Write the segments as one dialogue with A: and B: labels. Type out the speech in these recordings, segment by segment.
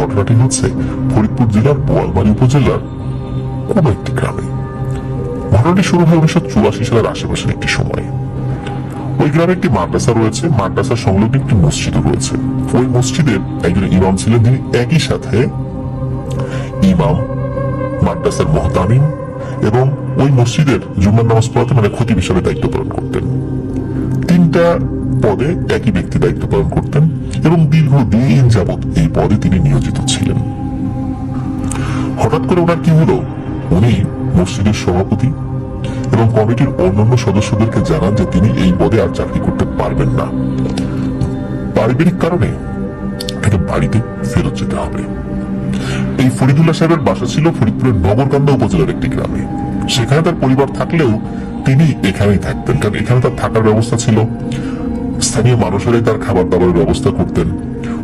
A: ঘটনাটি হচ্ছে ফরিদপুর জেলার বোয়ালমারী উপজেলার কোন একটি গ্রামে। ঘটনাটি শুরু হয় 1984 সালের আশেপাশের একটি সময়। ওই গ্রামে একটি মাদ্রাসা রয়েছে, মাদ্রাসার সংলগ্ন একটি মসজিদও রয়েছে। ওই মসজিদের একজন ইমাম ছিলেন, যিনি একই সাথে ইমাম, মাদ্রাসার মুহতামিম এবং ওই মসজিদের জুম্মার নামাজ পড়াতে খতিব হিসাবে দায়িত্ব পালন করতেন। তিনটা পদে একই ব্যক্তি দায়িত্ব পালন করতেন এবং দীর্ঘদিন যাবৎ এই পদে তিনি নিয়োজিত ছিলেন। হঠাৎ করে ওনার কি হলো, উনি মসজিদের সভাপতি এবং কমিটির অন্যান্য সদস্যদেরকে জানান যে তিনি এই পদে আর চাকরি করতে পারবেন না। পারিবারিক কারণে তাকে বাড়িতে ফেরত যেতে হবে। এই ফরিদুল্লাহ সাহেবের বাসা ছিল ফরিদপুরের নগরকান্দা উপজেলার একটি গ্রামে। সেখানে তার পরিবার থাকলেও তিনি এখানেই থাকতেন, কারণ এখানে তার থাকার ব্যবস্থা ছিল। স্থানীয় মানুষেরাই তার খাবার দাবারের ব্যবস্থা করতেন।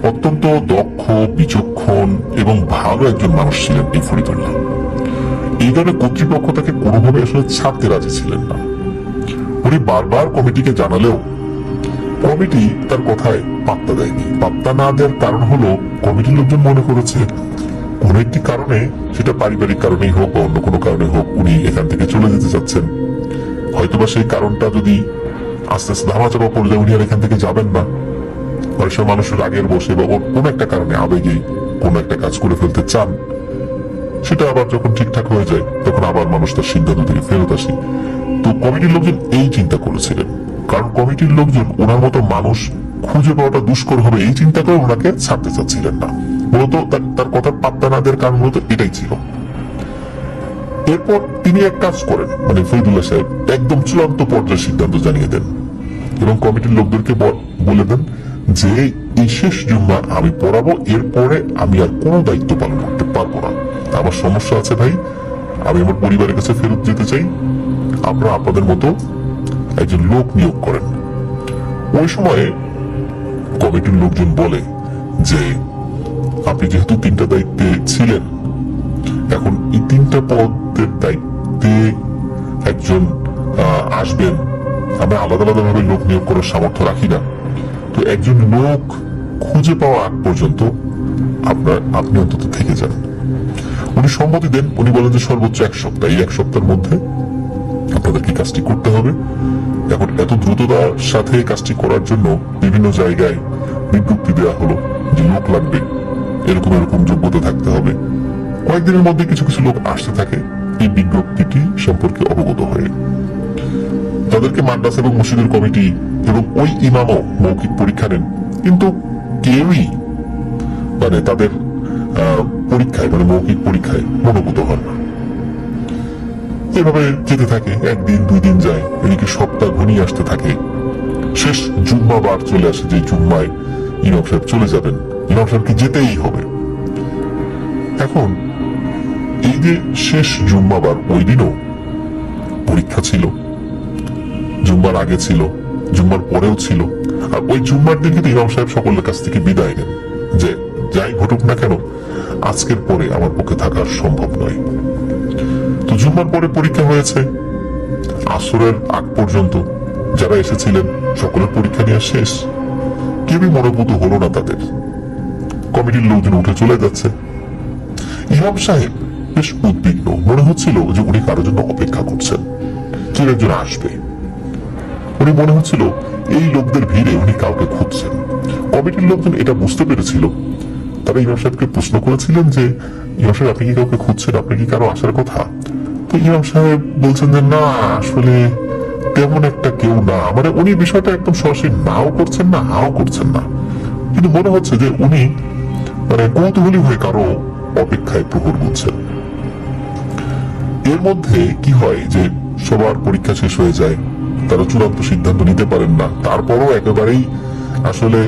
A: অত্যন্ত দক্ষ, বিচক্ষণ এবং ভালো একজন মানুষ ছিলেন এই ফরিদুল্লাহ। এই ধরনের কর্তৃপক্ষ তাকে কোনোভাবে আসলে ছাড়তে রাজি ছিলেন না। উনি বারবার কমিটিকে জানালেও কমিটি তার কথায় পাত্তা দেয়নি। পাত্তা না দেওয়ার কারণ হলো, কমিটির লোকজন মনে করেছে কোন একটি কারণে, সেটা পারিবারিক কারণেই হোক বা অন্য কোনো কারণে হোক, উনি এখান থেকে চলে যেতে চাচ্ছেন। হয়তোবা সেই কারণটা যদি আস্তে আস্তে ধামাচাপা পড়ে যায়, উনি আর এখান থেকে যাবেন না। অনেক সময় মানুষের রাগের বসে বা কোন একটা কারণে আবেগে কোন একটা কাজ করে ফেলতে চান, সেটা আবার যখন ঠিকঠাক হয়ে যায় তখন আবার মানুষ তার সিদ্ধান্ত থেকে ফেরত আসে। তো কমিটির লোকজন এই চিন্তা করেছিলেন, কারণ কমিটির লোকজন ওনার মতো মানুষ খুঁজে পাওয়াটা দুষ্কর হবে এই চিন্তা করে ওনাকে ছাড়তে চাচ্ছিলেন না। মূলত তার কথার পাত্তা না দেওয়ার কারণ মূলত এটাই ছিল। এরপর তিনি এক কাজ করেন, ফরিদুল্লাহ সাহেব একদম চূড়ান্ত পর্যায়ে সিদ্ধান্ত জানিয়ে দেন এবং কমিটির লোকদেরকে বলে দেন যে এই শেষ জুম্মা আমি পড়াবো, এরপরে আমি আর কোনো দায়িত্ব পালন করতে পারবো না। আমার সমস্যা আছে ভাই, আমি আমার পরিবারের কাছে ফেরত যেতে চাই, আপনারা আপনাদের মতো একজন লোক নিয়োগ করেন। ওই সময়ে কমিটির লোকজন বলে যে আপনি যেহেতু তিনটা দায়িত্বে ছিলেন, এখন এই তিনটা পদের দায়িত্বে একজন আসবেন, আমরা আলাদা আলাদা ভাবে লোক নিয়োগ করার সামর্থ্য রাখি না। তো একজন লোক খুঁজে পাওয়া আগ পর্যন্ত আপনি অন্তত থেকে যান। উনি সম্মতি দেন। উনি বলেন যে সর্বোচ্চ 1 সপ্তাহ, এই 1 সপ্তাহের মধ্যে আপনাদেরকে কাজটি করতে হবে। এখন এত দ্রুততার সাথে কাজটি করার জন্য বিভিন্ন জায়গায় বিজ্ঞপ্তি দেওয়া হলো যে লোক লাগবে, এরকম এরকম যোগ্যতা থাকতে হবে। কয়েকদিনের মধ্যে কিছু কিছু লোক আসতে থাকে এই বিজ্ঞপ্তিটি সম্পর্কে অবগত হয়ে। তাদেরকে মাদ্রাসা এবং মসজিদের কমিটি এবং ওই ইমামও মৌখিক পরীক্ষা নেন, কিন্তু কেউই তাদের পরীক্ষায় মৌখিক পরীক্ষায় মনোভূত হন না। এভাবে যেতে থাকে, 1 দিন 2 দিন যায়, এদিকে সপ্তাহ ঘনিয়ে আসতে থাকে। শেষ জুম্মাবার চলে আসে, যে জুম্মায় ইমাম সাহেব চলে যাবেন, ইমাম সাহেবকে যেতেই হবে। এখন এই যে শেষ জুম্মাবার, ওই দিনও পরীক্ষা ছিল, জুম্মার আগে ছিল, জুম্মার পরেও ছিল। আর ওই জুম্মার দিন কিন্তু ইমাম সাহেব সকলের কাছ থেকে বিদায় নেন যে যাই ঘটুক না কেন, আজকের পরে আমার পক্ষে থাকা সম্ভব নয়। তো জুম্মার পরে পরীক্ষা হয়েছে, আসরের আগ পর্যন্ত যারা এসেছিলেন সকলের পরীক্ষা নেওয়া শেষ, কেউই মনোভূত হলো না তাদের। কমিটির লোকজন উঠে চলে যাচ্ছে। ইমাম সাহেব বেশ উদ্বিগ্ন, মনে হচ্ছিল যে উনি কারোর জন্য অপেক্ষা করছেন, কেউ একজন আসবে। উনি মনে হচ্ছিল এই লোকদের ভিড়ে উনি কাউকে খুঁজছেন। কমিটির লোকজন এটা বুঝতে পেরেছিল। তারা ইমাম সাহেবকে প্রশ্ন করেছিলেন যে ইমাম সাহেব আপনি কি কাউকে খুঁজছেন, আপনি কি কারো আসার কথা? তো ইমাম সাহেব বলছেন যে না, আসলে তেমন একটা কেউ না। উনি বিষয়টা একদম সরাসরি নাও করছেন না, হাও করছেন না, কিন্তু মনে হচ্ছে যে উনি কৌতূহলী হয়ে কারো অপেক্ষায় প্রহর গুনছেন। এর মধ্যে কি হয় যে সবার পরীক্ষা শেষ হয়ে যায়, তারা চূড়ান্ত সিদ্ধান্ত নিতে পারেন না। তারপরও একেবারেই আসলে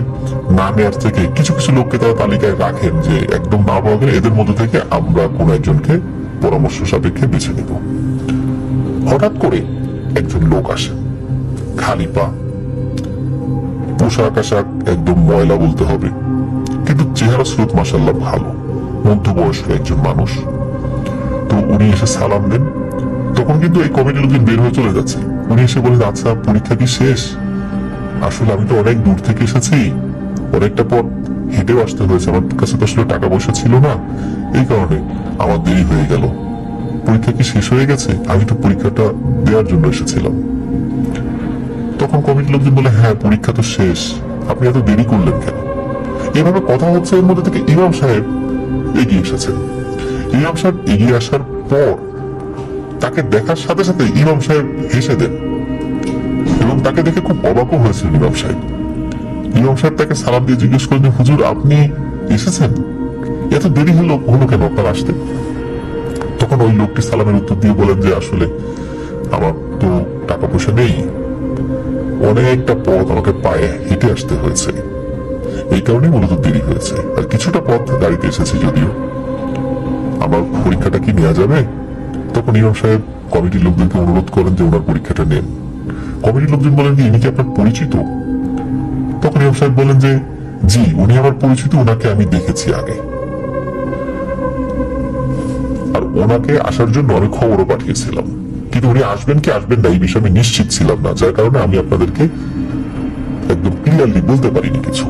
A: না নেওয়ার থেকে কিছু কিছু লোককে তারা তালিকায় রাখেন যে একদম না পাওয়া গেলে এদের মধ্যে থেকে আমরা কোন একজনকে পরামর্শ সাপেক্ষে বেছে নেব। হঠাৎ করে একজন লোক আসে, খালি পা, পোশাক আশাক একদম ময়লা বলতে হবে, কিন্তু চেহারা স্রোত মাশাআল্লাহ ভালো, মধ্যবয়স্ক একজন মানুষ। তো উনি এসে সালাম দেন। তখন কিন্তু এই কমিটির লোকজন বের হয়ে চলে যাচ্ছে। উনি এসে বলেন, আচ্ছা পরীক্ষা কি শেষ? আসলে আমি তো অনেক দূর থেকে এসেছি, অনেকটা পথ হেঁটেও আসতে হয়েছে, আমার কাছে তো আসলে টাকা পয়সা ছিল না, এই কারণে আমার দেরি হয়ে গেল। পরীক্ষা কি শেষ হয়ে গেছে? আমি তো পরীক্ষাটা দেওয়ার জন্য এসেছিলাম। তখন কমিটির লোকজন বলে, হ্যাঁ পরীক্ষা তো শেষ, আপনি এত দেরি করলেন কেন? এভাবে কথা হচ্ছে, এর মধ্যে থেকে ইমাম সাহেব এগিয়ে এসেছেন। ইমাম সাহেব এগিয়ে আসার পর তাকে দেখার সাথে সাথে ইমাম সাহেব হেসে দেন এবং তাকে দেখে খুব অবাকও হয়েছিলেন ইমাম সাহেব। ইমাম সাহেব তাকে সালাম দিয়ে জিজ্ঞেস করলেন, হুজুর আপনি এসেছেন, এত দেরি হলো কেন আপনার আসতে? তখন ওই লোকটি সালামের উত্তর দিয়ে বলেন যে আসলে আমার তো টাকা পয়সা নেই, অনেকটা পথ আমাকে পায়ে হেঁটে আসতে হয়েছে, এই কারণে মূলত দেরি হয়েছে, আর কিছুটা পথ গাড়িতে এসেছি যদিও। আমার পরীক্ষাটা কি নেওয়া যাবে? তখন ইমাম সাহেব কমিটির লোকজনকে অনুরোধ করেন যে ওনার পরীক্ষাটা নেন। কমিটির লোকজন বলেন যে ইনি কি আপনার পরিচিত? তখন ইমাম সাহেব বলেন যে জি, উনি আমার পরিচিত, ওনাকে আমি দেখেছি আগে, আর ওনাকে আসার জন্য আমি খবরও পাঠিয়েছিলাম, কিন্তু উনি আসবেন কি আসবেন না এই বিষয়ে আমি নিশ্চিত ছিলাম না, যার কারণে আমি আপনাদেরকে একদম ক্লিয়ারলি বলতে পারিনি কিছু।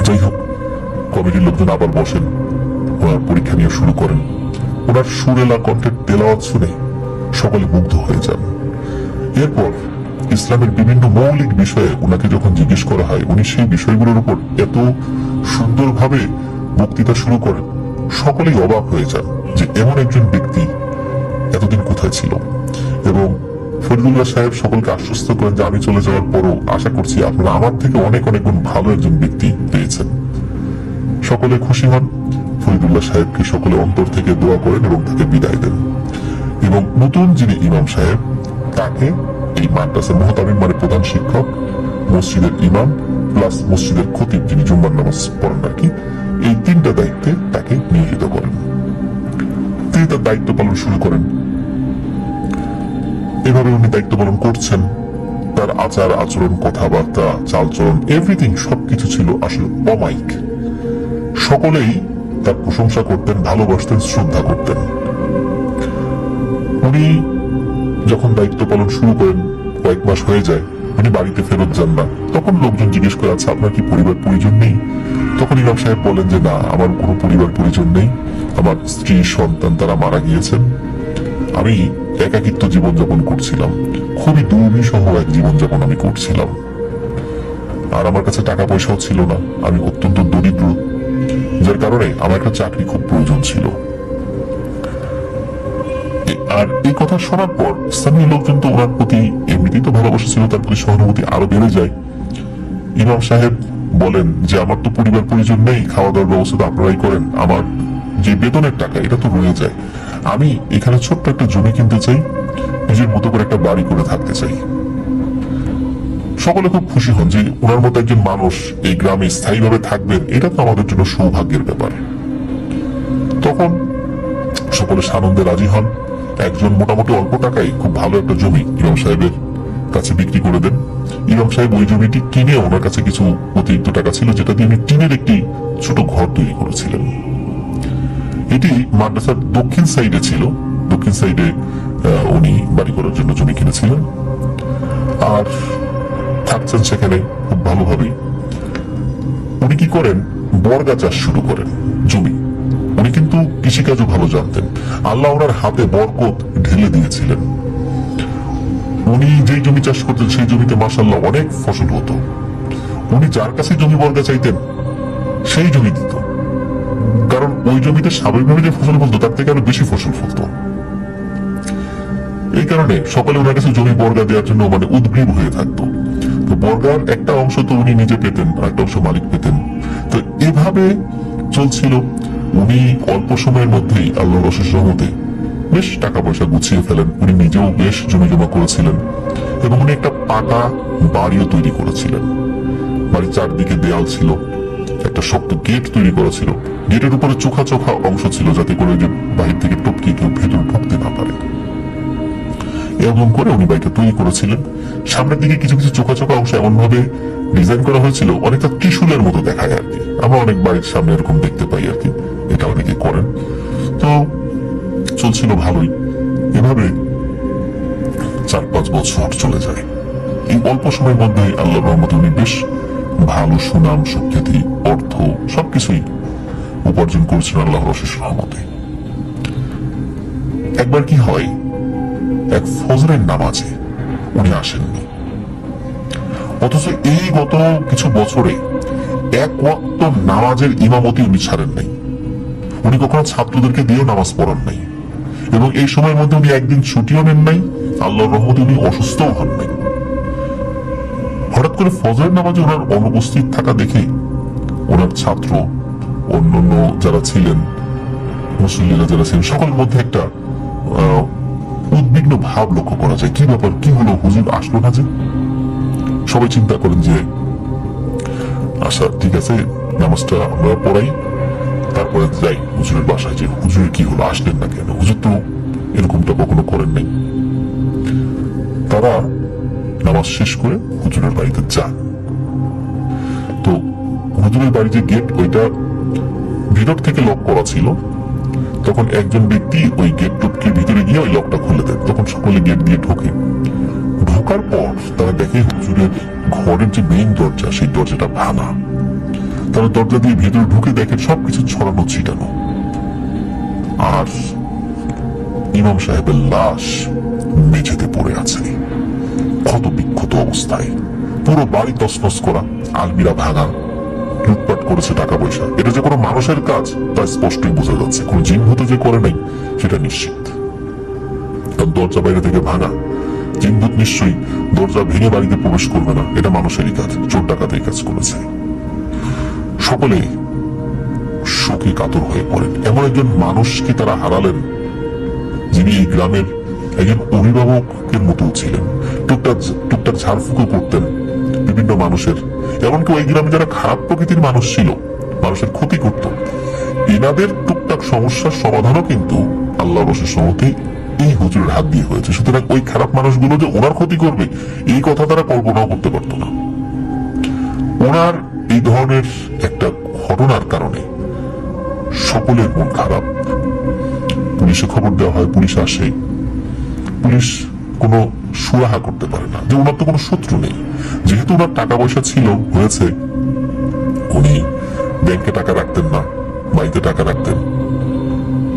A: যাই হোক, কমিটির লোকজন আবার বসেন, ওনার পরীক্ষা নিয়ে শুরু করেন। ওনার সুরেলা কণ্ঠের তেলাওয়াত শুনে সকলে মুগ্ধ হয়ে যান। এরপর ইসলামের বিভিন্ন মৌলিক বিষয়ে ওনাকে যখন জিজ্ঞেস করা হয়, উনি সেই বিষয়গুলোর উপর এত সুন্দরভাবে বক্তৃতা শুরু করেন, সকলেই অবাক হয়ে যান যে এমন একজন ব্যক্তি এতদিন কোথায় ছিল। এবং ফরিদুল্লাহ সাহেব সকলকে আশ্বস্ত করেন যে আমি চলে যাওয়ার পরও আশা করছি আপনারা আমার থেকে অনেক অনেক গুণ ভালো একজন ব্যক্তি পেয়েছেন। সকলে খুশি হন। ফরিদুল্লাহ সাহেবকে সকলে অন্তর থেকে দোয়া করেন এবং তাকে বিদায় দেন। এবং নতুন যিনি ইমাম সাহেব, তাকে এই মাদ্রাসার মুহতামিম মানে প্রধান শিক্ষক, মসজিদের ইমাম প্লাস মসজিদের খতিব যিনি জুম্মার নামাজ পড়েন আর কি, এই তিনটা দায়িত্বে তাকে নিয়োজিত করেন। তিনি তার দায়িত্ব পালন শুরু করেন। এভাবে উনি দায়িত্ব পালন করছেন। তার আচার আচরণ, কথাবার্তা, চালচলন, এভরিথিং সবকিছু ছিল আসলে অমায়িক। সকলেই তার প্রশংসা করতেন, ভালোবাসতেন, শ্রদ্ধা করতেন। উনি যখন দায়িত্ব পালন শুরু করেন, কয়েক মাস হয়ে যায়, উনি বাড়িতে ফেরত যান না। তখন লোকজন জিজ্ঞেস করে, আচ্ছা আপনার কি পরিবার পরিজন নেই? তখন ইমাম সাহেব বলেন যে না, আমার কোনো পরিবার পরিজন নেই, আমার স্ত্রী সন্তান তারা মারা গিয়েছেন, আমি একাকিত্ব জীবনযাপন করছিলাম, খুবই দুর্বিষহ এক জীবনযাপন আমি করছিলাম, আর আমার কাছে টাকা পয়সাও ছিল না, আমি অত্যন্ত দরিদ্র, যার কারণে আমার একটা চাকরি খুব প্রয়োজন ছিল। আর এই কথা শোনার পর স্থানীয় লোকজন তো ওনার প্রতি এমনিতেই তো ভালোবাসা ছিল, তার প্রতি সহানুভূতি আরো বেড়ে যায়। ইমাম সাহেব বলেন যে আমার তো পরিবার পরিজন নেই, খাওয়া দাওয়ার ব্যবস্থা তো আপনারাই করেন, আমার যে বেতনের টাকা এটা তো রয়ে যায়, আমি এখানে ছোট্ট একটা জমি কিনতে চাই, নিজের মতো করে একটা বাড়ি করে থাকতে চাই। সকলে খুব খুশি হন যে ওনার মতো একজন মানুষ এই গ্রামে স্থায়ীভাবে থাকবেন, এটা তো আমাদের জন্য সৌভাগ্যের ব্যাপার। তখন সকলে সানন্দে রাজি হন। একজন মোটামুটি অল্প টাকায় খুব ভালো একটা জমি ইমাম সাহেবের কাছে বিক্রি করে দেন। ইমাম সাহেব ওই জমিটি কিনে, ওনার কাছে কিছু অতিরিক্ত টাকা ছিল যেটা দিয়ে উনি টিনের একটি ছোট ঘর তৈরি করেছিলেন। এটি মাদ্রাসার দক্ষিণ সাইডে ছিল, দক্ষিণ সাইডে উনি বাড়ি করার জন্য জমি কিনেছিলেন আর থাকছেন সেখানে খুব ভালোভাবেই। উনি কি করেন, বর্গা চাষ শুরু করেন জমি। উনি কিন্তু কৃষিকাজও ভালো জানতেন, আল্লাহ ওনার হাতে বরকত ঢেলে দিয়েছিলেন। উনি যেই জমি চাষ করতেন সেই জমিতে মাশাআল্লাহ অনেক ফসল হতো। উনি যার কাছে জমি বর্গা চাইতেন সেই জমি দিত, কারণ ওই জমিতে স্বাভাবিকভাবে যে ফসল ফলতো তার থেকে আরো বেশি ফসল ফলতো। এই কারণে সকলে ওনার কাছে জমি বর্গা দেওয়ার জন্য মানে উদ্গ্রীব হয়ে থাকতো। তো বর্গার একটা অংশ তো উনি নিজে পেতেন, আর একটা অংশ মালিক পেতেন। তো এভাবে চলছিল। উনি অল্প সময়ের মধ্যেই আল্লাহর অশেষ রহমতে বেশ টাকা পয়সা গুছিয়ে ফেলেন। উনি নিজেও বেশ জমি জমা করেছিলেন এবং উনি একটা পাকা বাড়িও তৈরি করেছিলেন। বাড়ির চারদিকে দেয়াল ছিল, একটা শক্ত গেট তৈরি করা ছিল, গেটের উপরে চোখা চোখা অংশ ছিল যাতে করে যে বাহির থেকে টপকে কেউ ভেতর ঢুকতে না পারে। এরকম করে উনি বাড়িটা তৈরি করেছিলেন। সামনের দিকে কিছু কিছু চোখা চোখা অংশ এমন ভাবে ডিজাইন করা হয়েছিল অনেকটা ত্রিশূলের মতো দেখায় আর কি। আমরা অনেক বাড়ির সামনে এরকম দেখতে পাই আর কি, এটা অনেকে করেন। তো চলছিল ভালোই। এভাবে 4-5 বছর চলে যায়। এই অল্প সময়ের মধ্যে আল্লাহর রহমতে উনি বেশ ভালো সুনাম সুখ্যাতি অর্থ সবকিছুই উপার্জন করছেন আল্লাহর অশেষ রহমতে। একবার কি হয়, এক ফজরের নামাজে উনি আসেননি, অথচ এই গত কিছু বছরে এক ওয়াক্ত নামাজের ইমামতি উনি ছাড়েন নাই। উনি কখনো ছাত্রদেরকে দিয়েও নামাজ পড়ান নাই, এবং এই সময়ের মধ্যে উনি একদিন ছুটিও নেন নাই। আল্লাহর রহমতে উনি অসুস্থও হন নাই। হঠাৎ করে ফজরের নামাজে ওনার অনুপস্থিত থাকা দেখে ওনার ছাত্র, অন্যান্য যারা ছিলেন, মুসল্লিরা যারা ছিলেন, সকলের মধ্যে একটা উদ্বিগ্ন ভাব লক্ষ্য করা যায়। কি ব্যাপার, কি হলো, হুজুর আসলো না যে? সবাই চিন্তা করেন যে আচ্ছা ঠিক আছে, নামাজটা আমরা পড়াই, তারপরে যাই হুজুরের বাসায়, যে হুজুরের কি হলো, আসলেন না কেন? হুজুর তো এরকমটা কখনো করেন নাই। তারা নামাজ শেষ করে হুজুরের বাড়িতে যান। তো হুজুরের বাড়ির যে গেট, ওইটা ভিতর থেকে লক করা ছিল। তখন একজন ব্যক্তি ওই গেট টপকে ভিতরে গিয়ে ওই লকটা খুলে দেন। তখন সকলে গেট দিয়ে ঢোকে। ঢোকার পর তারা দেখে হুজুরের ঘরের যে মেইন দরজা, সেই দরজাটা ভাঙা। তারা দরজা দিয়ে ভেতরে ঢুকে দেখেন সবকিছু ছড়ানো ছিটানো, আর ইমাম সাহেবের লাশ মেঝেতে পড়ে আছে ক্ষত বিক্ষত অবস্থায়। পুরো বাড়ি তছনছ করা, আলমিরা ভাঙা, লুটপাট করেছে টাকা পয়সা। এটা যে কোনো মানুষের কাজ তা স্পষ্টই বোঝা যাচ্ছে, কোন জিন ভূত যে করে নাই সেটা নিশ্চিত। কারণ দরজা বাইরে থেকে ভাঙা, জিন ভূত নিশ্চয়ই দরজা ভেঙে বাড়িতে প্রবেশ করবে না, এটা মানুষেরই কাজ, চোর ডাকাত এই কাজ করেছে। সকলে শোকে কাতর হয়ে পড়েন। এমন একজন মানুষকে তারা হারালেন যিনি এই গ্রামের একজন অভিভাবকের মতো ছিলেন। টুকটাক ঝাড়ফুঁকো করতেন বিভিন্ন মানুষের, এমনকি ওই গ্রামে যারা খারাপ প্রকৃতির মানুষ ছিল, মানুষের ক্ষতি করত, এনাদের টুকটাক সমস্যার সমাধানও কিন্তু আল্লাহর অশেষ রহমতে এই হুজুরের হাত দিয়ে হয়েছে। সুতরাং ওই খারাপ মানুষগুলো যে ওনার ক্ষতি করবে, এই কথা তারা কল্পনাও করতে পারত না। ওনার এই ধরনের একটা ঘটনার কারণে সকলের মন খারাপ। পুলিশে খবর দেওয়া হয়, পুলিশ আসে। পুলিশ কোনো সুরাহা করতে পারে না, যে ওনার তো কোনো শত্রু নেই। যেহেতু ওনার টাকা পয়সা ছিল, হয়েছে উনি ব্যাংকে টাকা রাখতেন না, বাড়িতে টাকা রাখতেন।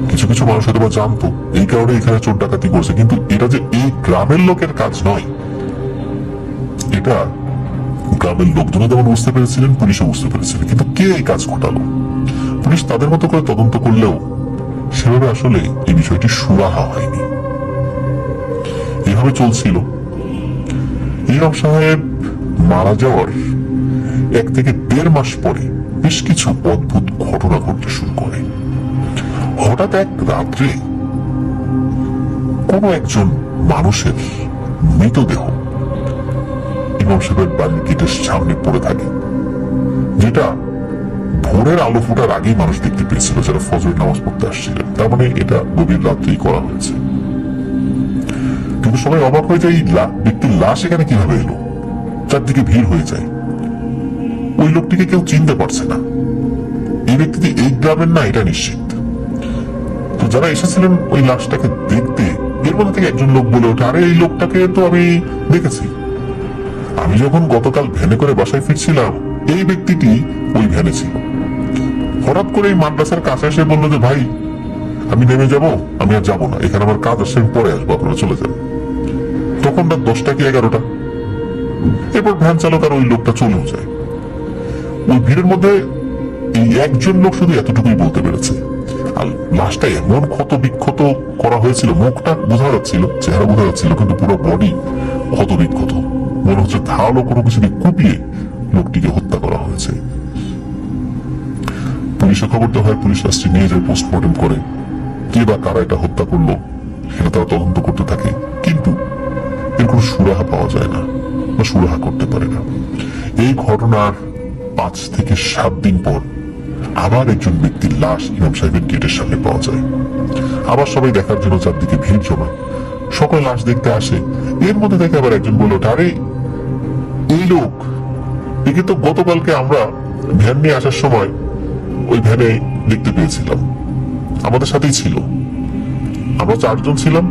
A: কিছু কিছু মানুষ হয়তো বা জানতো, এই কারণে এখানে চোর ডাকাতি করছে। কিন্তু এটা যে এই গ্রামের লোকের কাজ নয়, এটা গ্রামের লোকজন যেমন বুঝতে পেরেছিলেন, পুলিশও বুঝতে পেরেছিলেন। কিন্তু কে এই কাজ ঘটালো? পুলিশ তাদের মতো করে তদন্ত করলেও সেভাবে আসলে এই বিষয়টি সুরাহা হয়নি। এভাবে চলছিল। ইমাম সাহেব মারা যাওয়ার 1 থেকে 1.5 মাস পরে বেশ কিছু অদ্ভুত ঘটনা ঘটতে শুরু করে। হঠাৎ এক রাত্রে কোনো একজন মানুষের মৃতদেহ ইমাম সাহেবের বাড়ির গেটের সামনে পড়ে থাকে, যেটা ভোরের আলো ফোটার আগেই মানুষ দেখতে পেয়েছিল যারা ফজরের নামাজ পড়তে আসছিলেন। তার মানে এটা গভীর রাত্রেই করা হয়েছে। কিন্তু সবাই অবাক হয়ে যায়, এই ব্যক্তির লাশ এখানে কিভাবে এলো? চারদিকে ভিড় হয়ে যায়। ওই লোকটিকে কেউ চিনতে পারছে না। এই ব্যক্তি এই গ্রামের না, এটা নিশ্চিত। তো যারা এসেছিলেন ওই লাশটাকে দেখতে, এর মধ্যে থেকে একজন লোক বলে ওঠে, আরে এই লোকটাকে তো আমি দেখেছি। আমি যখন গতকাল ভ্যানে করে বাসায় ফিরছিলাম, এই ব্যক্তিটি ওই ভ্যানে ছিল। হঠাৎ করে এই মাদ্রাসার কাছে এসে বললো যে, ভাই আমি নেমে যাব, আমি আর যাবো না, এখানে আমার কাজ আসছে, পরে আসবো, আপনারা চলে যান। তখন রাত 10টা কি 11টা। এরপর ভ্যান চালক আর ওই লোকটা চলেও যায়। ওই ভিড়ের মধ্যে এই একজন লোক শুধু এতটুকুই বলতে পেরেছে। আর লাশটা এমন ক্ষত বিক্ষত করা হয়েছিল, মুখটা বোঝা যাচ্ছিল, চেহারা বোঝা যাচ্ছিল, কিন্তু পুরো বডি ক্ষত বিক্ষত। মনে হচ্ছে ধারালো কোনো কিছু দিয়ে কুপিয়ে লোকটিকে হত্যা করা হয়েছে। পুলিশে খবর দেওয়া হয়, পুলিশ লাশটি নিয়ে যায়, পোস্টমর্টম করে। কে বা কারা এটা হত্যা করলো সেটা তারা তদন্ত করতে থাকে, কিন্তু এর কোনো সুরাহা পাওয়া যায় না বা সুরাহা করতে পারে না। এই ঘটনার 5 থেকে 7 দিন পর আবার একজন ব্যক্তির লাশ ইমাম সাহেবের গেটের সামনে পাওয়া যায়। আবার সবাই দেখার জন্য চারদিকে ভিড় জমা, সকল লাশ দেখতে আসে। এর মধ্যে দেখে আবার একজন বলে ওঠে, আরে এই লোক, একে তো গতকালকে আমরা ভ্যান নিয়ে আসার সময় ওই ভ্যানে দেখতে পেয়েছিলাম, আমাদের সাথেই ছিল, আমরা 4 জন ছিলাম।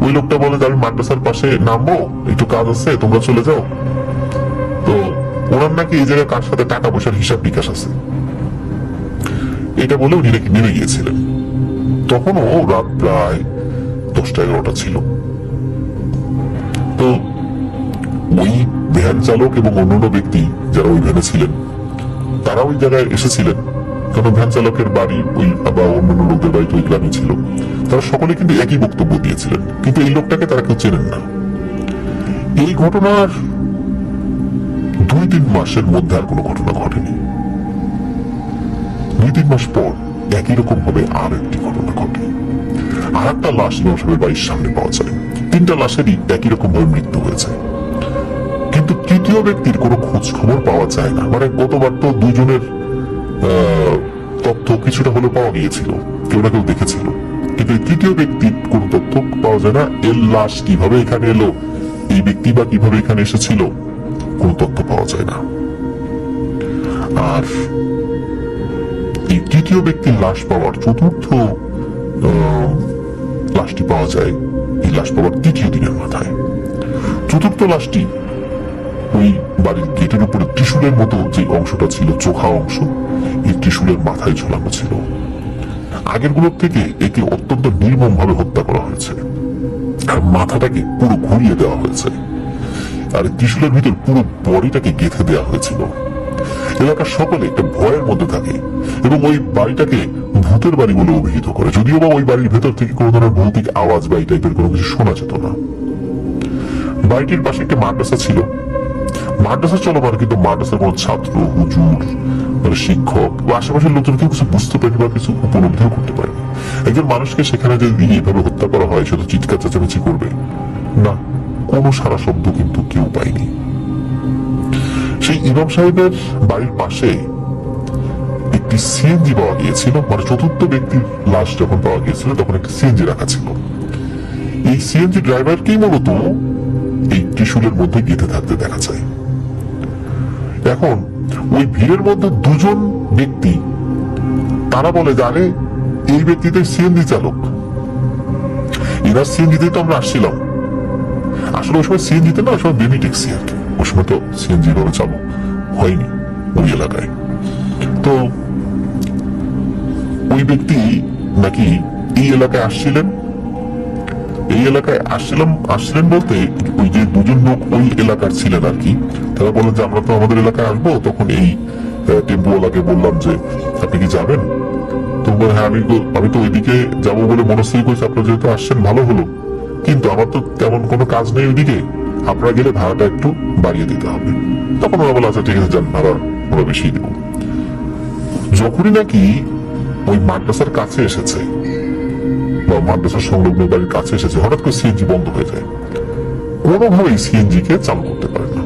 A: ওই লোকটা বলে যে আমি মাদ্রাসার পাশে নামবো, একটু কাজ আছে, তোমরা চলে যাও। তো ওনার নাকি এই জায়গায় কার সাথে টাকা পয়সার হিসাব বিকাশ আছে, এটা বলে উনি নাকি নেমে গিয়েছিলেন। তখনও রাত প্রায় 10টা-11টা ছিল। তো ওই ভ্যান চালক এবং অন্যান্য ব্যক্তি যারা ওই ভ্যানে ছিলেন তারা ওই জায়গায় এসেছিলেন, কারণ ভ্যান চালকের বাড়ি ওই বা অন্যান্য লোকদের বাড়ি ওই গ্রামে ছিল। তারা সকলে কিন্তু একই বক্তব্য দিয়েছিলেন, কিন্তু এই লোকটাকে তারা কেউ চেনেন না। এই ঘটনার 2-3 মাসের মধ্যে আর কোনো ঘটনা ঘটেনি। 2-3 মাস পর একই রকম ভাবে আর একটি ঘটনা ঘটে। আর একটা লাশ ইমাম সাহেবের বাড়ির সামনে পাওয়া যায়। 3টা লাশেরই একই রকম ভাবে মৃত্যু হয়েছে, কিন্তু তৃতীয় ব্যক্তির কোনো খোঁজ খবর পাওয়া যায় না। মানে গতবার তো দুজনের তথ্য কিছুটা হলে পাওয়া গিয়েছিল, কেউ না কেউ দেখেছিল, কিন্তু এই তৃতীয় ব্যক্তির কোনো তথ্য পাওয়া যায় না। এর লাশ কিভাবে এখানে এলো, এই ব্যক্তি বা কিভাবে এখানে এসেছিল, কোনো তথ্য পাওয়া যায় না। আর এই তৃতীয় ব্যক্তির লাশ পাওয়ার চতুর্থ লাশটি পাওয়া যায় এই লাশ পাওয়ার 3য় দিনের মাথায়। চতুর্থ লাশটি ওই বাড়ির গেটের উপরে ত্রিশূলের মতো যে অংশটা ছিল, চোখা অংশ, এই ত্রিশূলের মাথায় ঝোলানো ছিল। আগের গুলোর থেকে একে অত্যন্ত নির্মম ভাবে হত্যা করা হয়েছে, আর মাথাটাকে পুরো ঘুরিয়ে দেওয়া হয়েছে, আর ত্রিশূলের ভিতর পুরো বডিটাকে গেঁথে দেওয়া হয়েছিল। এলাকার সকলে একটা ভয়ের মধ্যে থাকে এবং ওই বাড়িটাকে ভূতের বাড়ি বলে অভিহিত করে, যদিও বা ওই বাড়ির ভেতর থেকে কোনো ধরনের ভৌতিক আওয়াজ বা এই টাইপের কোনো কিছু শোনা যেত না। বাড়িটির পাশে একটা মাদ্রাসা ছিল। মাদ্রাসা চলমান, কিন্তু মাদ্রাসার কোনো ছাত্র, হুজুর, মানে শিক্ষক বা আশেপাশের লোকজন কেউ কিছু বুঝতে পারেনি বা কিছু উপলব্ধিও করতে পারেনি। একজন মানুষকে সেখানে যদি এভাবে হত্যা করা হয়, শুধু চিৎকার চেঁচামেচি করবে না, কোনো সারা শব্দ কিন্তু কেউ পায়নি। সেই ইমাম সাহেবের বাড়ির পাশে একটি সিএনজি পাওয়া গিয়েছিল। মানে চতুর্থ ব্যক্তির লাশ যখন পাওয়া গিয়েছিল তখন একটি সিএনজি রাখা ছিল। এই সিএনজি ড্রাইভারকেই মূলত এই ত্রিশূলের মধ্যে গেঁথে থাকতে দেখা যায়। এখন ওই ভিড়ের মধ্যে দুজন ব্যক্তি তারা বলে, জানে এই ব্যক্তিতে সিএনজি চালক, এনার সিএনজিতে তো আমরা আসছিলাম। আসলে ওই সময় সিএনজিতে না, ওই সময় বেবি ট্যাক্সি আর কি, ওই সময় তো সিএনজি ভাবে চালু হয়নি ওই এলাকায়। তো ওই ব্যক্তি নাকি এই এলাকায় আসছিলেন। এই এলাকায় আসছিলেন বলতে ওই যে দুজন লোক ওই এলাকার ছিলেন আর কি, তারা বলেন যে আমরা তো আমাদের এলাকায় আসবো। তখন এই টেম্পোওয়ালাকে বললাম যে আপনি কি যাবেন? তো বলে, হ্যাঁ আমি তো ওইদিকে যাবো বলে মনস্থির করেছি, আপনারা যেহেতু আসছেন ভালো হলো, কিন্তু আমার তো তেমন কোনো কাজ নেই ওইদিকে, আপনারা গেলে ভাড়াটা একটু বাড়িয়ে দিতে হবে। তখন ওরা বলে, আচ্ছা ঠিক আছে যান, ভাড়া ওরা বেশি দেবো। যখনই নাকি ওই মাদ্রাসার কাছে এসেছে বা মাদ্রাসার সংলগ্ন বাড়ির কাছে এসেছে, হঠাৎ করে সিএনজি বন্ধ হয়ে যায়, কোনোভাবেই সিএনজি কে চালু করতে পারে না।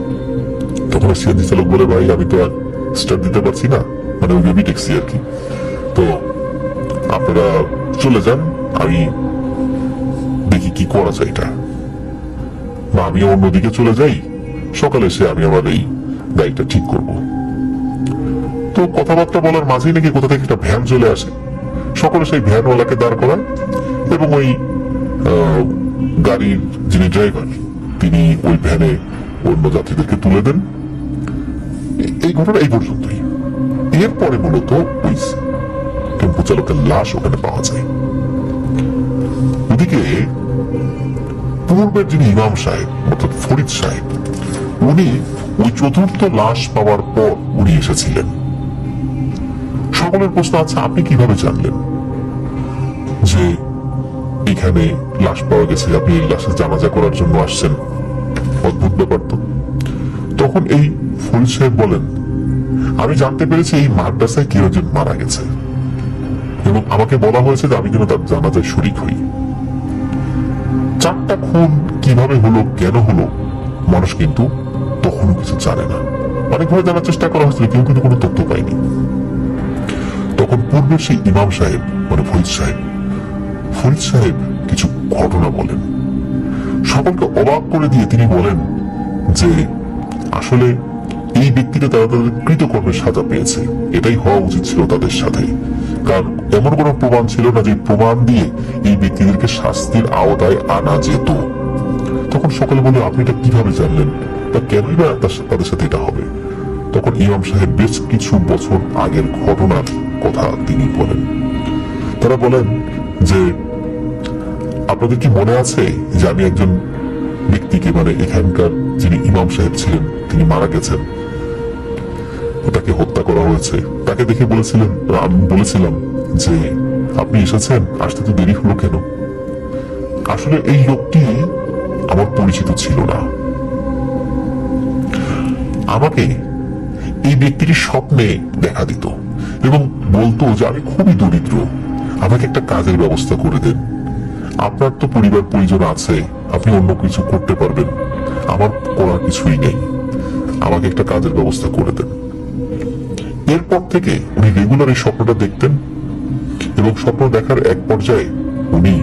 A: তখন সিএনজি চালক বলে, ভাই আমি তো আর স্টার্ট দিতে পারছি না, মানে ওই বেবি ট্যাক্সি আর কি, তো আপনারা চলে যান, আমি দেখি কি করা যায় এটা, বা আমি অন্যদিকে চলে যাই, সকালে এসে আমি আমার এই গাড়িটা ঠিক করব। তো কথাবার্তা বলার মাঝেই নাকি কোথা থেকে একটা ভ্যান চলে আসে। সকলে সেই ভ্যানওয়ালাকে দাঁড় করায় এবং ওই গাড়ির যিনি ড্রাইভার তিনি ওই ভ্যানে অন্য যাত্রীদেরকে তুলে দেন। এই ঘটনা এই পর্যন্তই। এরপরে মূলত ওই টেম্পো চালকের লাশ ওখানে পাওয়া যায়। ওদিকে পূর্বের যিনি ইমাম সাহেব অর্থাৎ ফরিদ সাহেব, উনি ওই চতুর্থ লাশ পাওয়ার পর উনি এসেছিলেন। সকলের প্রশ্ন, আচ্ছা আপনি কিভাবে জানলেন যে এখানে লাশ পাওয়া গেছে, আপনি এই লাশের জানাজা করার জন্য আসছেন? অদ্ভুত ব্যাপার তো। তখন এই ফরিদ সাহেব বলেন, আমি জানতে পেরেছি এই মাদ্রাসায় কেউ একজন মারা গেছে এবং আমাকে বলা হয়েছে যে আমি যেন তার জানাজায় শরীক হই। 4টা খুন কিভাবে হলো, কেন হলো, মানুষ কিন্তু তখনও কিছু জানে না। অনেকভাবে জানার চেষ্টা করা হয়েছিল, কেউ কিন্তু কোনো তথ্য পায়নি। তখন পূর্বের সেই ইমাম সাহেব মানে ফরিদ সাহেব কিছু ঘটনা বলেন, সকলকে অবাক করে দিয়ে তিনি বলেন যে আসলে এই ব্যক্তিটা তারা তাদের কৃতকর্মের সাজা পেয়েছে, এটাই হওয়া উচিত ছিল তাদের সাথে, কারণ এমন কোনো প্রমাণ ছিল না যে প্রমাণ দিয়ে এই ব্যক্তিদেরকে শাস্তির আওতায় আনা যেত। তখন সকলে বলে, আপনি এটা কিভাবে জানলেন বা কেনই বা তাদের সাথে এটা হবে? তখন ইমাম সাহেব বেশ কিছু বছর আগের ঘটনার কথা তিনি বলেন। তারা বলেন যে আপনাদের কি মনে আছে যে আমি একজন ব্যক্তিকে, মানে এখানকার যিনি ইমাম সাহেব ছিলেন তিনি মারা গেছেন, তাকে হত্যা করা হয়েছে। তাকে দেখে বলেছিলেন, আমি বলেছিলাম যে আপনি এসেছেন, আসতে তো দেরি হলো কেন? আসলে এই লোকটি আমার পরিচিত ছিল না। আমাকে এই ব্যক্তিটি স্বপ্নে দেখা দিত এবং বলতো যে আমি খুবই দরিদ্র, আমাকে একটা কাজের ব্যবস্থা করে দেন। আপনার তো পরিবার পরিজন আছে, আপনি অন্য কিছু করতে পারবেন, আমার করার কিছুই নেই, আমাকে একটা কাজের ব্যবস্থা করে দেন। এরপর থেকে উনি রেগুলার এই স্বপ্নটা দেখতেন এবং স্বপ্ন দেখার এক পর্যায়ে উনি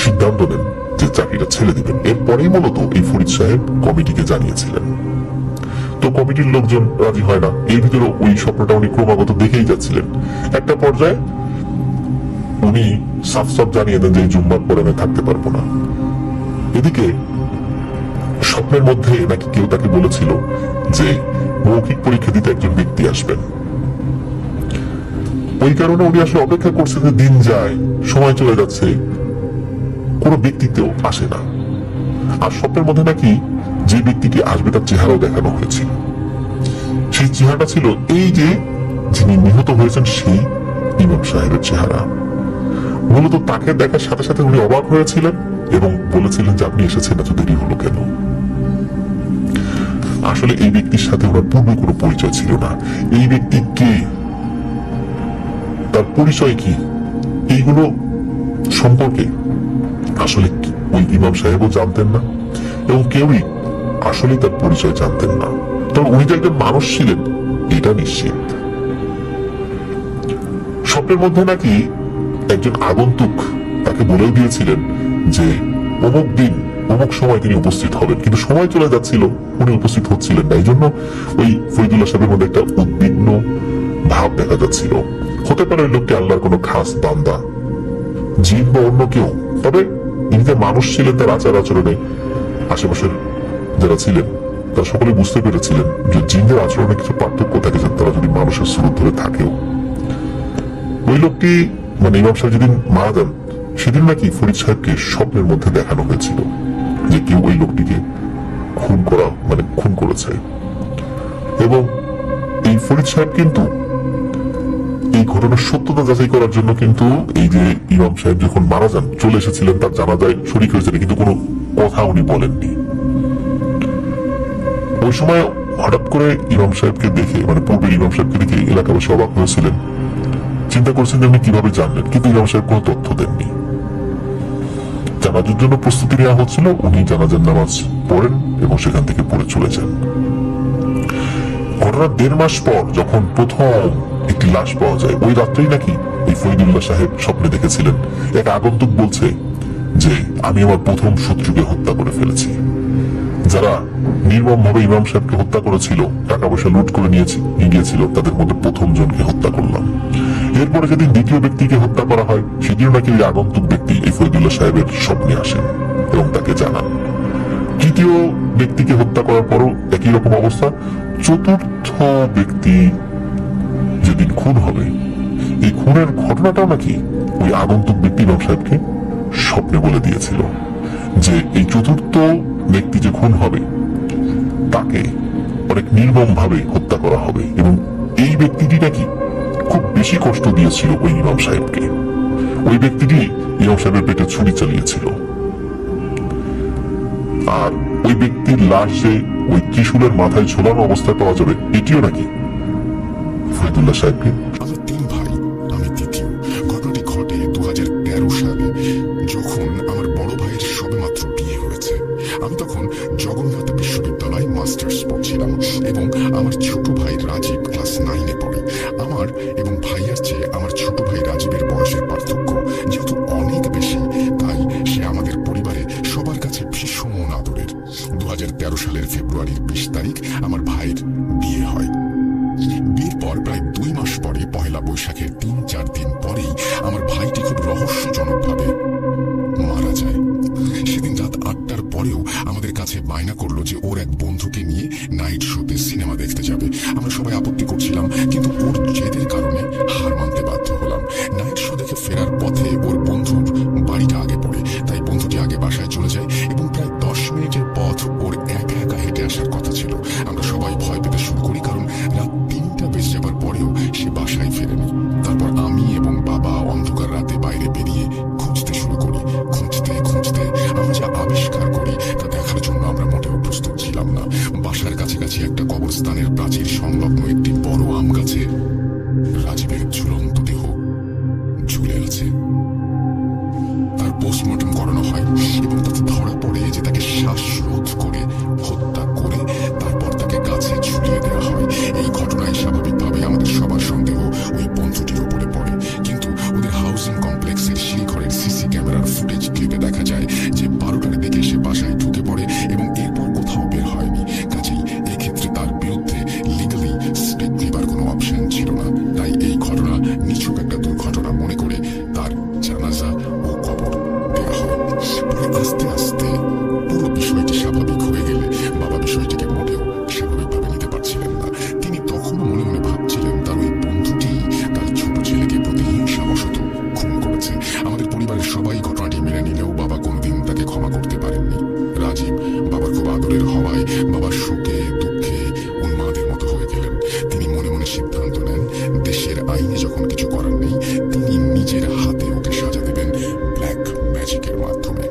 A: সিদ্ধান্ত নেন যে চাকরিটা ছেড়ে দিবেন। এরপরেই মূলত এই ফরিদ সাহেব কমিটিকে জানিয়েছিলেন। তো কমিটির লোকজন রাজি হয় না। এর ভিতরে ওই স্বপ্নটা উনি ক্রমাগত দেখেই যাচ্ছিলেন। একটা পর্যায়ে উনি সাফ সাফ জানিয়ে দেন যে এই জুম্মার পরে আমি থাকতে পারবো না। এদিকে স্বপ্নের মধ্যে নাকি কেউ তাকে বলেছিল যে মৌখিক পরীক্ষা দিতে একজন ব্যক্তি আসবেন। ওই কারণে উনি আসলে অপেক্ষা করছেন যে দিন যায়, সময় চলে যাচ্ছে, কোনো ব্যক্তিতেও আসে না। আর স্বপ্নের মধ্যে নাকি যে ব্যক্তিটি আসবে তার চেহারাও দেখানো হয়েছিল। সেই চেহারাটা ছিল এই যে যিনি নিহত হয়েছেন সেই ইমাম সাহেবের চেহারা। মূলত তাকে দেখার সাথে সাথে উনি অবাক হয়েছিলেন এবং বলেছিলেন যে আপনি এসেছেন, এত দেরি হলো কেন? আসলে এই ব্যক্তির সাথে ওনার পূর্বে কোনো পরিচয় ছিল না। এই ব্যক্তি কে, তার পরিচয় কি, এইগুলো সম্পর্কে আসলে ওই ইমাম সাহেবও জানতেন না এবং কেউই আসলে তার পরিচয় জানতেন না। তবে উনি যে একজন মানুষ ছিলেন এটা নিশ্চিত। স্বপ্নের মধ্যে নাকি একজন আগন্তুক তাকে বলেও দিয়েছিলেন যে অমুক দিন অমুক সময় তিনি উপস্থিত হবেন, কিন্তু সময় চলে যাচ্ছিল, উনি উপস্থিত হচ্ছিলেন না। এই জন্য ওই ফরিদুল্লাহ সাহেবের মধ্যে একটা উদ্বিগ্ন ভাব দেখা যাচ্ছিল। হতে পারে ওই লোকটি আল্লাহর কোনো খাস বান্দা, জিন বা অন্য কেউ। তবে ইনি যে মানুষ ছিলেন, তার আচার আচরণে আশেপাশের যারা ছিলেন তারা সকলে বুঝতে পেরেছিলেন যে জিনদের আচরণে কিছু পার্থক্য থাকে, যে তারা যদি মানুষের স্রোত ধরে থাকেও। ওই লোকটি, মানে ইমাম সাহেব যেদিন মারা যান সেদিন নাকি ফরিদ সাহেবকে স্বপ্নের মধ্যে দেখানো হয়েছিল যে কেউ ওই লোকটিকে খুন করেছে। এবং এই ফরিদ সাহেব কিন্তু এই ঘটনার সত্যতা যাচাই করার জন্য কিন্তু এই যে ইমাম সাহেব যখন মারা যান চলে এসেছিলেন, তার জানাজায় শরীক হয়েছিলেন, কিন্তু কোনো কথা উনি বলেননি। ওই সময় হঠাৎ করে ইমাম সাহেবকে দেখে, মানে পূর্বের ইমাম সাহেবকে দেখে এলাকাবাসী অবাক হয়েছিলেন, চিন্তা করছেন যে উনি কিভাবে জানলেন, কিন্তু ইমাম সাহেব কোনো তথ্য দেননি। জানাজার জন্য প্রস্তুতি নেওয়া হচ্ছিল, উনি জানাজার নামাজ পড়েন এবং সেখান থেকে পড়ে চলে যান। ঘটনার 1.5 মাস পর যখন প্রথম একটি লাশ পাওয়া যায়, ওই রাত্রেই নাকি এই ফরিদুল্লাহ সাহেব স্বপ্নে দেখেছিলেন এক আগন্তুক বলছে যে আমি আমার প্রথম শত্রুকে হত্যা করে ফেলেছি। যারা নির্মম ভাবে ইমাম সাহেবকে হত্যা করেছিল, টাকা পয়সা লুট করে নিয়ে গিয়েছিল, তাদের মধ্যে প্রথম জনকে হত্যা করলাম। এরপরে যেদিন দ্বিতীয় ব্যক্তিকে হত্যা করা হয় সেদিনও নাকি এই আগন্তুক ব্যক্তি এই ফরিদুল্লাহ সাহেবের স্বপ্নে আসেন এবং তাকে জানান। তৃতীয় ব্যক্তিকে হত্যা করার পরও একই রকম অবস্থা। চতুর্থ ব্যক্তি যেদিন খুন হবে, এই খুনের ঘটনাটাও নাকি ওই আগন্তুক ব্যক্তি ইমাম সাহেবকে স্বপ্নে বলে দিয়েছিল যে এই চতুর্থ ব্যক্তি যে খুন হবে তাকে অনেক নির্মম ভাবে হত্যা করা হবে এবং এই ব্যক্তিটি নাকি খুব বেশি কষ্ট দিয়েছিল ওই ইমাম সাহেবকে। ওই ব্যক্তিটি ইমাম সাহেবের পেটে ছুরি চালিয়েছিল। আর ওই ব্যক্তির লাশ যে ওই ত্রিশূলের মাথায় ঝোলানো অবস্থায় পাওয়া যাবে, এটিও নাকি ফরিদুল্লাহ সাহেবকে।
B: আমরা 3 ভাই, আমি তৃতীয়। ঘটনাটি ঘটে 2013 সালে, যখন আমার বড় ভাইয়ের সবেমাত্র বিয়ে হয়েছে। আমি তখন জগন্নাথ বিশ্ববিদ্যালয়ে মাস্টার্স পড়ছিলাম এবং আমার ছোট ভাই রাজীব ক্লাস 9-এ পড়ে। আমার এবং ভাইয়ার চেয়ে আমার ছোট ভাই রাজীবের বয়সের পার্থক্য যেহেতু অনেক বেশি, তাই সে আমাদের পরিবারে সবার কাছে ভীষণ আদরের। 2013 সালের ফেব্রুয়ারির 20 তারিখ আমার ভাইয়ের বিয়ে হয়। বিয়ের পর প্রায় 2 মাস পরে, পহেলা বৈশাখের 3-4 দিন পরেই আমার ভাইটি খুব রহস্যজনকভাবে মারা যায়। সেদিন রাত 8টার পরেও আমাদের কাছে বায়না করলো যে ওর এক বন্ধুকে নিয়ে নাইট শোতে সিনেমা যাবে। আমরা সবাই আপত্তি করছিলাম, কিন্তু ওর জেদের কারণে হার মানতে বাধ্য হলাম। নাইট শো দেখে ফেরার পথে ওর বন্ধুর বাড়িটা আগে পড়ে, তাই বন্ধুটি আগে বাসায় চলে যায় এবং প্রায় 10 মিনিটের পথ ওর একা একা হেঁটে আসার কথা ছিল। আমরা সবাই ভয় পেতে শুরু করি, কারণ রাত 3টা বেজে যাবার পরেও সে বাসায় ফেরেনি। তারপর আমি এবং বাবা অন্ধকার রাতে বাইরে বেরিয়ে খুঁজতে শুরু করি। খুঁজতে খুঁজতে আমরা যা আবিষ্কার করি তা দেখার জন্য আমরা মোটেও প্রস্তুত ছিলাম না। বাসার কাছাকাছি একটা কবরস্থানের প্রাচীর সংলগ্ন একটি বড় আম গাছে রাজীবের ঝুলন্ত দেহ ঝুলে আছে। তার পোস্টমর্টম করানো হয় এবং তাতে ধরা পড়ে যে তাকে শ্বাসরোধ করে হত্যা করে তারপর তাকে গাছে ঝুলিয়ে দেওয়া হয়। এই ঘটনায় স্বাভাবিকভাবে আমাদের সবার সন্দেহ ওই বন্ধুটির উপরে পড়ে, কিন্তু ওদের হাউজিং কমপ্লেক্সের শিলঘরের সিসি ক্যামেরার ফুটেজ ক্লিপে দেখা যায় যে 12টার দিকে সে বাসায় ঢুকে পড়ে এবং এরপর কোথাও বের হয়নি। কাজেই এক্ষেত্রে তার বিরুদ্ধে লিগালি স্টেপ নেবার কোনো অপশন ছিল না। তাই এই ঘটনা নিছক একটা দুর্ঘটনা মনে করে তার জানাজা ও কবর দেওয়া হয়। পরে আস্তে আস্তে পুরো বিষয়টি স্বাভাবিক হয়ে গেলে বাবা বিষয়টিকে মোটেও স্বাভাবিকভাবে নিতে পারছিলেন না। তিনি তখনও মনে মনে ভাবছিলেন তার ওই বন্ধুটি তার ছোট ছেলেকে প্রতিহিংসাবশত খুন করেছে। আমাদের পরিবারের সবাই ঘটনাটি মেনে নিলেও বাবা কোনোদিন তাকে ক্ষমা করতে পারেননি। রাজীব বাবার খুব আদরের হওয়ায় বাবার শোকে দুঃখে উন্মাদের মতো হয়ে গেলেন। তিনি মনে মনে সিদ্ধান্ত নেন দেশের আইনে যখন কিছু করার নেই, তিনি নিজের হাতে ওকে সাজা দেবেন ব্ল্যাক ম্যাজিকের মাধ্যমে।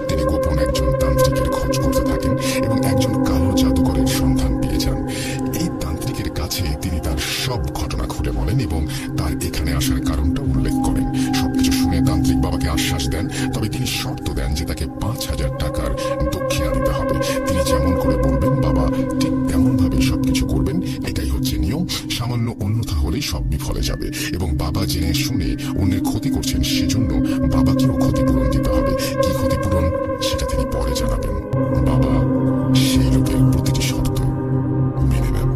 B: তিনি গোপন একজন তান্ত্রিকের খোঁজ করতে থাকেন এবং একজন কালো জাদুকরের সন্ধান পেয়ে যান। এই তান্ত্রিকের কাছে তিনি তার সব ঘটনা খুলে বলেন এবং তার এখানে আসার কারণটা উল্লেখ করেন। সবকিছু শুনে তান্ত্রিক বাবাকে আশ্বাস দেন, তবে তিনি শর্ত দেন যে তাকে 5,000 টাকার দক্ষিণা দিতে হবে। তিনি যেমন করে বলবেন বাবা ঠিক তেমন ভাবে সবকিছু করবেন, এটাই হচ্ছে নিয়ম। সামান্য অন্যথা হলেই সব বিফলে যাবে এবং বাবা জেনে শুনে অন্যের ক্ষতি করছেন, সেজন্য বাবাকেও ক্ষতিপূরণ দিতে হবে। কি ক্ষতিপূরণ সেটা তিনি পরে জানাবেন। বাবা সেই লোকের প্রতিটি শর্ত মেনে নেন।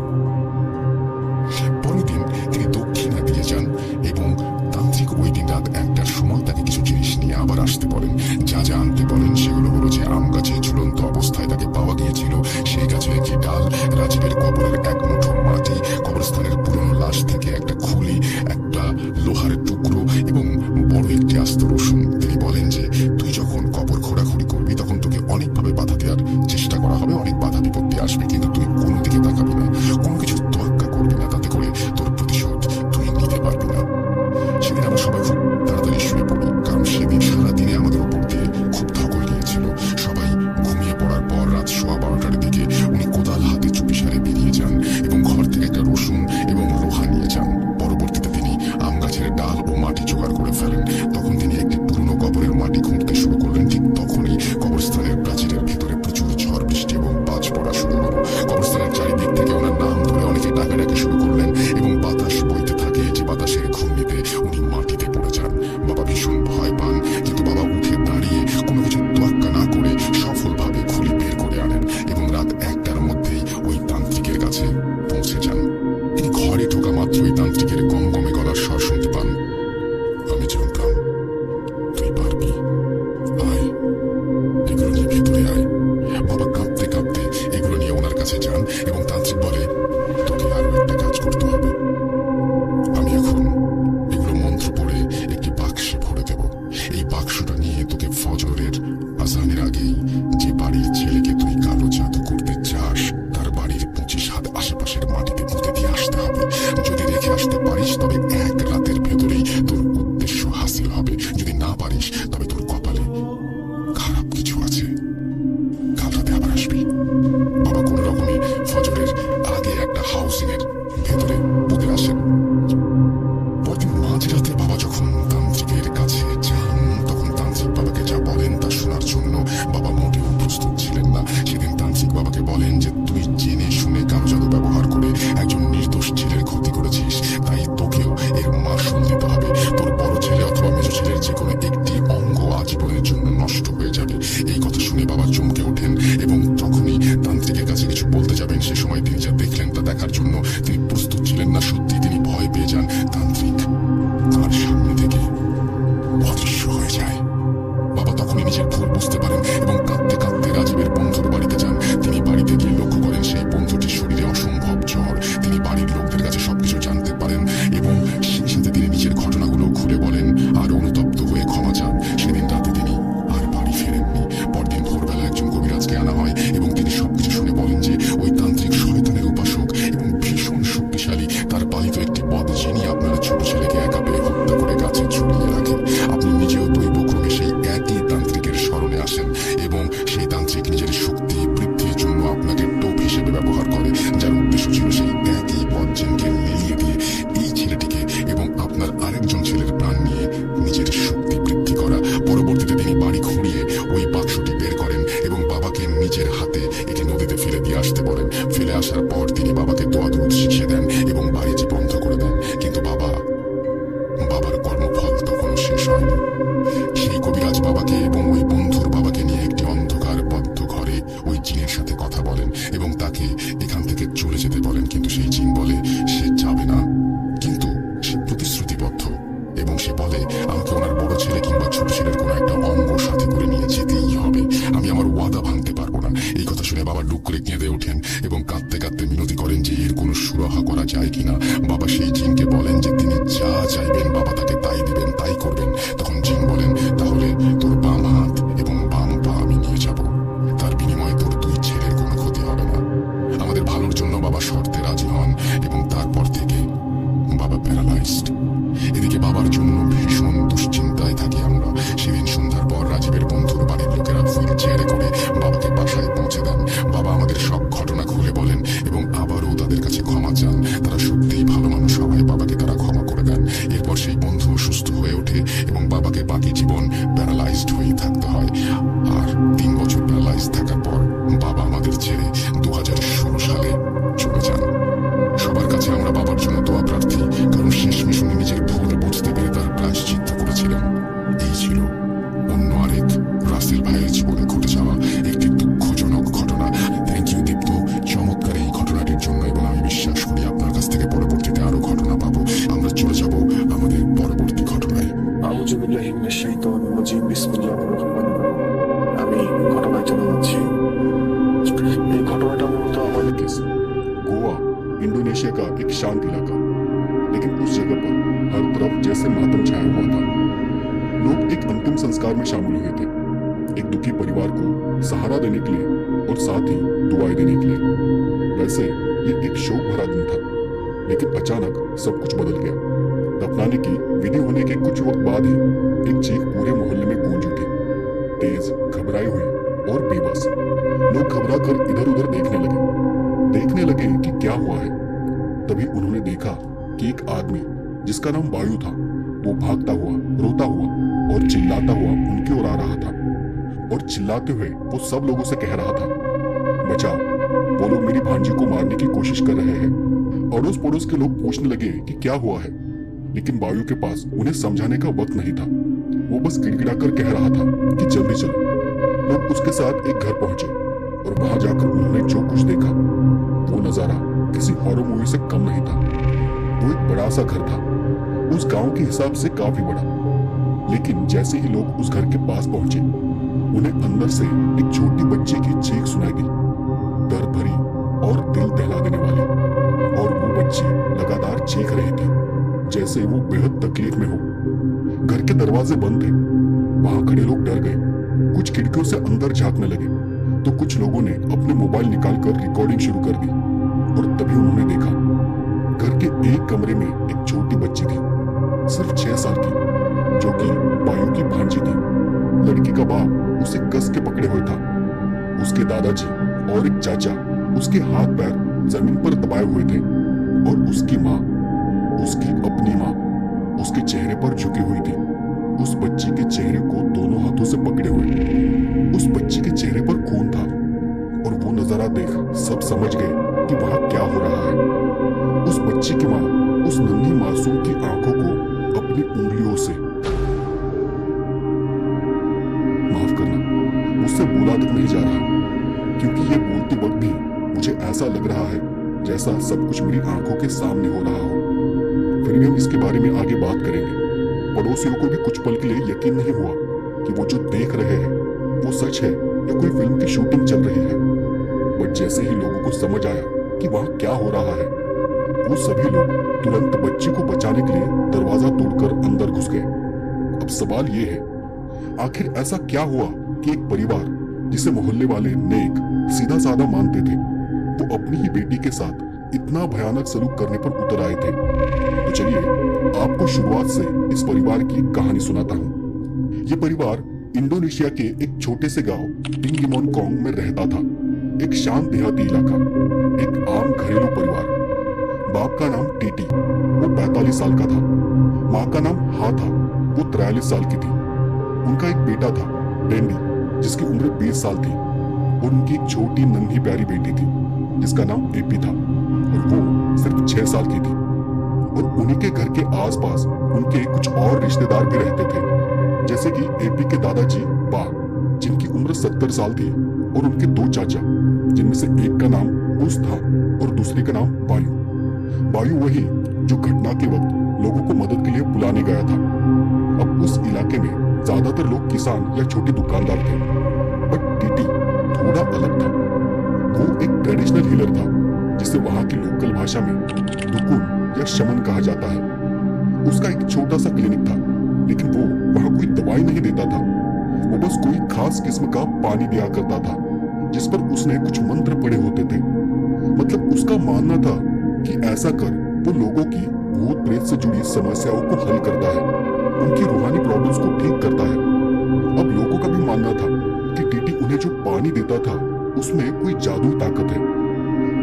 B: পরের দিন তিনি দক্ষিণা দিয়ে যান এবং তান্ত্রিক ওই দিন রাত 1টার সময় তাকে কিছু জিনিস নিয়ে আবার আসতে বলেন। যা যা আনতে বলেন সেগুলো হলো যে আম গাছে ঝুলন্ত অবস্থায় তাকে পাওয়া গিয়েছিল, সেই গাছের একটি ডাল, রাজীবের কবরের 1 মুঠো মাটি, কবরস্থানের পুরনো লাশ থেকে একটা খুলি, একটা লোহার টুকরো এবং বড় একটি আস্ত রসুন। তিনি বলেন যে তুই যখন কবর খোঁড়াখুড়ি করবি তখন তোকে অনেকভাবে বাধা দেওয়ার চেষ্টা করা হবে, অনেক বাধা বিপত্তি আসবে, কিন্তু তুই কোনো দিকে তাকাবি না, কোনো কিছু তোয়াক্কা করবি না, তাতে করে তোর প্রতিশোধ তুই নিতে পারবি না। সেদিন আমরা সবাই খুব তাড়াতাড়ি শুয়ে পড়ি, কারণ সেদিন সারাদিনে আমাদের উপর দিয়ে খুব ধকল গিয়েছিল। সবাই ঘুমিয়ে পড়ার পর রাত 12:15টার দিকে উনি কোদাল হাতে চুপিসারে বেরিয়ে যান এবং ঘর থেকে একটা রসুন এবং লোহা নিয়ে যান। পরবর্তীতে তিনি আম গাছের ডাল ও মাটি জোগাড় করে ফেলেন। তখন তিনি একটি পুরনো কবরের মাটি খুঁড়তে শুরু করলেন। ঠিক তখনই কবরস্থানের প্রাচীরের ভেতরে প্রচুর ঝড় বৃষ্টি এবং বাজ পড়া শুরু হলো। কবরস্থানের চারিদিক থেকে ওনার নাম ধরে অনেকে ডাকাডাকি শুরু করলেন এবং বাতাস বইতে থাকে, যে বাতাসের ঘূর্ণিতে উনি মাটিতে পড়ে যান। বাবা ভীষণ ভয় পান, কিন্তু বাবা উঠে দাঁড়িয়ে কোনো কিছু তোয়াক্কা না করে সফলভাবে খুলি বের করে আনেন এবং রাত 1টার মধ্যেই ওই তান্ত্রিকের কাছে পৌঁছে যান। তিনি ঘরে ঢোকা মাত্রই তান্ত্রিকের গমগমে গলার স্বর শুনতে পান। আমি জানতাম তুই পারবি, আয় এগুলো নিয়ে ভেতরে আয়। বাবা কাঁপতে কাঁপতে এগুলো নিয়ে ওনার কাছে যান এবং তান্ত্রিক বলে তোকে আরো একটা কাজ করতে হবে। আমি এখন কবিরাজ বাবাকে এবং ওই বন্ধুর বাবাকে নিয়ে একটি অন্ধকার বদ্ধ ঘরে ওই জিনের সাথে কথা বলেন এবং তাকে এখান থেকে চলে যেতে বলেন, কিন্তু সেই জিন বলে সে যাবে না, কিন্তু সে প্রতিশ্রুতিবদ্ধ এবং সে বলে আমাকে ওনার বড় ছেলে কিংবা ছোট ছেলের কোনো একটা অঙ্গ সাথে করে নিয়ে যেতেই হবে, আমি আমার ওয়াদা ভাঙতে পারবো না। এই কথা শুনে বাবা ডুক করে কেঁদে ওঠেন এবং কাঁদতে কাঁদতে মিনতি করেন যে এর কোনো সুরাহা করা যায় কিনা। বাবা সেই জিনকে বলেন যে তিনি যা চাইবেন বাবা তাকে তাই দিবেন, তাই করবেন। তখন জিন বলেন তাহলে তোর বাম হাত এবং বাম পা আমি নিয়ে যাব, তার বিনিময়ে তোর দুই ছেলের কোনো ক্ষতি হবে না। আমাদের ভালোর জন্য বাবা শর্তে রাজি হন এবং তারপর থেকে বাবা প্যারালাইজড। এদিকে বাবার জন্য ভীষণ দুশ্চিন্তায় থাকি আমরা। সেদিন সন্ধ্যার পর রাজীবের বন্ধুর বাড়ির লোকেরা হুইল চেয়ারে করে বাবাকে বাসায় পৌঁছে দেন। বাবা আমাদের সব ঘটনা খুলে বলেন এবং আবারও তাদের কাছে ক্ষমা চান। তারা সত্যিই ভালো মানুষ হওয়ায় বাবাকে তারা ক্ষমা করে দেন। এরপর সেই বন্ধু সুস্থ হয়ে ওঠে এবং বাবাকে বাকি জীবন প্যারালাইজড হয়ে থাকতে হয়। আর 3 বছর প্যারালাইজড থাকার পর বাবা আমাদের ছেড়ে 2016 সালে চলে যান। সবার কাছে আমরা বাবার জন্য দোয়া প্রার্থী, কারণ শেষমেশ উনি নিজের ভুল বুঝতে পেরে তার প্রায়শ্চিত্ত করেছিলেন। এই ছিল অন্য আরেক রাসেল ভাইয়ের জীবনে ঘটে যাওয়া একটি দুঃখজনক ঘটনা। থ্যাংক ইউ দীপ্ত চমৎকার এই ঘটনাটির জন্য, এবং আমি বিশ্বাস করি আপনার কাছ থেকে পরবর্তীতে আরো ঘটনা পাবো। আমরা চলে যাব আমাদের পরবর্তী ঘটনায়।
C: আউযু বিল্লাহি মিনাশ শাইতানির রাজিম, বিসমিল্লাহির রহমানির রহিম। আমি ঘটনায় চলে যাচ্ছি। এই ঘটনাটা মূলত আমাদের
D: गोवा इंडोनेशिया का एक शांत इलाका, लेकिन उस जगह पर हर तरफ जैसे मातम छाया हुआ था। लोग एक अंतिम संस्कार में शामिल हुए थे, एक दुखी परिवार को सहारा देने के लिए और साथ ही दुआएं देने के लिए। वैसे ये एक शोक भरा दिन था, लेकिन अचानक सब कुछ बदल गया। दफनाने की विधि होने के कुछ वक्त बाद ही एक चीख पूरे मोहल्ले में गूंज उठी। तेज, घबराई हुई और बेबस लोग घबरा कर इधर उधर देखने लगे कि क्या हुआ है। तभी उन्होंने देखा कि एक आदमी जिसका नाम वायु था, वो भागता हुआ, रोता हुआ और चिल्लाता हुआ उनकी ओर आ रहा था। और चिल्लाते हुए वो सब लोगों से कह रहा था, बचाओ, वो लोग मेरी भांजी को मारने की कोशिश कर रहे हैं। अड़ोस पड़ोस के लोग पूछने लगे कि क्या हुआ है, लेकिन वायु के पास उन्हें समझाने का वक्त नहीं था। वो बस गिड़गिड़ा कर कह रहा था कि जल्दी चलो। लोग उसके साथ एक घर पहुंचे और वहां जाकर उन्होंने जो कुछ देखा, वो नजारा किसी हॉरर मूवी से कम नहीं था। वो एक बड़ा सा घर था, उस गांव के हिसाब से काफी बड़ा। लेकिन जैसे ही लोग उस घर के पास पहुंचे, उन्हें अंदर से एक छोटी बच्ची की चीख सुनाई दी, दर्द भरी और दिल दहला देने वाली। और वो बच्ची लगातार चीख रही थी जैसे वो बेहद तकलीफ में हो। घर के दरवाजे बंद थे, वहां खड़े लोग डर गए। कुछ खिड़कियों से अंदर झांकने लगे तो कुछ लोगों ने अपने मोबाइल निकालकर रिकॉर्डिंग शुरू कर दी। और तभी उन्होंने देखा घर के एक कमरे में एक छोटी बच्ची थी, सिर्फ 6 साल की, जो कि वायु की भांजी थी। लड़की का बाप उसे कस के पकड़े हुए था। उसके दादाजी और एक चाचा उसके हाथ पैर जमीन पर दबाए हुए थे। और उसकी माँ, उसकी अपनी माँ, उसके चेहरे पर झुकी हुई थी, उस बच्ची के चेहरे को दोनों हाथों से पकड़े हुए। उस बच्ची के चेहरे पर खून था और वो नजारा देख सब समझ गए कि वहां क्या हो रहा है। उस बच्ची की माँ उस नन्ही मासूम की आंखों को अपनी उंगलियों से, माफ करना, मुझसे बोला तक नहीं जा रहा, क्योंकि ये बोलते वक्त भी मुझे ऐसा लग रहा है जैसा सब कुछ मेरी आंखों के सामने हो रहा हो। फिर भी हम इसके बारे में आगे बात करेंगे। पड़ोसियों को भी कुछ पल के लिए यकीन नहीं हुआ कि वो जो देख रहे हैं वो सच है या कोई फिल्म की शूटिंग चल रही है। बट जैसे ही लोगों को समझ आया कि वहां क्या हो रहा है, वो सभी लोग तुरंत बच्ची को बचाने के लिए दरवाजा तोड़कर अंदर घुस गए। अब सवाल ये है, आखिर ऐसा क्या हुआ कि एक परिवार जिसे मोहल्ले वाले नेक, सीधा साधा मानते थे, वो अपनी ही बेटी के साथ इतना भयानक सलूक करने पर उतर आए थे। तो चलिए आपको शुरुआत से इस परिवार की कहानी सुनाता हूँ। ये परिवार इंडोनेशिया के एक छोटे से गांव टिंगिमोनकोंग में रहता था। एक शांत देहाती इलाका, एक आम घरेलू परिवार। बाप का नाम टीटी, वो 45 साल का था। माँ का नाम हा था, वो 43 साल की थी। उनका एक बेटा था डेंडी, जिसकी उम्र 20 साल थी। और उनकी एक छोटी नन्ही प्यारी बेटी थी जिसका नाम एपी था, और वो सिर्फ 6 साल की थी। और उन्हीं के घर के आसपास उनके कुछ और रिश्तेदार भी रहते थे। जैसे कि एपी के दादाजी बा, जिनकी उम्र 70 साल थी, और उनके दो चाचा, जिनमें से एक का नाम उस था और दूसरे का नाम वायु। वायु वही जो घटना के वक्त लोगों को मदद के लिए बुलाने गया था। अब उस इलाके में ज्यादातर लोग किसान या छोटे दुकानदार थे, बट टीटी थोड़ा अलग था। वो एक ट्रेडिशनल हीलर था, जिसे वहां की लोकल भाषा में दुकुन या शमन कहा जाता है। उसका एक छोटा सा क्लिनिक था, लेकिन वो वहां कोई दवाई नहीं देता था। वो बस कोई खास किस्म का पानी दिया करता था, जिस पर उसने कुछ मंत्र पढ़े होते थे। मतलब उसका मानना था कि ऐसा कर वो लोगों की भूत प्रेत से जुड़ी समस्याओं को हल करता है, उनकी रूहानी प्रॉब्लम्स को ठीक करता है। अब लोगों का भी मानना था कि टीटी उन्हें जो पानी देता था उसमें कोई जादुई ताकत है।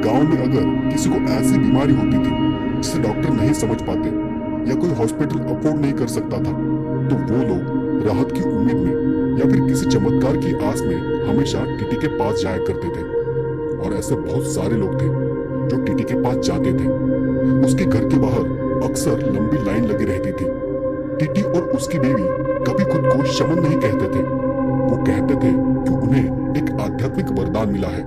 D: गांव में अगर किसी को ऐसी बीमारी होती थी जिसे डॉक्टर नहीं समझ पाते या कोई हॉस्पिटल अफोर्ड नहीं कर सकता था, तो वो लोग राहत की उम्मीद में या फिर किसी चमत्कार की आस में हमेशा टीटी के पास जाया करते थे। और ऐसे बहुत सारे लोग थे जो टीटी के पास जाते थे। उसके घर के बाहर अक्सर लंबी लाइन लगी रहती थी। टीटी और उसकी बीवी कभी खुद को शमन नहीं कहते थे। वो कहते थे कि उन्हें एक आध्यात्मिक वरदान मिला है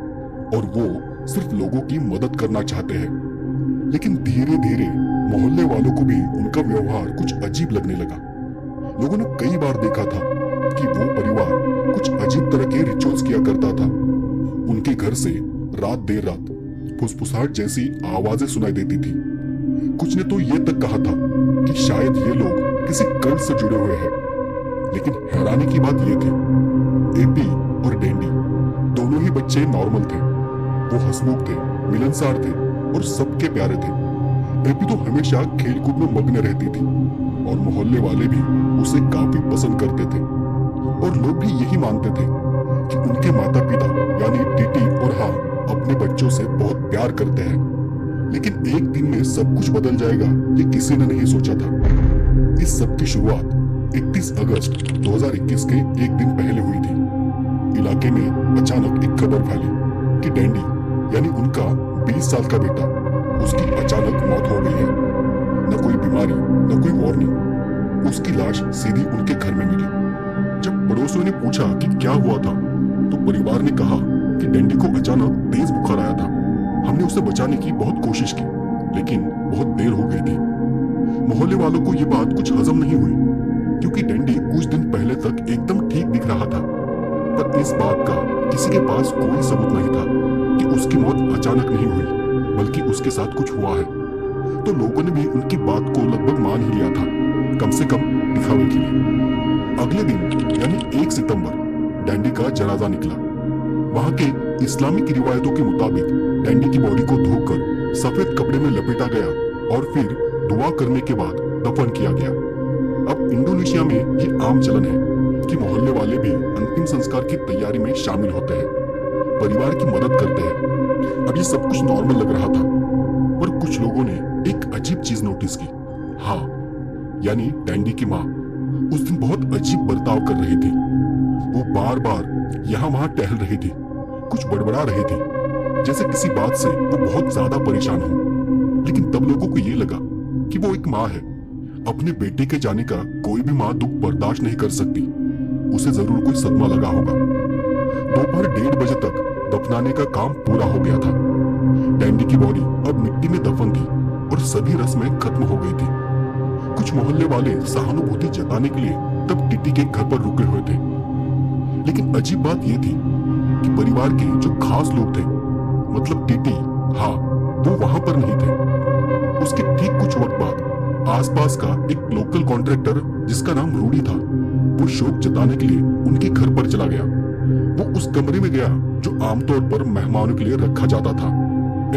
D: और वो सिर्फ लोगों की मदद करना चाहते हैं। लेकिन धीरे धीरे मोहल्ले वालों को भी उनका व्यवहार कुछ अजीब लगने लगा। लोगों ने कई बार देखा था कि वो परिवार कुछ अजीब तरह के रिचुअल्स किया करता था। उनके घर से रात देर रात फुसफुसाहट जैसी आवाजें सुनाई देती थी। कुछ ने तो ये तक कहा था कि शायद ये लोग किसी कल्ट से जुड़े हुए हैं। लेकिन हैरानी की बात ये थी, एपी और डैंडी दोनों ही बच्चे नॉर्मल थे। वो हंसमुख थे, मिलनसार थे और सबके प्यारे थे। एपी तो हमेशा खेलकूद में मग्न रहती थी और मोहल्ले वाले भी उसे काफी पसंद करते थे। और लोग भी यही मानते थे कि उनके माता पिता यानी टीटी और हाँ अपने बच्चों से बहुत प्यार करते हैं। लेकिन एक दिन में सब कुछ बदल जाएगा ये किसी ने नहीं सोचा था। इस सब की शुरुआत 31 अगस्त 2021 के एक दिन पहले हुई थी। इलाके में अचानक एक खबर फैली कि डैंडी यानी उनका 20 साल का बेटा, उसकी अचानक मौत हो गई है। न कोई बीमारी, न कोई वार्निंग, उसकी लाश सीधी उनके घर में मिली। जब पड़ोसियों ने पूछा कि क्या हुआ था, तो परिवार ने कहा कि डैंडी को अचानक तेज बुखार आया था। हमने उसे बचाने की बहुत कोशिश की, लेकिन बहुत देर हो गई थी। मोहल्ले वालों को यह बात कुछ हजम नहीं हुई, क्योंकि डैंडी कुछ दिन पहले तक एकदम ठीक दिख रहा था। पर इस बात का किसी के पास कोई सबूत नहीं था कि उसकी मौत अचानक नहीं हुई, बल्कि उसके साथ कुछ हुआ है। तो लोगों ने भी उनकी बात को लगभग मान ही लिया था, कम से कम दिखावे के लिए। अगले दिन यानी 1 सितंबर डैंडी का जनाजा निकला। वहां के इस्लामिक रिवायतों के मुताबिक डैंडी की बॉडी को धोकर सफेद कपड़े में लपेटा गया और फिर दुआ करने के बाद दफन किया गया। अब इंडोनेशिया में ये आम चलन है कि मोहल्ले वाले भी अंतिम संस्कार की तैयारी में शामिल होते हैं, परिवार की मदद करते हैं। अब ये सब कुछ नॉर्मल लग रहा था, पर कुछ लोगों ने एक अजीब चीज नोटिस की। हाँ, यानी डैंडी की माँ उस दिन बहुत अजीब बर्ताव कर रही थी। वो बार बार यहाँ वहां टहल रही थी, कुछ बड़बड़ा रही थी, जैसे किसी बात से वो बहुत ज्यादा परेशान हो। लेकिन तब लोगों को ये लगा कि वो एक माँ है, अपने बेटे के जाने का कोई भी माँ दुख बर्दाश्त नहीं कर सकती। उसे जरूर कोई सदमा लगा होगा। दोपहर 1:30 बजे तक दफनाने का काम पूरा हो गया था। डैंडी की बॉडी अब मिट्टी में दफन थी और सभी रस्में खत्म हो गई थी। कुछ मोहल्ले वाले सहानुभूति जताने के लिए तब टीटी के घर पर रुके हुए थे। लेकिन अजीब बात यह थी कि परिवार के जो खास लोग थे, मतलब टीटी, हाँ, वो वहां पर नहीं थे। उसके ठीक कुछ वक्त बाद आसपास का एक लोकल कॉन्ट्रैक्टर जिसका नाम रूडी था, वो शोक जताने के लिए उनके घर पर चला गया। वो उस कमरे में गया जो आमतौर पर मेहमानों के लिए रखा जाता था,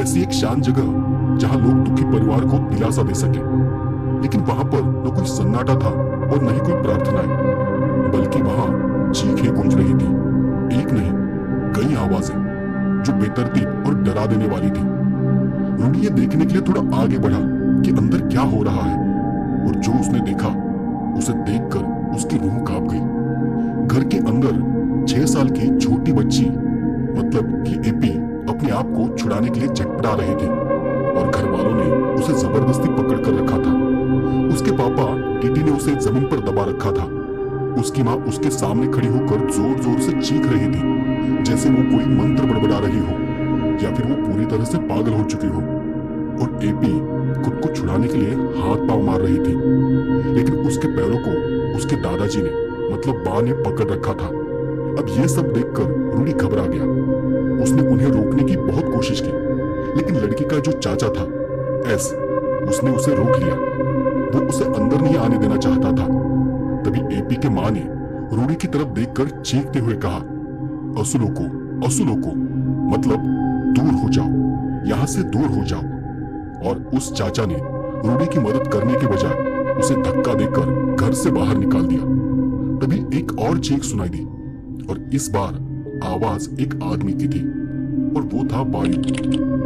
D: ऐसी एक शांत जगह जहां लोग दुखी परिवार को दिलासा दे सके। लेकिन वहां पर न कोई सन्नाटा था और न ही कोई प्रार्थनाएं, बल्कि वहां चीखें गूंज रही थी। एक नहीं, कई आवाजें जो बेतरतीब और डरा देने वाली थी। रूडी ये देखने के लिए थोड़ा आगे बढ़ा कि अंदर क्या हो रहा है, और जो उसने देखा उसे देखकर उसकी रूह कांप गई। घर के अंदर 6 साल की छोटी बच्ची, मतलब कि एपी, अपने आप को छुड़ाने के लिए झटपटा रही थी और घर वालों ने उसे जबरदस्ती पकड़ कर रखा था। उसके पापा टीटी ने उसे जमीन पर दबा रखा था। उसकी माँ उसके सामने खड़ी होकर जोर जोर से चीख रही थी, जैसे वो कोई मंत्र बड़बड़ा रही हो या फिर वो पूरी तरह से पागल हो चुकी हो। और एपी खुद को छुड़ाने के लिए हाथ पांव मार रही थी, लेकिन उसके पैरों को उसके दादाजी ने मतलब बा ने पकड़ रखा था। अब ये सब देखकर रूडी घबरा गया। उसने उन्हें रोकने की बहुत कोशिश की, लेकिन लड़की का जो चाचा था एस, उसने उसे रोक लिया। वो उसे अंदर नहीं आने देना चाहता था। तभी एपी के माँ ने रूडी की तरफ देखकर चीखते हुए कहा, असुलों को मतलब दूर हो जाओ, यहाँ से दूर हो जाओ। और उस चाचा ने रूडी की मदद करने के बजाय उसे धक्का देकर घर से बाहर निकाल दिया। तभी एक और चीख सुनाई दी और इस बार आवाज एक आदमी की थी और वो था बायू,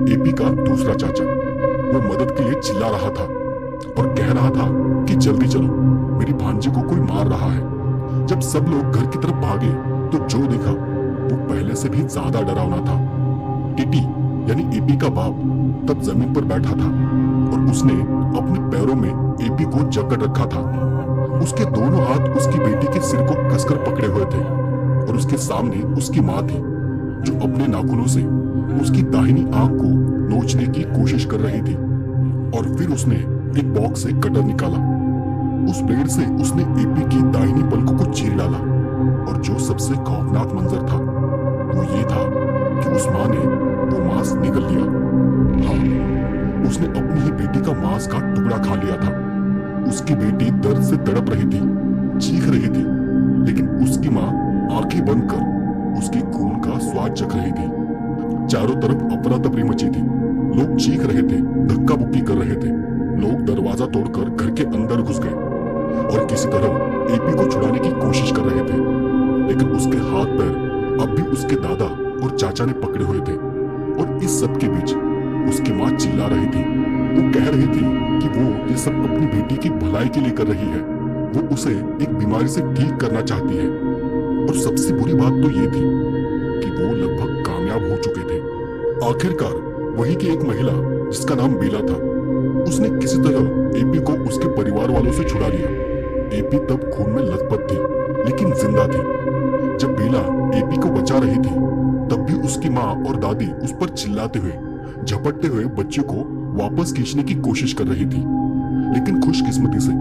D: एपी का दूसरा चाचा। वो मदद के लिए चिल्ला रहा था और कह रहा था कि जल्दी चलो, मेरी भांजी को कोई मार रहा है। जब सब लोग घर की तरफ भागे तो जो देखा वो पहले से भी ज्यादा डरावना था। टिटी यानी एपी का बाप तब जमीन पर बैठा था और उसने अपने पैरों में एपी को जकड़ रखा था। उसके दोनों हाथ उसकी बेटी के सिर को कसकर पकड़े हुए थे और उसके सामने उसकी माँ थी, जो अपने नाखूनों से उसकी दाहिनी आंख को नोचने की कोशिश कर रही थी। और फिर उसने एक बॉक्स से कटर निकाला। उस ब्लेड से उसने एपी की दाहिनी पलकों को चीर डाला। और जो सबसे खौफनाक मंजर था वो ये था कि उस माँ ने वो मांस निगल लिया। हाँ, उसने अपनी ही बेटी का मांस का टुकड़ा खा लिया था। उसकी बेटी दर्द से तड़प रही थी, चीख रही थी, लेकिन उसकी माँ आंखें बंद कर उसके खून का स्वाद चख रही थी। चारों तरफ अफरा तफरी मची थी। लोग चीख रहे थे, धक्का बुक्की कर रहे थे। लोग दरवाजा तोड़कर घर के अंदर घुस गए और किसी तरह एपी को छुड़ाने की कोशिश कर रहे थे, लेकिन उसके हाथ पैर अब भी उसके दादा और चाचा ने पकड़े हुए थे। और इस सब के बीच उसकी माँ चिल्ला रही थी। वो कह रही थी कि वो ये सब अपनी बेटी की भलाई के लिए कर रही है। वो उसे एक बीमारी से ठीक करना चाहती है। और सबसे बुरी बात तो ये थी कि वो लगभग कामयाब हो चुके थे। आखिरकार वही की एक महिला जिसका नाम बेला था, उसने किसी तरह एपी को उसके परिवार वालों से छुड़ा लिया। एपी तब खून में लथपथ थी, लेकिन जिंदा थी। जब बेला एपी को बचा रही थी, तब भी उसकी माँ और दादी उस पर चिल्लाते हुए, झपटते हुए बच्चे को वापस खींचने की कोशिश कर रही थी। लेकिन खुशकिस्मती से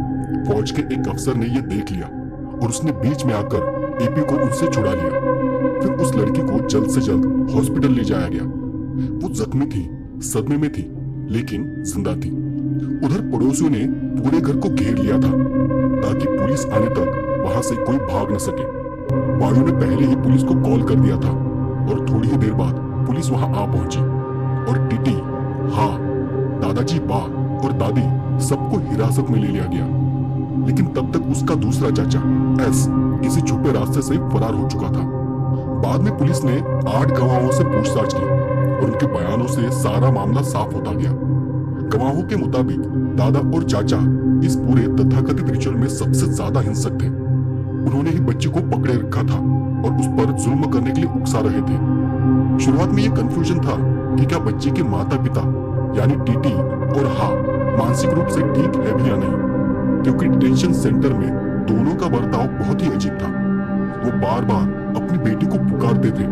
D: फौज के एक अफसर ने यह देख लिया और उसने बीच में आकर एपी को उनसे छुड़ा लिया। फिर उस लड़की को जल्द से जल्द हॉस्पिटल ले जाया गया। वो जख्मी थी, सदमे में थी, लेकिन जिंदा थी। उधर पड़ोसियों ने पूरे घर को घेर लिया था ताकि पुलिस आने तक वहां से कोई भाग न सके। बायू ने पहले ही पुलिस को कॉल कर दिया था और थोड़ी ही देर बाद पुलिस वहां आ पहुंची और टीटी, हाँ, दादाजी, बा और दादी सबको हिरासत में ले लिया गया। लेकिन तब तक उसका दूसरा चाचा एस किसी छुपे रास्ते से फरार हो चुका था। बाद में पुलिस ने 8 गवाहों से पूछताछ की और उनके बयानों से सारा मामला साफ होता गया। गवाहों के मुताबिक दादा और चाचा इस पूरे तथाकथित रिचुअल में सबसे ज्यादा हिंसक थे। उन्होंने ही बच्चे को पकड़े रखा था और उस पर जुल्म करने के लिए उकसा रहे थे। शुरुआत में यह कंफ्यूजन था कि क्या बच्चे के माता पिता यानी टीटी और हाँ मानसिक रूप से ठीक है भी या नहीं, क्योंकि डिटेंशन सेंटर में दोनों का बर्ताव बहुत ही अजीब था। वो बार बार अपनी बेटी को पुकारते थे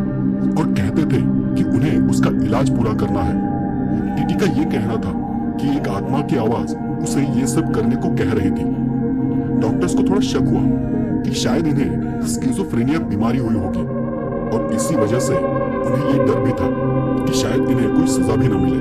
D: और कहते थे कि उन्हें उसका इलाज पूरा करना है। टीटी का ये कहना था कि एक आत्मा की आवाज उसे ये सब करने को कह रही थी। डॉक्टर्स को थोड़ा शक हुआ कि शायद इन्हें स्किज़ोफ्रेनिया बीमारी हुई होगी और इसी वजह से उन्हें ये डर भी था कि शायद इन्हें कोई सजा भी न मिले,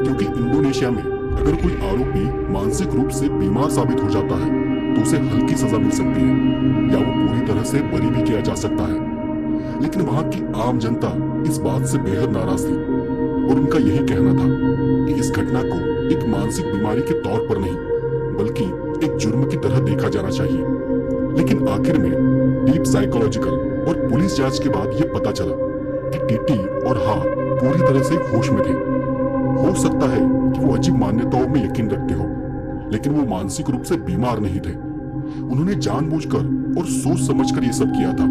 D: क्योंकि इंडोनेशिया में अगर कोई आरोपी मानसिक रूप से बीमार साबित हो जाता है तो उसे हल्की सजा मिल सकती है या वो पूरी तरह से बरी भी किया जा सकता है। लेकिन वहां की आम जनता इस बात से बेहद नाराज थी और उनका यही कहना था कि इस घटना को एक मानसिक बीमारी के तौर पर नहीं बल्कि एक जुर्म की तरह देखा जाना चाहिए। लेकिन आखिर में डीप साइकोलॉजिकल और पुलिस जांच के बाद यह पता चला कि टीटी और हा पूरी तरह से होश में थे। हो सकता है कि वो अजीब मान्यताओं में यकीन रखते हो, लेकिन वो मानसिक रूप से बीमार नहीं थे। उन्होंने जानबूझकर और सोच समझकर ये सब किया था,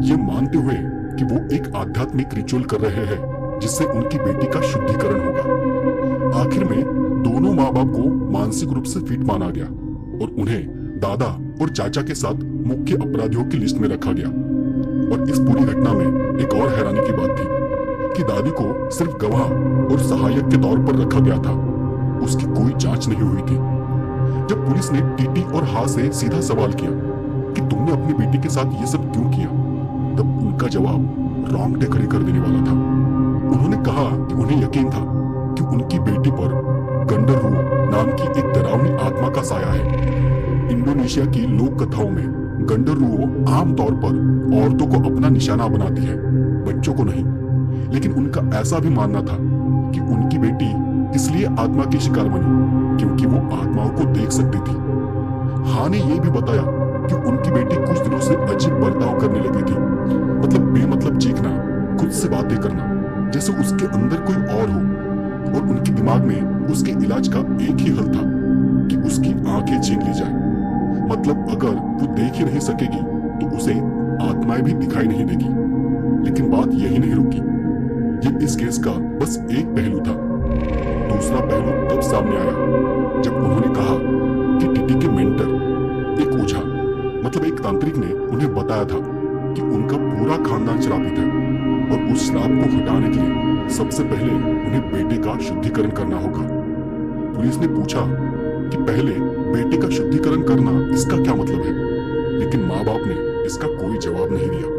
D: ये मानते हुए कि वो एक आध्यात्मिक रिचुअल कर रहे हैं जिससे उनकी बेटी का शुद्धिकरण होगा। आखिर में दोनों माँ बाप को मानसिक रूप से फिट माना गया और उन्हें दादा और चाचा के साथ मुख्य अपराधियों की लिस्ट में रखा गया। और इस पूरी घटना में एक और हैरानी की बात थी कि दादी को सिर्फ गवाह और सहायक के तौर पर रखा गया था, उसकी कोई जांच नहीं हुई थी। जब पुलिस ने टीटी और हा से सीधा सवाल किया कि तुमने अपनी बेटी के साथ ये सब क्यों किया, तब उनका जवाब रोंगटे खड़े कर देने वाला था। उन्होंने कहा कि उन्हें यकीन था कि उनकी बेटी पर गंडररूओ नाम की एक डरावनी आत्मा का साया है। इंडोनेशिया की लोक कथाओं में गंडररूओ आमतौर पर औरतों को अपना निशाना बनाती है, बच्चों को नहीं। लेकिन उनका ऐसा भी मानना था कि उनकी बेटी इसलिए आत्मा की शिकार बनी क्योंकि वो आत्माओं को देख सकती थी। हाँ ने यह भी बताया कि उनकी बेटी कुछ दिनों से अजीब बर्ताव करने लगी थी, मतलब बेमतलब चीखना, खुद से बातें करना, जैसे उसके अंदर कोई और हो। और उनके दिमाग में उसके इलाज का एक ही हल था कि उसकी आंखें छीन ली जाए। मतलब अगर वो देख ही नहीं सकेगी तो उसे आत्माएं भी दिखाई नहीं देगी। लेकिन बात यही नहीं रुकी। ये इस केस का बस एक पहलू था। दूसरा पहलू तब सामने आया जब उन्होंने कहा कि टीटी के मेंटर, एक ओझा मतलब एक तांत्रिक ने उन्हें बताया था कि उनका पूरा खानदान श्रापित है और उस श्राप को हटाने के लिए सबसे पहले उन्हें बेटे का शुद्धिकरण करना होगा। पुलिस ने पूछा कि पहले बेटे का शुद्धिकरण करना इसका क्या मतलब है, लेकिन माँ बाप ने इसका कोई जवाब नहीं दिया।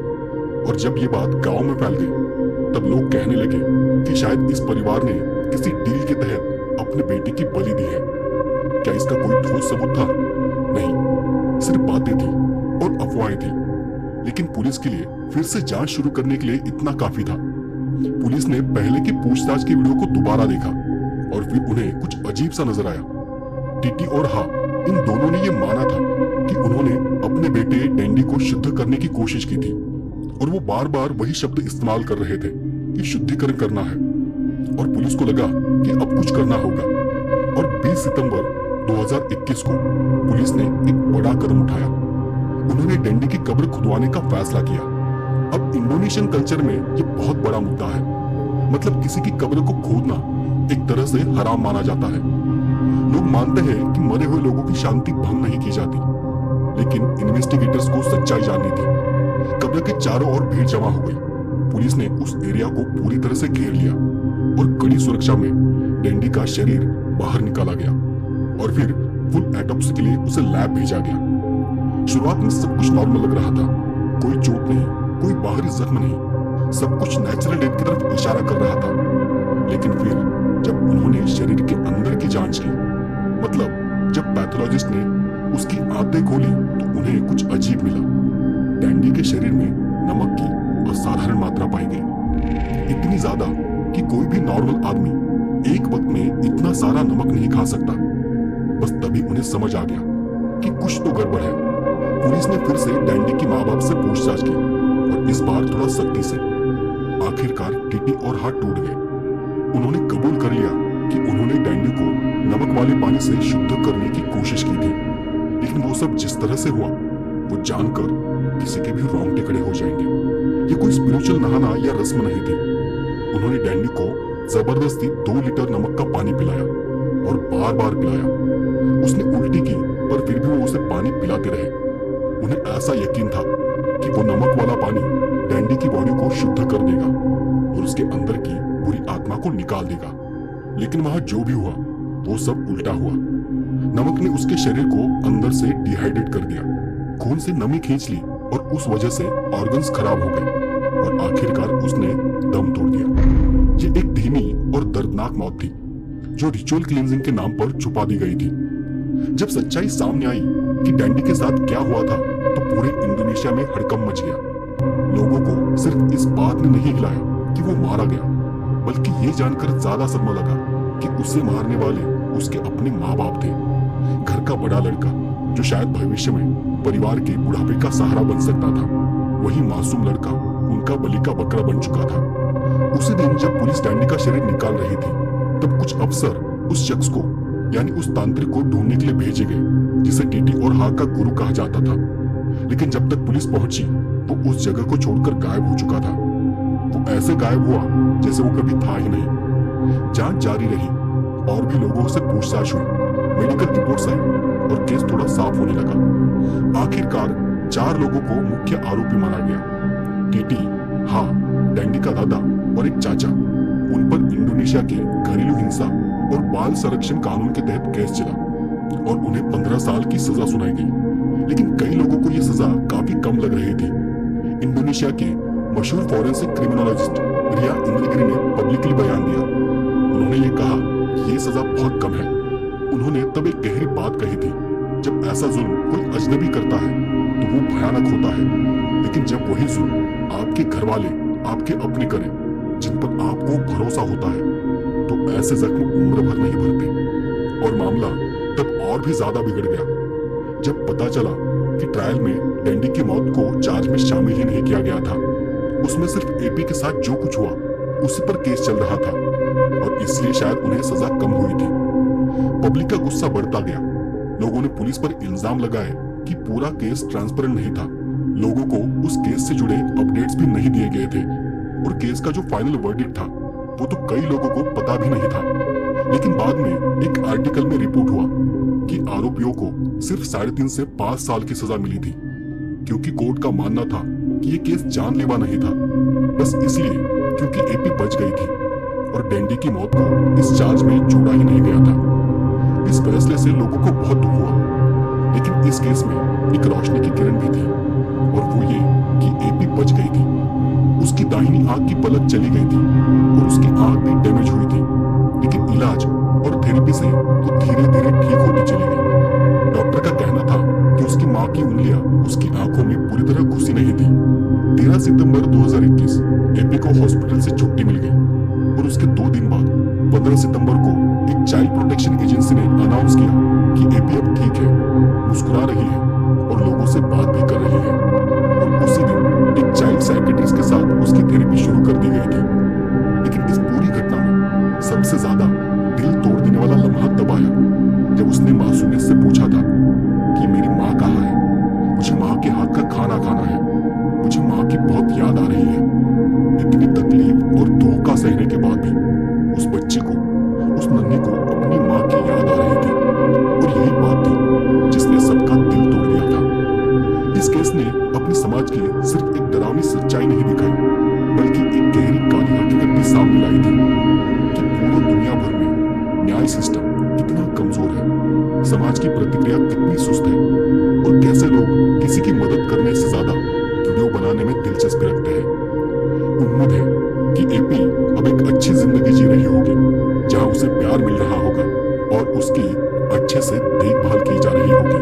D: और जब ये बात गांव में फैल गई तब लोग कहने लगे कि शायद इस परिवार ने किसी डील के तहत अपने बेटे की बलि दी है। क्या इसका कोई ठोस सबूत था? नहीं, सिर्फ बातें थी और अफवाहें थी। लेकिन पुलिस के लिए फिर से जांच शुरू करने के लिए इतना काफी था। पुलिस ने पहले की पूछताछ की वीडियो को दोबारा देखा और फिर उन्हें कुछ अजीब सा नजर आया। टीटी और हा इन दोनों ने यह माना था कि उन्होंने अपने बेटे डैंडी को शुद्ध करने की कोशिश की थी और वो बार बार वही शब्द इस्तेमाल कर रहे थे कि शुद्धिकरण करना है। और पुलिस को लगा कि अब कुछ करना होगा और 20 सितंबर 2021 को पुलिस ने एक बड़ा कदम उठाया। उन्होंने डैंडी की कब्र खुदवाने का फैसला किया। अब इंडोनेशियन कल्चर में ये बहुत बड़ा मुद्दा है। मतलब किसी की कब्र को खोदना एक तरह से हराम माना जाता है। लोग मानते हैं कि मरे हुए लोगों की शांति भंग नहीं की जाती, लेकिन इन्वेस्टिगेटर्स को सच्चाई जाननी थी। कब्र के चारों ओर भीड़ जमा हो गई। पुलिस ने उस एरिया को पूरी तरह से घेर लिया और कड़ी सुरक्षा में डैंडी का शरीर बाहर निकाला गया और फिर फुल एटॉप्सी के लिए उसे लैब भेजा गया। शुरुआत में सब कुछ नॉर्मल लग रहा था, कोई चोट नहीं, कोई बाहरी जख्म नहीं, सब कुछ नेचुरल डेथ की तरफ इशारा कर रहा था। लेकिन फिर जब उन्होंने शरीर के अंदर की जांच की, मतलब जब पैथोलॉजिस्ट ने उसकी आंतें खोली तो उन्हें कुछ अजीब मिला। डैंडी के शरीर में नमक की असाधारण मात्रा पाई गई, इतनी ज्यादा कि कोई भी नॉर्मल आदमी एक वक्त में इतना सारा नमक नहीं खा सकता। बस तभी उन्हें समझ आ गया कि कुछ तो गड़बड़ है। पुलिस ने फिर से डैंडी की माँ बाप से पूछताछ की और इस बार थोड़ा सख्ती से। आखिरकार टीटी और हाथ टूट गए। उन्होंने कबूल कर लिया कि उन्होंने डैंडी को नमक वाले पानी से शुद्ध करने की कोशिश की थी। लेकिन वो सब जिस तरह से हुआ वो जानकर किसी के भी रोंगटे खड़े हो जाएंगे। ये कोई स्पिरिचुअल नहाना या रस्म नहीं थी। उन्होंने डैंडी को जबरदस्ती 2 लीटर नमक का पानी पिलाया और बार बार पिलाया। उसने उल्टी की पर फिर भी वो उसे पानी पिलाते रहे। उन्हें ऐसा यकीन था कि वो नमक वाला पानी डैंडी की बॉडी को शुद्ध कर देगा और उसके अंदर की बुरी आत्मा को निकाल देगा। लेकिन वहां जो भी हुआ वो सब उल्टा हुआ। नमक ने उसके शरीर को अंदर से डिहाइड्रेट कर दिया, खून से नमी खींच ली और उस वजह से ऑर्गन्स खराब हो गए और आखिरकार उसने दम तोड़ दिया। ये एक धीमी और दर्दनाक मौत थी जो रिचुअल क्लींजिंग के नाम पर छुपा दी गई थी। जब सच्चाई सामने आई कि डैंडी के साथ क्या हुआ था तो पूरे इंडोनेशिया में हड़कंप मच गया। लोगों को सिर्फ इस बात ने नहीं हिलाया कि वो मारा गया, बल्कि ये जानकर ज्यादा सदमा लगा कि उसे मारने वाले उसके अपने माँ बाप थे। घर का बड़ा लड़का जो शायद भविष्य में परिवार के बुढ़ापे का सहारा बन सकता था, वही मासूम लड़का उनका बलि का बकरा बन चुका था। उसी दिन जब पुलिस डैंडी का शरीर निकाल रही थी तब कुछ अफसर उस शख्स को यानी उस तांत्रिक को ढूंढने के लिए भेजे गए जिसे टीटी और हा का गुरु कहा जाता था। लेकिन जब तक पुलिस पहुंची वो उस जगह को छोड़कर गायब हो चुका था। वो ऐसे गायब हुआ जैसे वो कभी था ही नहीं। जांच जारी रही और भी लोगों से पूछताछ हुई, मेडिकल रिपोर्ट्स आई और केस थोड़ा साफ होने लगा। आखिरकार 4 लोगों को मुख्य आरोपी माना गया। टीटी, हा, डैंडी का दादा और एक चाचा। उन पर इंडोनेशिया के घरेलू हिंसा और बाल संरक्षण कानून के तहत केस चला और उन्हें 15 साल की सजा सुनाई गई। लेकिन कई लोगों को यह सजा काफी कम लग रही थी। इंडोनेशिया के मशहूर फॉरेंसिक क्रिमिनोलॉजिस्ट रिया इंद्रगिरी ने पब्लिकली बयान दिया। उन्होंने ये कहा कि ये सजा बहुत कम है। उन्होंने तब एक गहरी बात कही थी, जब ऐसा जुल्म कोई अजनबी करता है तो वो भयानक होता है, लेकिन जब वही जुल्म आपके घर वाले, आपके अपने करें, जिन पर आपको भरोसा होता है, तो ऐसे जख्म उम्र भर नहीं भरते। और मामला तब और भी ज्यादा बिगड़ गया जब पता चला कि ट्रायल में डैंडी की मौत को चार्ज में शामिल ही नहीं किया गया था। उसमें सिर्फ एपी के साथ जो कुछ हुआ उसी पर केस चल रहा था और इसलिए शायद उन्हें सजा कम हुई थी। पब्लिक का गुस्सा बढ़ता गया। लोगों ने पुलिस पर इल्जाम लगाए कि पूरा केस ट्रांसपेरेंट नहीं था। लोगों को उस केस से जुड़े अपडेट्स भी नहीं दिए गए थे और केस का जो फाइनल वर्डिक्ट था वो तो कई लोगों को पता भी नहीं था। लेकिन बाद में एक आर्टिकल में रिपोर्ट हुआ कि आरोपियों को सिर्फ 3.5 से 5 साल की सजा मिली थी, क्योंकि कोर्ट का मानना था कि ये केस जानलेवा नहीं था, बस इसलिए क्योंकि एपी बच गई थी और डैंडी की मौत को इस चार्ज में जोड़ा ही नहीं गया था। इस फैसले से लोगों को बहुत दुख हुआ, लेकिन इस केस में एक रोशनी की किरण भी थी और वो ये कि एपी बच गई थी। उसकी दाहिनी आंख की पलक चली गई थी और उसकी आंख भी डैमेज हुई थी, लेकिन इलाज और थेरेपी से वो धीरे धीरे ठीक होती चली गई। डॉक्टर का कहना था कि उसकी मां की उंगलियां उसकी आंखों में पूरी तरह घुसी नहीं थी। 13 सितंबर 2021 एपी को हॉस्पिटल से छुट्टी मिल गई और उसके 2 दिन बाद 15 सितंबर को एक चाइल्ड प्रोटेक्शन एजेंसी ने अनाउंस किया कि एपी अब ठीक है, मुस्कुरा रही है और लोगों से बात भी कर रही है। और उसी दिन एक चाइल्ड साइकियाट्रिस्ट के साथ उसकी थेरेपी शुरू कर दी गई थी। लेकिन इस पूरी घटना में सबसे ज्यादा दिल तोड़ देने वाला लम्हा तब आया जब उसने मासूमियत से पूछा था कि मेरी माँ कहाँ है, मुझे माँ के हाथ का खाना खाना है, मुझे माँ की बहुत याद आ रही है। इतनी तकलीफ और धोखा सहने के बाद भी उस बच्चे को, उस नन्हे को अपनी माँ की याद आ रही थी और यही बात थी जिसने सबका दिल तोड़ दिया था। इस केस ने अपने समाज की सिर्फ एक डरावनी सच्चाई नहीं दिखाई, बल्कि एक गहरी काली हकीकत भी सामने लाई थी कि पूरी दुनिया भर में न्याय सिस्टम कितना कमजोर है, समाज की प्रतिक्रिया कितनी सुस्त है और कैसे लोग किसी की मदद करने से ज्यादा वीडियो बनाने में दिलचस्पी रखते हैं। उम्मीद है कि एपी अब एक अच्छी जिंदगी जी रही होगी, जहां उसे प्यार मिल रहा होगा और उसकी अच्छे से देखभाल की जा रही होगी।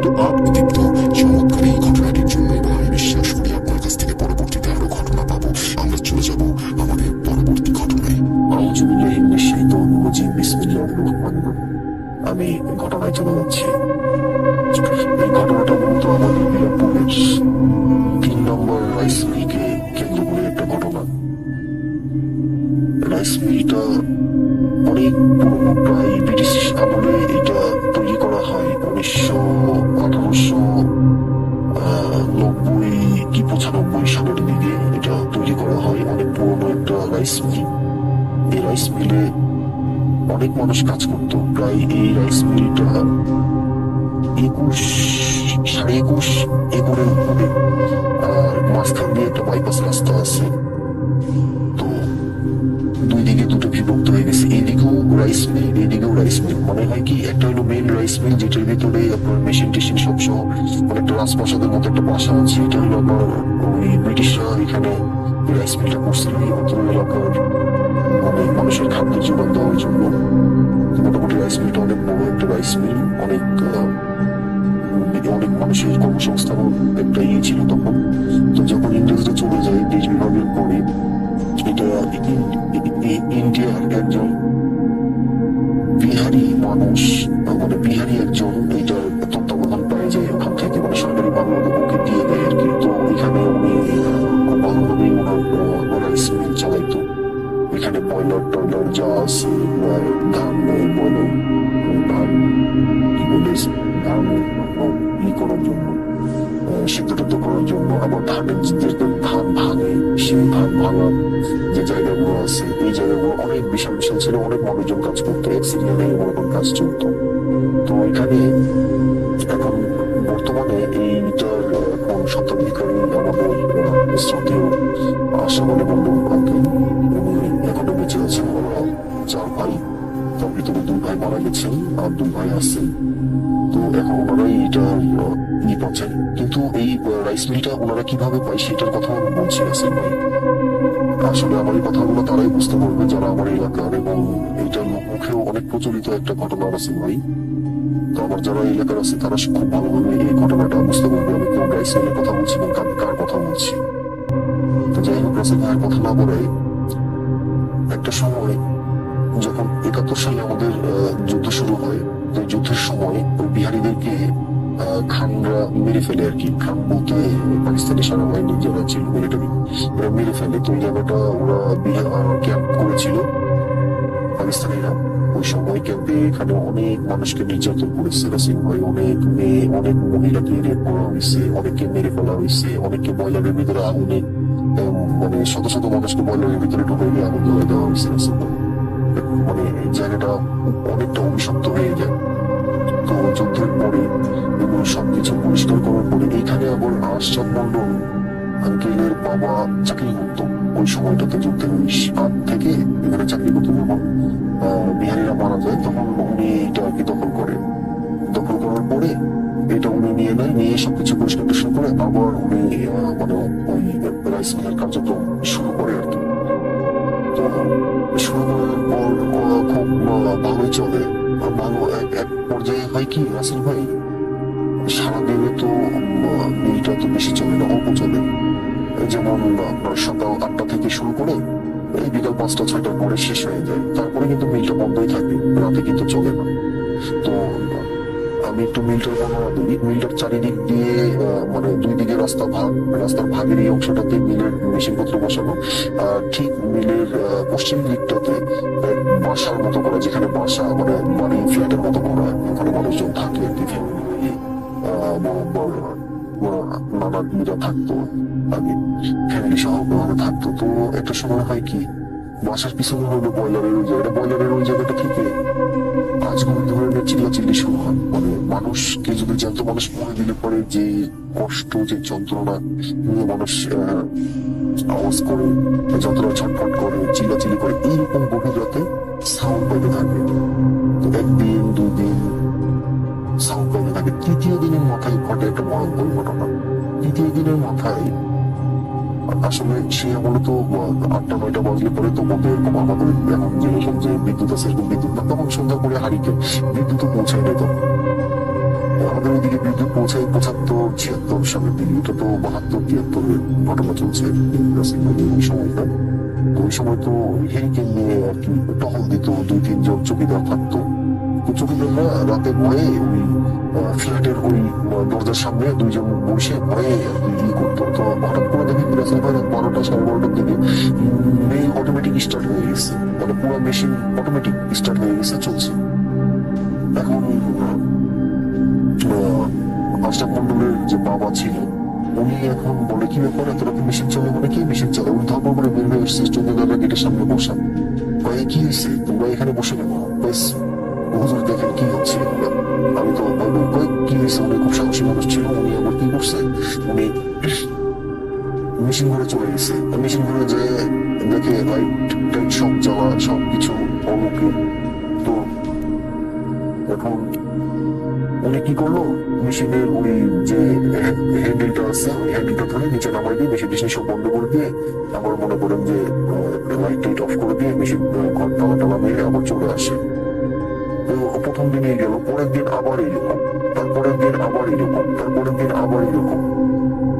D: तो आप
B: দীপ্ত চমৎকার এই ঘটনাটির জন্য ভাই বিশ্বাস করি আপনার কাছ থেকে পরবর্তীতে আরো ঘটনা পাবো। আমরা চলে যাব আমাদের পরবর্তী ঘটনায়।
C: আউযু বিল্লাহি মিনাশ শাইতানির রাজিম বিসমিল্লাহির রহমানির রহিম। আমি ঘটনায় চলে যাচ্ছি। এই ঘটনাটা মূলত আমাদের মিরপুরের 3 নম্বর রাইস মিলকে কেন্দ্র করে একটা ঘটনা। রাইস মিলটা অনেক পুরনো, প্রায় ব্রিটিশ আমলে এটা তৈরি করা হয়। 1890 কি 95 সালের দিকে এটা তৈরি করা হয়। অনেক পুরনো একটা রাইস মিল। এই রাইস মিলে অনেক মানুষ কাজ করতো। প্রায় এই রাইস মিলটা 21 একরের উপরে, আর মাঝখান দিয়ে একটা বাইপাস রাস্তা আছে। তো দুই দিকে দুটো বিভক্ত হয়ে গেছে, এইদিকেও রাইস মিল এইদিকেও রাইস মিল। মনে হয় কি একটা হলো মেইন রাইস মিল, যেটার ভিতরে আপনার মেশিন টেশিন সব সহ অনেকটা রাজপ্রাসাদের মতো একটা বাসা আছে। এটা হলো আপনার ওই ব্রিটিশরা এখানে রাইস মিলটা করছিল এই অঞ্চল এলাকার অনেক মানুষের খাদ্য যোগান দেওয়ার জন্য। মোটামুটি রাইস মিলটা অনেক বড় একটা রাইস মিল, অনেক মানুষের কর্মসংস্থানও একটা ইয়ে ছিল তখন। তো যখন ইংরেজরা চলে যায় দেশ বিভাগের পরে, এটা ইন্ডিয়ার একজন বিহারি মানুষ, মানে বিহারি একজন এইটার তত্ত্বাবধান পায় যায় ওখান থেকে, মানে সরকারি ভাবে ওকে দিয়ে দেয় আর কি। তো এখানে উনি খুব ভালোভাবে ওনার রাইস মিল চালাইতো। এখানে বয়লার টয়লার যা আছে, ধান বলে ধান কি বলে ধান ই করার জন্য, সিদ্ধ করার জন্য, আবার ধানের ধান ভাঙে, সেই ধান ভাঙার যে জায়গাগুলো আছে এই জায়গাগুলো অনেক বিশাল বিশাল ছিল। অনেক মানুষজন কাজ করতো, এক সিরিয়ালে এরকম কাজ চলতো। তো এখানে এখন বর্তমানে স্বত্বাধিকারী আমাদের শ্রদ্ধেয় আশামণি মন্ডল আঙ্কেল, উনি এখনো বেঁচে আছেন। ওরা 4 ভাই, তার ভিতরে 2 ভাই মারা গেছেন আর 2 ভাই আছেন। তো এখন ওনারাই এটার পাচ্ছেন, কিন্তু এই রাইস মিলটা ওনারা কিভাবে পায় সেটার কথা আমি বলছি আসিফ ভাই। আসলে আমার এই কথাগুলো তারাই বুঝতে পারবে যারা আমার এলাকার, এবং এইটা লোকমুখেও অনেক প্রচলিত একটা ঘটনা আছে ভাই। তো আমার যারা এলাকার আছে তারা খুব ভালোভাবে এই ঘটনাটা বুঝতে পারবে আমি কোন রাইস মিলের কথা বলছি এবং আমি কার কথা বলছি। তো যাই হোক, রাসেল ভাইয়ের কথা না বলে, একটা সময় যখন 71 সালে আমাদের যুদ্ধ শুরু হয়, তো যুদ্ধের সময় ওই বিহারীদেরকে খানরা মেরে ফেলে আর কি। খান বলতে পাকিস্তানি সেনাবাহিনী যারা ছিল মিলিটারি, ওরা মেরে ফেলে। তো ওই জায়গাটা ওরা ক্যাম্প করেছিল পাকিস্তানিরা। ওই সময় ক্যাম্পে এখানে অনেক মানুষকে নির্যাতন করেছে রাসিম ভাই। অনেক মেয়ে, অনেক মহিলাকে রেপ করা হয়েছে, অনেককে মেরে ফেলা হয়েছে, অনেককে বয়লারের ভিতরে আগুনে, মানে শত শত মানুষকে বয়লারের ভিতরে ঢুকে গিয়ে আগুন জ্বালিয়ে দেওয়া হয়েছে রাসিম ভাই। মানে এই জায়গাটা অনেকটা অভিশপ্ত হয়ে যায়। তো যুদ্ধের পরে এগুলো সবকিছু পরিষ্কার করার পরে এখানে আবার আশরাফ মন্ডল আঙ্কেলের বাবা চাকরি করতো ওই সময়টাতে, যুদ্ধের আগ থেকে এখানে চাকরি করতো। যখন বিহারীরা মারা যায় তখন উনি এটা আর কি দখল করে। দখল করার পরে এটা উনি নিয়ে নেয়, নিয়ে সবকিছু পরিষ্কার টরিষ্কার করে আবার উনি মানে ওই রাইস মিলের কার্যক্রম শুরু করে আর কি। তো শুরু করার পর খুব ভালোই চলে। ভালো এক পর্যায়ে হয় কি রাসেল ভাই, সারাদিনে তো মিলটা তো বেশি চলে না, অল্প চলে। যেমন আপনার সকাল 8টা থেকে শুরু করে এই বিকাল 5টা-6টার পরে শেষ হয়ে যায়। তারপরে কিন্তু মিলটা বন্ধই থাকে, রাতে কিন্তু চলে না। তো আমি একটু মিলটার বর্ণনা দিই। মিলটার চারিদিক দিয়ে মানে 2 দিকে রাস্তা ভাগ, রাস্তার ভাগের এই অংশটাতে মিলের মেশিনপত্র বসানো। ঠিক মিলের পশ্চিম দিকটাতে বাসার মতো করা, যেখানে বাসা মানে বাড়ি ফ্ল্যাটের মতো করা, ওখানে মানুষজন থাকে আর কি, ফ্যামিলি নানারা থাকতো আগে, ফ্যামিলি সহ থাকতো। তো একটা সময় হয় কি, বাসার পিছনে হলো বয়লারের ওই জায়গাটা, বয়লারের ওই জায়গাটা থেকে আজগুলো ধরনের চিল্লাচিল্লি শুরু হয়। মানে মানুষকে যদি জ্যান্ত মানুষ মরে দিলে পরে যে কষ্ট, যে যন্ত্রণা নিয়ে মানুষ আওয়াজ করে, যন্ত্রণা ছটফট করে, চিল্লাচিল্লি করে, এইরকম গভীর রাতে সাউন্ড পাইতে থাকে। তো 1 দিন 2 দিন সাউন্ড পাইতে থাকে। 3য় দিনের মাথায় ঘটে একটা ভয়ঙ্কর ঘটনা। 3য় দিনের মাথায় আসলে সে মূলত 8টা-9টা বাজলে পরে তো বলতে এরকম আমাদের এখন যেরকম যে বিদ্যুৎ আছে এরকম বিদ্যুৎ না, তখন সন্ধ্যা করে হারিকে বিদ্যুৎ পৌঁছায় না। তখন আমাদের ওইদিকে বিদ্যুৎ পৌঁছায় 75-76 সালের দিকে। এটা তো 72-73-এর ঘটনা চলছে ওই সময়টা। তো ওই সময় তো হেরিকেন নিয়ে আর কি টহল দিত, 2-3 জন চৌকিদার থাকতো। তো চৌকিদাররা রাতে ভয়ে ওই ফ্ল্যাটের ওই দরজার সামনে 2 জন বসে ভয়ে আর কি করতো। তো হঠাৎ করে দেখি রাসেল ভাই 12টা-12:30 দিকে মেইল অটোমেটিক স্টার্ট হয়ে গেছে, মানে পুরো মেশিন অটোমেটিক স্টার্ট হয়ে গেছে, চলছে। এখন আশরাফ মন্ডলের যে বাবা ছিল উনি এখন বলে, কি ব্যাপার এতটা মেশিন চলে? মানে কি মেশিন চলে? উনি ধর্ম করে বের হয়ে এসছে, চৌকিদাররা গেটের সামনে বসা। কয়ে কি হয়েছে, তোমরা এখানে বসে কেন? বেশ হুজুর দেখেন কি হচ্ছে। আমি তো কই কি হয়েছে? উনি খুব সাহসী মানুষ ছিল। উনি আবার কি করছে, উনি মেশিন ঘরে চলে গেছে। মেশিন ঘরে যে দেখে লাইট টাইট সব জ্বালা, সবকিছু অলোকে। তো এখন উনি কি করলো, মেশিনের ওই যে হ্যান্ডেলটা আছে ওই হ্যান্ডেলটা ধরে নিচে নামাই দিয়ে মেশিন টেশিন সব বন্ধ করে দিয়ে আবার মনে করেন যে লাইট টাইট অফ করে দিয়ে মেশিন ঘর টালা মেরে আবার চলে আসে। তো প্রথম দিনে গেল, পরের দিন আবার এরকম, তারপরের দিন আবার এরকম, তারপরের দিন আবার এরকম,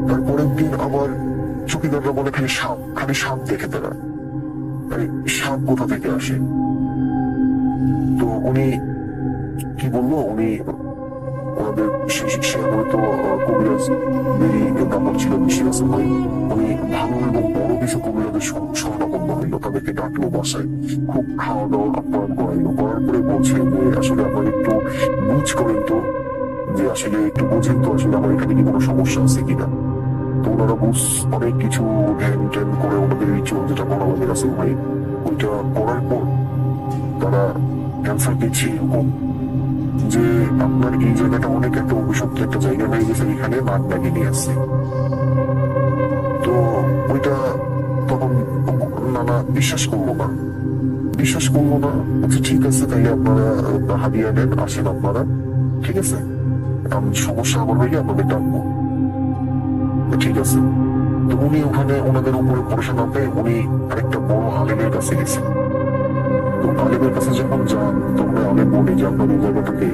C: তারপরের দিন আবার চৌকিদাররা বলে খালি সাপ দেখে তারা, সাপ কোথা থেকে আসে। তো উনি কি বললো, উনি ওনাদের সে হয়তো কবিরাজ নাম্বার ছিল বেশি আছে ভাই। উনি ভালো এবং বড় কিছু কবিরাজের সমাগম হইলো, তাদেরকে ডাকলো বাসায়, খুব খাওয়া দাওয়া আপ্যায়ন করাইলো। করার পরে বলছে যে আসলে আমার একটু বুঝ করেন তো, যে আসলে একটু বুঝেন তো আসলে আমার এখানে কি কোনো সমস্যা আছে কিনা। তো ওনারা অনেক কিছু ধ্যান ট্যান করে ওনাদের রিচুয়াল যেটা করা হয় রাসেল ভাই, ওইটা করার পর তারা ক্যান্সার দিচ্ছে এরকম যে আপনার এই জায়গাটা অনেক একটা অভিশপ্ত একটা জায়গা হয়ে গেছে, এখানে নাক নাগিনী আছে। তো ওইটা তখন নানা বিশ্বাস করলো না। আচ্ছা ঠিক আছে, তাইলে আপনারা হাদিয়া নেন, আসেন আপনারা, ঠিক আছে, সমস্যা আমার হইলে আপনাদের ডাকবো। ঠিক আছে। তো উনি ওখানে ওনাদের উপরে ভরসা না পেয়ে উনি আরেকটা বড় আলেমের কাছে গেছেন। তো আলেমের কাছে যখন যান তখন আলেম বলে যে আপনার এই জায়গাটাতে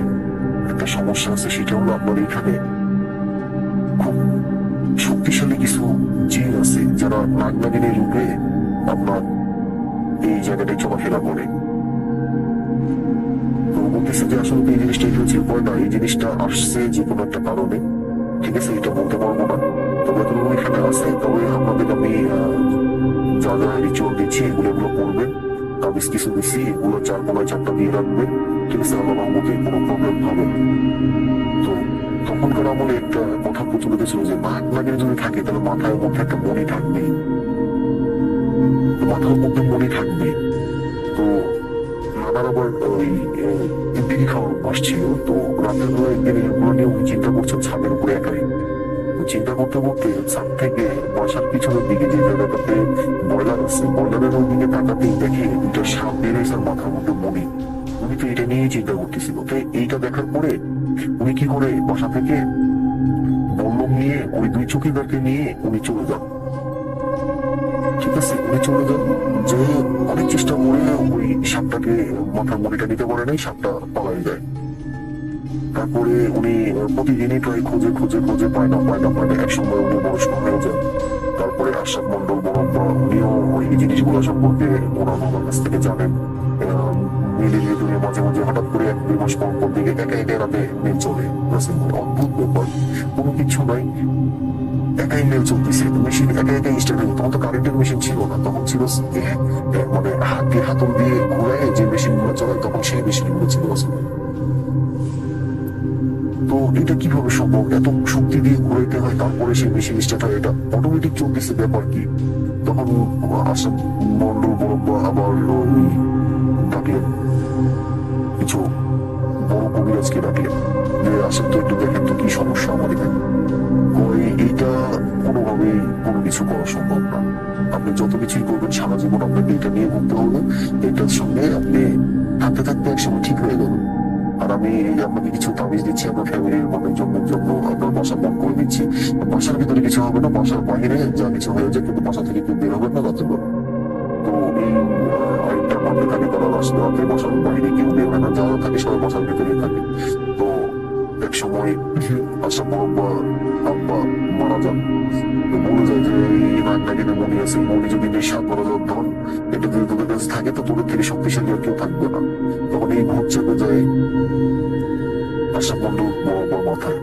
C: একটা সমস্যা আছে, সেটা হলো আপনার এখানে খুব শক্তিশালী কিছু জিন আছে যারা নাগনাগিনীর রূপে আপনার এই জায়গাটায় চলাফেরা করে। তো বলতেছে যে আসলে এই জিনিসটা হচ্ছে উপায় না, এই জিনিসটা আসছে যে কোনো একটা কারণে, ঠিক আছে, এটা বলতে পারবো না, তবে তুমি ওইখানে আছে। তবে আপনাদের আমি যা যা রিচুয়াল দিচ্ছি এগুলো করবেন, তাবিজ কিছু দিচ্ছি, এগুলো 4 দিয়ে রাখবেন, ঠিক আছে, আল্লাহ রহমতে কোনো প্রবলেম হবে না। তো তখনকার আমলে একটা কথা প্রচলিত ছিল যে নাক নাগিনী যদি থাকে তাহলে মাথার মধ্যে একটা মণি থাকবে, মাথার মধ্যে মণি থাকবে। তো নানার আবার ওই বিড়ি খাওয়ার অভ্যাস ছিল। তো রাতের বেলা একদিন এগুলো নিয়ে উনি চিন্তা করছেন ছাদের উপরে একাই। চিন্তা করতে করতে ছাদ থেকে বাসার পিছনের দিকে যে জায়গাটাতে বয়লার আছে, বয়লারের ওই দিকে তাকাতেই দেখে দুটো সাপ বেরিয়েছে মাথার মধ্যে মণি। উনি তো এটা নিয়েই চিন্তা করতেছিল। তো এইটা দেখার পরে উনি কি করে বাসা থেকে বল্লম নিয়ে ওই 2 চৌকিদারকে নিয়ে উনি চলে যান। ঠিক আছে, উনি চলে যান, যে অনেক চেষ্টা করে ওই সাপটাকে মাথার মণিটা নিতে পারে নাই, সাপটা পালাই যায়। তারপরে উনি প্রতিদিনই প্রায় খুঁজে পায় না। এক সময় উনি বয়স্ক হয়ে যান। তারপরে আশরাফ মন্ডল বড়ব্বা উনিও ওই জিনিসগুলো সম্পর্কে ওনার বাবার কাছ থেকে জানেন। মিলে তুমি মাঝে মাঝে হঠাৎ করে 1-2 মাস পর দিকে একা রাতে মেল চলে। অদ্ভুত ব্যাপার, কোনো কিছু নাই, একাই মেল চলতেছে, মেশিন একা স্টার্ট হয়ে। তখন তো কারেন্টের মেশিন ছিল না, তখন ছিল মানে হাতল দিয়ে ঘুরায় যে মেশিন গুলো চলে, তখন সেই মেশিন গুলো ছিল। তো এটা কিভাবে সম্ভব, এত শক্তি দিয়ে ঘুরাইতে হয় তারপরে সেই মেশিন স্টার্ট হয়, এটা অটোমেটিক চলতেছে, ব্যাপার কি? তখন আশরাফ মন্ডল বড়ব্বা আবার ডাকলেন কিছু বড় কবিরাজকে, ডাকলেন যে আশরাফ তো একটু দেখেন তো কি সমস্যা আমার এখানে। ওই এইটা কোনোভাবেই কোনো কিছু করা সম্ভব না, আপনি যত কিছুই করবেন সারা জীবন আপনাকে এটা নিয়ে ভুগতে হবে, এটার সঙ্গে আপনি থাকতে একসময় ঠিক হয়ে যাবেন। আর আমি আপনাকে কিছু তাবিজ দিচ্ছি আপনার ফ্যামিলির মানুষজনের জন্য, আপনার বাসা বন্ধ করে দিচ্ছি। বাসার ভিতরে কিছু হবে না, বাসার বাইরে যা কিছু হয়ে যায়, কিন্তু বাসা থেকে কেউ বের হবেন না রাতের বেলা। তো এই আরেকটা মানতে থাকে তারা রাতে বাসার বাইরে কেউ বের হয় না, যারা থাকে সবাই বাসার ভিতরে থাকে। তো এক সময় আশরাফ বড়ব্বা আব্বা মারা যান। তো বলে যায় যে এই নাক নাগিনে মনি আছে, মনি যদি নেশা করা ধন, এটা যদি তোদের কাছে থাকে তো তোদের থেকে শক্তিশালী আর কেউ থাকবে না। তখন এই ভূত চেপে যায় আশরাফ মন্ডল বড় মাথায়,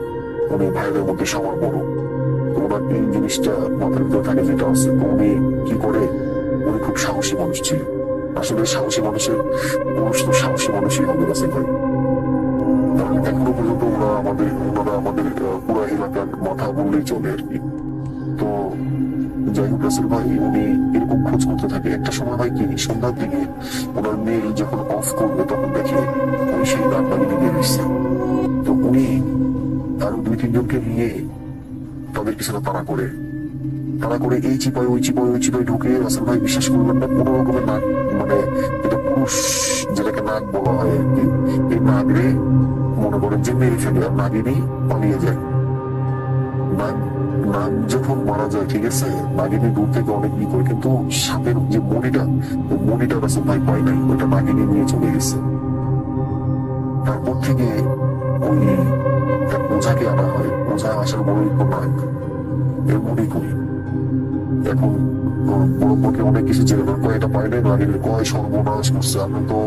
C: উনি ভাইদের মধ্যে সবার বড়। তো ওনার এই জিনিসটা মাথার ভিতরে থাকে যেটা আছে। তো উনি কি করে, উনি খুব সাহসী মানুষ ছিল। আসলে সাহসী মানুষের পুরুষ তো সাহসী মানুষই হবে রাসেল ভাই। কারণ এখনো পর্যন্ত ওনারা আমাদের পুরো এলাকার মাথা বললেই চলে আর কি। তো যাই হোক রাসেল ভাই, উনি এরকম খোঁজ করতে থাকে। একটা সময় হয় কি, সন্ধ্যার দিকে ওনার মেয়ে যখন অফ করবে তখন দেখে উনি সেই নাক নাগিনী বের হচ্ছে। তো উনি আরো 2-3 জনকে নিয়ে তাদের পিছনে তাড়া করে এই চিপায় ওই চিপায় ঢুকে রাসেল ভাই বিশ্বাস করবেন না, কোনো রকমের নাক, মানে এটা পুরুষ যেটাকে নাক বলা হয় আর কি, এই নাগরে মনে করেন যে মেরে ফেলে, আর নাগিনী পালিয়ে যায়। নাগ যখন মারা যায়, ঠিক আছে, নাগিনী দূর থেকে অনেক করে, কিন্তু সাপের যে মনিটা রাসেল ভাই পায় নাই, ওইটা নাগিনী নিয়ে চলে গেছে। তারপর থেকে ওই এক ওঝাকে আনা হয়, ওঝা আসার বড়ই নাগ এর মনে করি। এখন বড়কে অনেক কিছু জেনে কয় এটা পাই নাই, নাগিনীর কয় সর্বনাশ করছে। আমি তো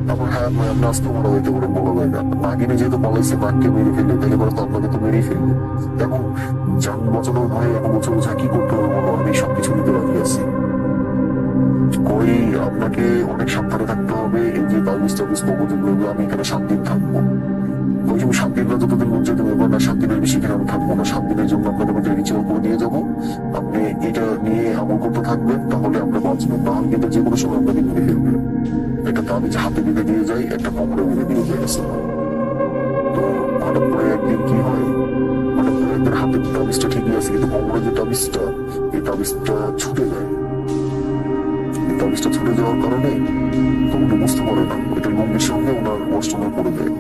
C: তারপর হ্যাঁ আমরা আজকে মারা হইতে পারে বলা যায় না, নাগিনী যেহেতু বলাইছে নাককে মেরে ফেললে তাহলে পরে তো আপনাকে তো মেরেই ফেলবে। এখন যান বাঁচানোর ভয়ে এখন বছর কি করতে হবে বলো, আমি সবকিছু নিতে রাখি আছি। কই আপনাকে অনেক সাবধানে থাকতে হবে, এই যে তাবিজ যেগুলো আমি এখানে 7 দিন থাকবো। ওই যে 7 দিন যতদিন মন যেতে পারবো না, 7 দিনের বেশি এখানে আমি থাকবো না। 7 দিনের জন্য আপনাকে আমি রিচুয়াল করে দিয়ে যাবো, আপনি এটা নিয়ে আমল করতে থাকবেন, তাহলে আপনি বাঁচবেন। না কিন্তু যে কোনো সময় আপনাকে মেরে ফেলবে। একটা তাবিজ হাতে বেঁধে দিয়ে যায়, একটা কোমরে বেঁধে দিয়ে যায়। তো হঠাৎ করে একদিন কি হয়, হঠাৎ করে একদিন হাতে তাবিজটা ঠিকই আছে, কিন্তু কোমরে যে তাবিজটা, এই তাবিজটা ছুটে যায়। এই তাবিজটা ছুটে যাওয়ার কারণে তো উনি বুঝতে পারে না, এটা লুঙ্গির সঙ্গে ওনার ওয়াশরুমে পড়ে যায়।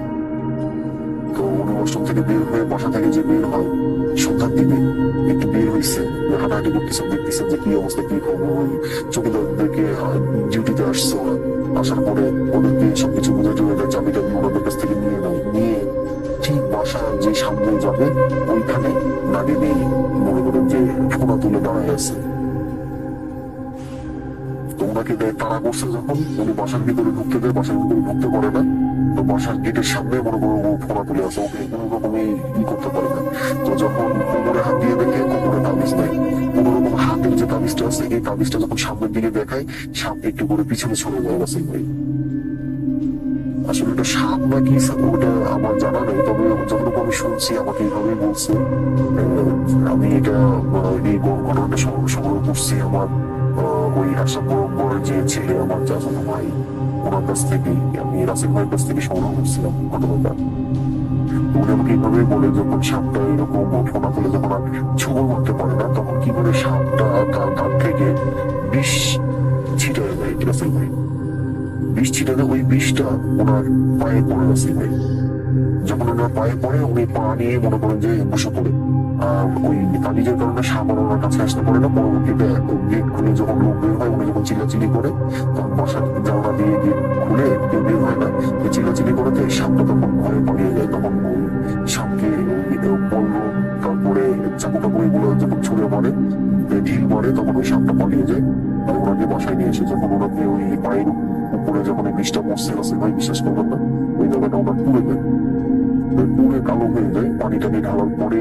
C: তো উনি ওয়াশরুম থেকে বের হয়ে, বাসা থেকে যে বের হয় সন্ধ্যার দিকে, একটু বের হয়েছে, হাঁটাহাঁটি করতেছেন, দেখতেছেন যে কি অবস্থা, কি খবর। ওই চৌকিদারদেরকে ডিউটিতে আসছে ওরা, আসার পরে ওদেরকে সবকিছু বুঝে টুঝে দেয়, চাবিটা ওনাদের কাছ থেকে নিয়ে নেয়, নিয়ে ঠিক বাসার যে সামনে যাবে ওইখানে দাঁড়িয়ে নেই, মনে করেন যে ফোনা তুলে দাঁড়ায় আছে। তো ওনাকে তাড়া করছে যখন, উনি বাসার ভিতরে ঢুকতে দেয়, বাসার ভিতরে ঢুকতে পারে না। তো বাসার গেটের সামনে মনে করো ও ফোনা তুলে আছে, ওকে কোনো রকমই করতে পারে না। তো যখন কোমরে হাত দিয়ে দেখে, কোমরে তাবিজ নেই, কোনো রকম হাতের যে তাবিজটা আছে, এই তাবিজটা যখন সামনের দিকে দেখায়, সামনে একটু করে পিছনে সরে যায় রাসেল ভাই। আসলে এটা সাপ নাকি ওটা আমার জানা নেই, তবে যতটুকু আমি শুনছি আমাকে এইভাবেই বলছে। আমি এটা এই ঘটনাটা সংগ্রহ করছি আমার ওই আশা বড় যে ছেলে, আমার চাচাতো ভাই, ওনার কাছ থেকে, আমি রাসেল ভাইয়ের কাছ থেকে সংগ্রহ করছিলাম ঘটনাটা। উনি আমাকে এইভাবেই বলে, যখন সাপটা এরকম ফোনা তুলে যখন আর ছবল করতে পারে না, তখন কি করে সাপটা তার কান থেকে বিষ ছিটায় দেয় রাসেল ভাই। বিষ ছিটাতে ওই বিষটা ওনার পায়ে পড়ে রাসেল ভাই। যখন ওনার পায়ে পড়ে, উনি পা নিয়ে মনে করেন যে বসে পড়ে। ওই তাবিজের কারণে সাপ আর ওনার কাছে আসতে পারে না। পরবর্তীতে গেট খুলে যখন লোক বের হয়, উনি যখন চিল্লাচিল্লি করে, তখন বাসার জানলা দিয়ে গেট খুলে কেউ বের হয় না, চিল্লাচিল্লি করতে সাপটা তখন ভয়ে পালিয়ে যায়। তখন ওই সাপকে বলল, তারপরে চাকু টাকু এগুলো যখন ছুঁড়ে মারে, ঢিল মারে, তখন ওই সাপটা পালিয়ে যায়। আর ওনাকে বাসায় নিয়ে এসে যখন ওনাকে ওই পায়ের উপরে যখন এই বিষটা পড়ছে, রাসেল ভাই বিশ্বাস করবেন না, ওই জায়গাটা ওনার পুড়ে যায়, পুড়ে কালো হয়ে যায়। পানিটাকে ঢালার পরে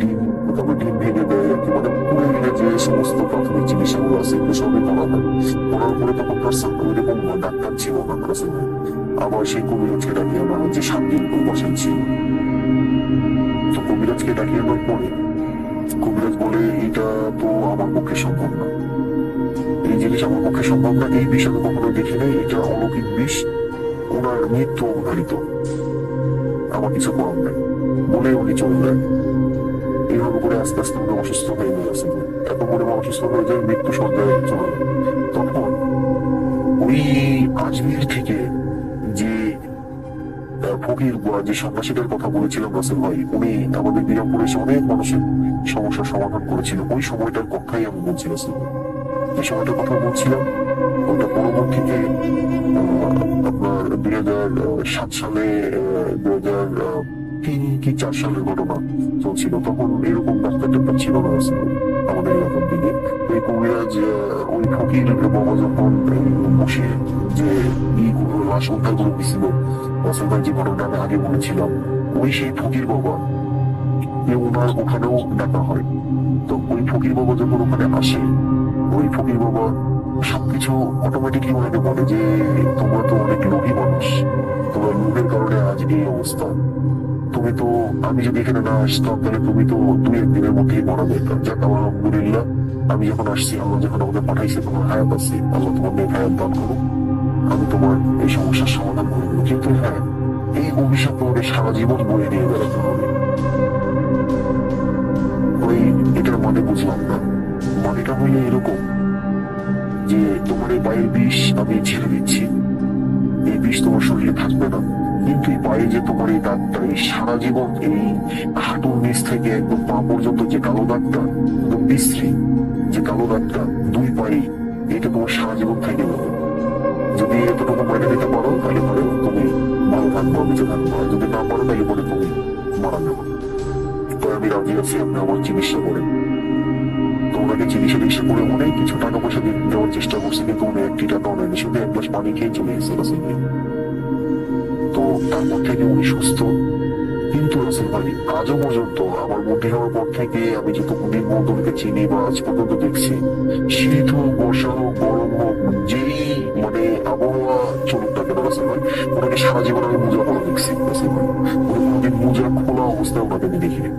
C: ডিম, তবে ডিম ভেঙে দেয় আর কি, মানে পুড়ে গেলে যে সমস্ত প্রাথমিক চিকিৎসাগুলো আছে এগুলো সবই করা হয়। করার পরে তখন তার ওইরকম ডাক্তার ছিল না রাসেল ভাই। আবার সেই কবিরাজকে ডাকিয়ে আনা হয়, যে 7 দিন বসেন ছিল। তো কবিরাজকে ডাকিয়ে আনার পরে কবিরাজ বলে, এটা তো আমার পক্ষে সম্ভব না, এই জিনিস আমার পক্ষে সম্ভব না, এই বিষ আমি কখনো দেখি নাই, এটা অলৌকিক বিষ, ওনার মৃত্যু অবধারিত, আমার কিছু করার নেই বলে উনি চলে যায়। এইভাবে করে আস্তে আস্তে উনি অসুস্থ হয়ে গেছে, এত পরিমাণ অসুস্থ হয়ে যায়, মৃত্যু সজ্জায় চলে যায়। তখন ওই আজমির থেকে যে ফকির বা যে সন্ন্যাসীদের কথা বলেছিলাম রাসেল ভাই, উনি আমাদের বিরামপুরে এসে অনেক মানুষের সমস্যার সমাধান করেছিল। ওই সময়টার কথাই আমি বলছি রাসেল ভাই, যে সময়টার কথা বলছিলাম, ওইটা পরবর্তীতে আপনার 2007 সালে, 2003 কি 4 সালের ঘটনা চলছিল। তখন এরকম ডাক্তার টাক্তার ছিল না আমাদের এলাকার দিকে। ওই কবিরাজ, ওই ফকির বাবা যখন বসে যে লাশ উদ্ধার করে দিছিল, রাসেল ভাই যে ঘটনাটা আমি আগে বলেছিলাম, ওই সেই ফকির বাবা ওনার ওখানেও ডাকা হয়। তো ওই ফকির বাবা যখন ওখানে আসে, ওই ফকির বাবা সবকিছু অটোমেটিকলি ওনাকে বলে যে, তোমরা তো অনেক লোভী মানুষ, তোমার লোভের কারণে আজ এই অবস্থা, তুমি তো, আমি যদি এখানে না আসতাম তাহলে তুমি তো 2-1 দিনের মধ্যেই মারা যেতাম। যাক, আলহামদুলিল্লাহ, আমি যখন আসছি, আল্লাহ যখন আমাকে পাঠাইছে, তোমার হায়াত আছে, আল্লাহ তোমার নেক হায়াত দান করুক, আমি তোমার এই সমস্যার সমাধান করে দেবো। কিন্তু হ্যাঁ, এই অভিশাপ তোমাকে সারা জীবন বয়ে নিয়ে বেড়াতে হবে। ওই এটার মানে বুঝলাম না। মানেটা হইলে এরকম যে, তোমার এই পায়ের বিষ আমি ছেড়ে দিচ্ছি, এই বিষ তোমার শরীরে থাকবে না, কিন্তু এই পায়ে যে তোমার এই দাগটা, এই সারা জীবন এই হাঁটুর নিচ থেকে একদম পা পর্যন্ত যে কালো দাগটা, একদম বিশ্রী যে কালো দাগটা 2 পায়ে, এটা তোমার সারা জীবন থেকে যাবে। যদি এতটুকু মেনে নিতে পারো তাহলে পরে তুমি ভালো থাকবো, বেঁচে থাকবো, আর যদি না পারো তাহলে পরে তুমি মারা যাবে। তো আমি রাজি আছি, আপনি আমার চিকিৎসা করেন। তো ওনাকে চিকিৎসা করে অনেক কিছু টাকা পয়সা দেওয়ার চেষ্টা করছে, কিন্তু উনি 1 টাকা নেয়নি, শুধু 1 গ্লাস পানি খেয়ে চলে গেছে রাসেল ভাই। তো তারপর থেকে উনি সুস্থ। কিন্তু রাসেল ভাই, আজও পর্যন্ত আমার মধ্যে হওয়ার পর থেকে আমি যত মুনির মন্ডলকে চিনি বা আজ পর্যন্ত দেখছি, শীত হোক, বর্ষা হোক, গরম হোক, যেই মানে আবহাওয়া চলুক না কেন রাসেল ভাই, ওনাকে সারা জীবন আমি মোজা পরা দেখছি রাসেল ভাই। উনি কোনোদিন মোজা খোলা অবস্থায় ওনাকে আমি দেখিনি।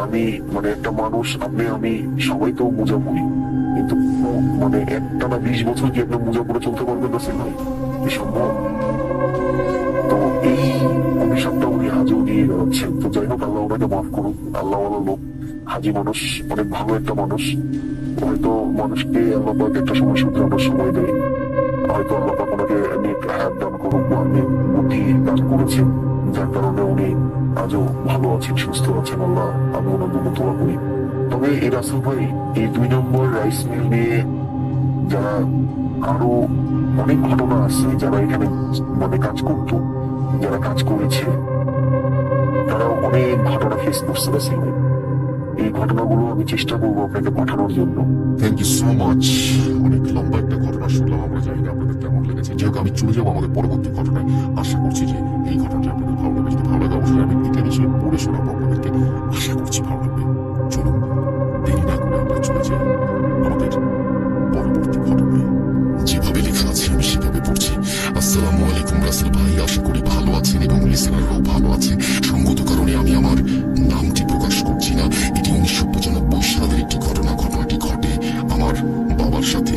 C: আমি মানে একটা মানুষ, আপনি আমি সবাই তো মোজা পরি, কিন্তু মানে একটানা 20 বছর কি আপনি মোজা পরে চলতে পারবেন রাসেল ভাই? সম্ভব? তো এই অভিশাপটা উনি হাজি উনিই হচ্ছেন। তো যাই হোক, আল্লাহ ওনাকে মাফ করুন। আল্লাহ লোক, হাজি মানুষ, অনেক ভালো একটা মানুষ। হয়তো মানুষকে আল্লাহ পাক একটা সময় শুধরানোর সময় দেয়। হয়তো আল্লাহ পাক ওনাকে নেক হায়াত দান করুক বা নেক বুদ্ধি দান করেছেন, যার কারণে উনি আজও ভালো আছেন, সুস্থ আছেন। আল্লাহ, আমি ওনার জন্য দোয়া করি। তবে এই রাসেল ভাই, এই 2 নম্বর রাইস মিল নিয়ে যারা আরো অনেক ঘটনা আছে, যারা এখানে মানে কাজ করতো, যারা কাজ করেছে, তারা অনেক ঘটনা ফেস করছে রাসেল ভাই। এই ঘটনাগুলো আমি চেষ্টা করবো আপনাকে পাঠানোর জন্য।
B: Thank you so much. অনেক লম্বা একটা ঘটনা শুনলাম, আমরা জানি না আপনাদের কেমন লেগেছে। যাই হোক, আমি চলে যাবো আমাদের পরবর্তী ঘটনায়। আশা করছি যে এই ঘটনাটি আপনাদের ভালো লাগবে। যদি ভালো লাগে অবশ্যই আমি এটা নিচে পড়ে শোনাবো আপনাদেরকে। আশা করছি ভালো লাগবে। চলুন দেরি না করে আমরা চলে যাই আমাদের পরবর্তী ঘটনায়। যেভাবে লেখা আছে আমি সেভাবে পড়ছি। আসসালামু আলাইকুম রাসেল ভাই, আশা করি ভালো আছেন এবং লিসেনাররাও ভালো আছে। সঙ্গত কারণে আমি আমার নামটি প্রকাশ করছি না। এটি 1995 সালের একটি ঘটনা। ঘটনাটি ঘটে আমার বাবার সাথে।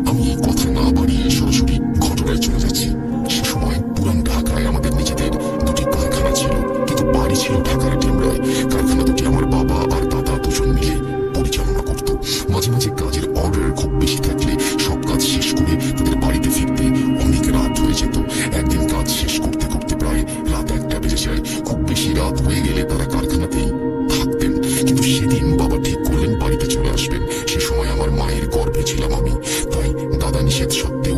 B: আমি কথা না বাড়িয়ে সরাসরি ঘটনায় চলে যাচ্ছি। সে সময় পুরান ঢাকায় আমাদের নিজেদের 2টি কারখানা ছিল, কিন্তু বাড়ি ছিল ঢাকার ডেমরায়। কারখানা দুটি আমার বাবা আর দাদা দুজন মিলে পরিচালনা করত। মাঝে মাঝে কাজের অর্ডার খুব বেশি থাকলে সব কাজ শেষ করে তাদের বাড়িতে ফিরতে অনেক রাত হয়ে যেত। একদিন কাজ শেষ করতে করতে প্রায় রাত 1টা বেজে যায়। খুব বেশি রাত হয়ে গেলে তারা কারখানাতেই থাকতেন। কিন্তু সেদিন বাবা ঠিক করলেন বাড়িতে চলে আসবেন। সে সময় আমার মায়ের গর্ভে ছিলাম আমি। তাই দাদা নিষেধ সত্ত্বেও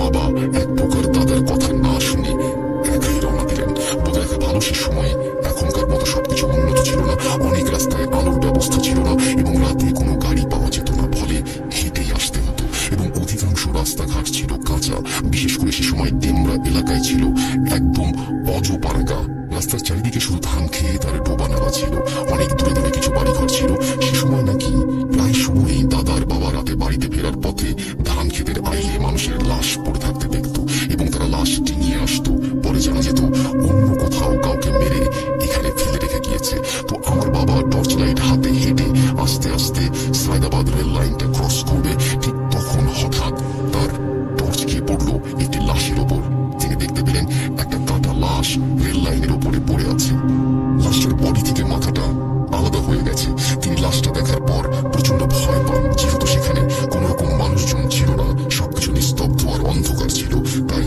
B: বাবা এক প্রকার দাদার কথা না শুনে একাই রওনা দিলেন। বলে রাখা ভালো, সে সময় এখনকার মতো সবকিছু উন্নত ছিল না। অনেক রাস্তায় আলোর ব্যবস্থা ছিল না এবং রাতে কোনো গাড়ি পাওয়া যেত না, ফলে হেঁটেই আসতে হতো। এবং অধিকাংশ রাস্তাঘাট ছিল কাঁচা। বিশেষ করে সে সময় ডেমরা এলাকায় ছিল একদম অজপাড়াগা। রাস্তার চারিদিকে শুধু ধান খেয়ে তার ডোবা নালা ছিল। অনেক দূরে দূরে কিছু বাড়িঘর ছিল। সে সময় নাকি প্রায় সময়ই দাদার বাবা রাতে বাড়িতে ফেরার পথে ধান ক্ষেতের আইলে মানুষের লাশ পড়ে থাকতে দেখত এবং তারা লাশটি নিয়ে আসতো। পরে জানা যেত অন্য কোথাও কাউকে মেরে এখানে ফেলে রেখে গিয়েছে। তো আমার বাবা টর্চ লাইট হাতে হেঁটে আস্তে আস্তে সায়দাবাদ রেল লাইনটা ক্রস করবে। ঠিক তখন হঠাৎ তার টর্চ গিয়ে পড়লো একটি লাশের ওপর। তিনি দেখতে পেলেন একটা কাটা লাশ রেল লাইনের ওপরে পড়ে আছে। লাশের বডি থেকে মাথাটা আলাদা হয়ে গেছে। তিনি লাশটা দেখার পর প্রচন্ড ভয় পান। যেহেতু সেখানে কোনো রকম মানুষজন ছিল না, সবকিছু নিস্তব্ধ আর অন্ধকার ছিল, তাই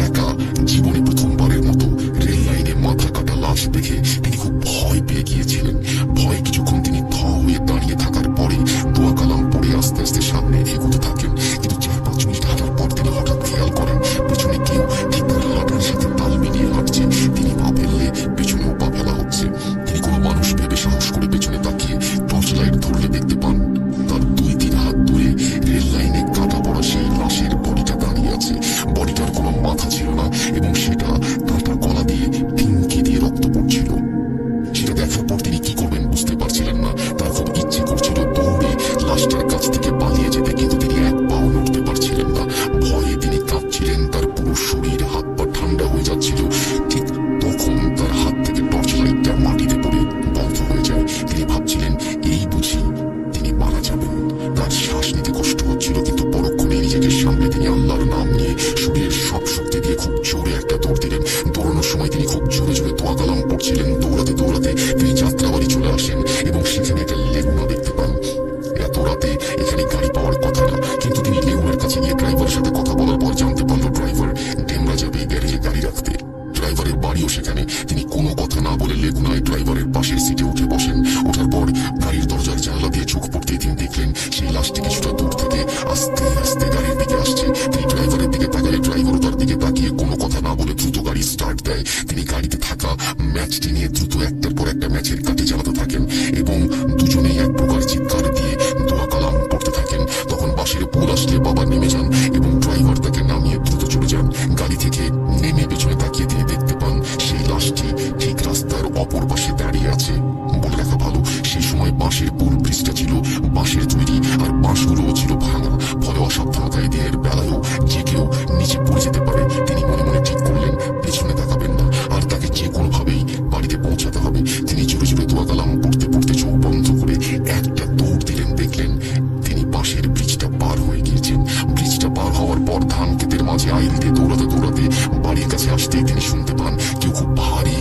B: একা জীবনে প্রথমবারের মতো রেল লাইনে মাথা কাটা লাশ দেখে তিনি খুব ভয় পেয়ে গিয়েছিলেন। ভয়ে কিছুক্ষণ তিনি থ হয়ে দাঁড়িয়ে থাকার পরে দোয়া কালাম পড়ে আস্তে আস্তে সামনে এগোতে থাকেন। কিন্তু 4-5 মিনিট হাঁটার পর তিনি হঠাৎ খেয়াল করেন পেছনে কেউ ঠিক তার হাঁটার সাথে তাল মিলিয়ে হাঁটছে। তিনি পা ফেললে পেছনেও পা ফেলা হচ্ছে। তিনি কোনো মানুষ ভেবে সাহস করে পেছনে তাকিয়ে টর্চ লাইট ধরলে দেখতে পান তার 2-3 হাত দূরে রেল লাইনে কাটা পড়া সেই লাশের বডিটা দাঁড়িয়ে আছে। বডিটার কোনো মাথা ছিল না এবং সেটা কাটা গলা দিয়ে পিঙ্কি দিয়ে রক্ত পড়ছিল। সেটা দেখার পর তিনি কি করবেন বুঝতে পারছিলেন না। তার খুব ইচ্ছে করছিল দৌড়ে লাশটার কাছ থেকে পালিয়ে যেতে, কিন্তু তিনি এক পাও নড়তে পারছিলেন না। ভয়ে তিনি কাঁপছিলেন। তার পুরো শরীর হাত পা ঠান্ডা হয়ে যাচ্ছিল। ঠিক তখন তার হাত থেকে টর্চ লাইটটা মাটিতে পড়ে বন্ধ হয়ে যায়। তিনি ভাবছিলেন এই বুঝি তিনি মারা যাবেন। তার শ্বাস নিতে কষ্ট হচ্ছিল, কিন্তু পরক্ষণে নিজেকে সামলে তিনি আল্লাহর নাম নিয়ে শরীরের সব শক্তি দিয়ে খুব জোরে একটা দৌড় দিলেন। দৌড়ানোর সময় তিনি খুব জোরে জোরে দোয়া কালাম পড়ছিলেন। দৌড়াতে দৌড়াতে তিনি যাত্রাবাড়ি চলে আসেন এবং সেখানে একটা লেগুনা দেখতে পান। এত রাতে এখানে গাড়ি পাওয়ার কথা না, কিন্তু তিনি লেগুনার কাছে গিয়ে ড্রাইভারের সাথে কথা বলার পর জানতে পারলো ড্রাইভার ডেমরা যাবে গ্যারেজে গাড়ি রাখতে। ড্রাইভারের বাড়িও সেখানে। তিনি কোনো কথা না বলে লেগুনায় ড্রাইভারের পাশের সিটে উঠে বসেন। ওঠার পর গাড়ির দরজার জানালা দিয়ে চোখ পড়তেই তিনি দেখলেন সেই লাশটি কিছুটা দূর থেকে আস্তে আস্তে গাড়ির দিকে আসছে। তিনি ড্রাইভারের দিকে তাকালে ড্রাইভারও তার দিকে তাকিয়ে কোনো কথা না বলে দ্রুত গাড়ি স্টার্ট দেয়। তিনি গাড়িতে থাকা ম্যাচটি নিয়ে দ্রুত একটার পর একটা ম্যাচের কাঠি জ্বালাতে থাকেন এবং দুজনেই এক প্রকার চিৎকার দিয়ে দোয়া কালাম পড়তে থাকেন। তখন বাসের পোল আসলে বাবা নেমে যান এবং ড্রাইভার তাকে নামিয়ে দ্রুত চলে যান। গাড়ি থেকে নেমে পেছনে তাকিয়ে তিনি দেখতে পান সেই লাশটি ঠিক রাস্তার অপর পাশে দাঁড়িয়ে আছে। বলে রাখা ভালো, সেই সময় বাঁশের পুল ব্রিজটা ছিল বাঁশের তৈরি আর বাঁশগুলোও ছিল ভাঙা। ফলে অসাবধানতায় দিনের বেলায়ও যে কেউ নিচে পড়ে যেতে পারে। তিনি মনে মনে ঠিক করলেন পেছনে তাকাবেন না আর তাকে যে কোনোভাবেই বাড়িতে পৌঁছাতে হবে। তিনি জোরে জোরে দোয়া কালাম পড়তে পড়তে চোখ বন্ধ করে একটা দৌড় দিলেন। দেখলেন তিনি বাঁশের ব্রিজটা পার হয়ে গিয়েছেন। ব্রিজটা পার হওয়ার পর ধান ক্ষেতের মাঝে আইল দিয়ে দৌড়াতে দৌড়াতে বাড়ির কাছে আসতেই তিনি শুনতে পান কেউ খুব ভারী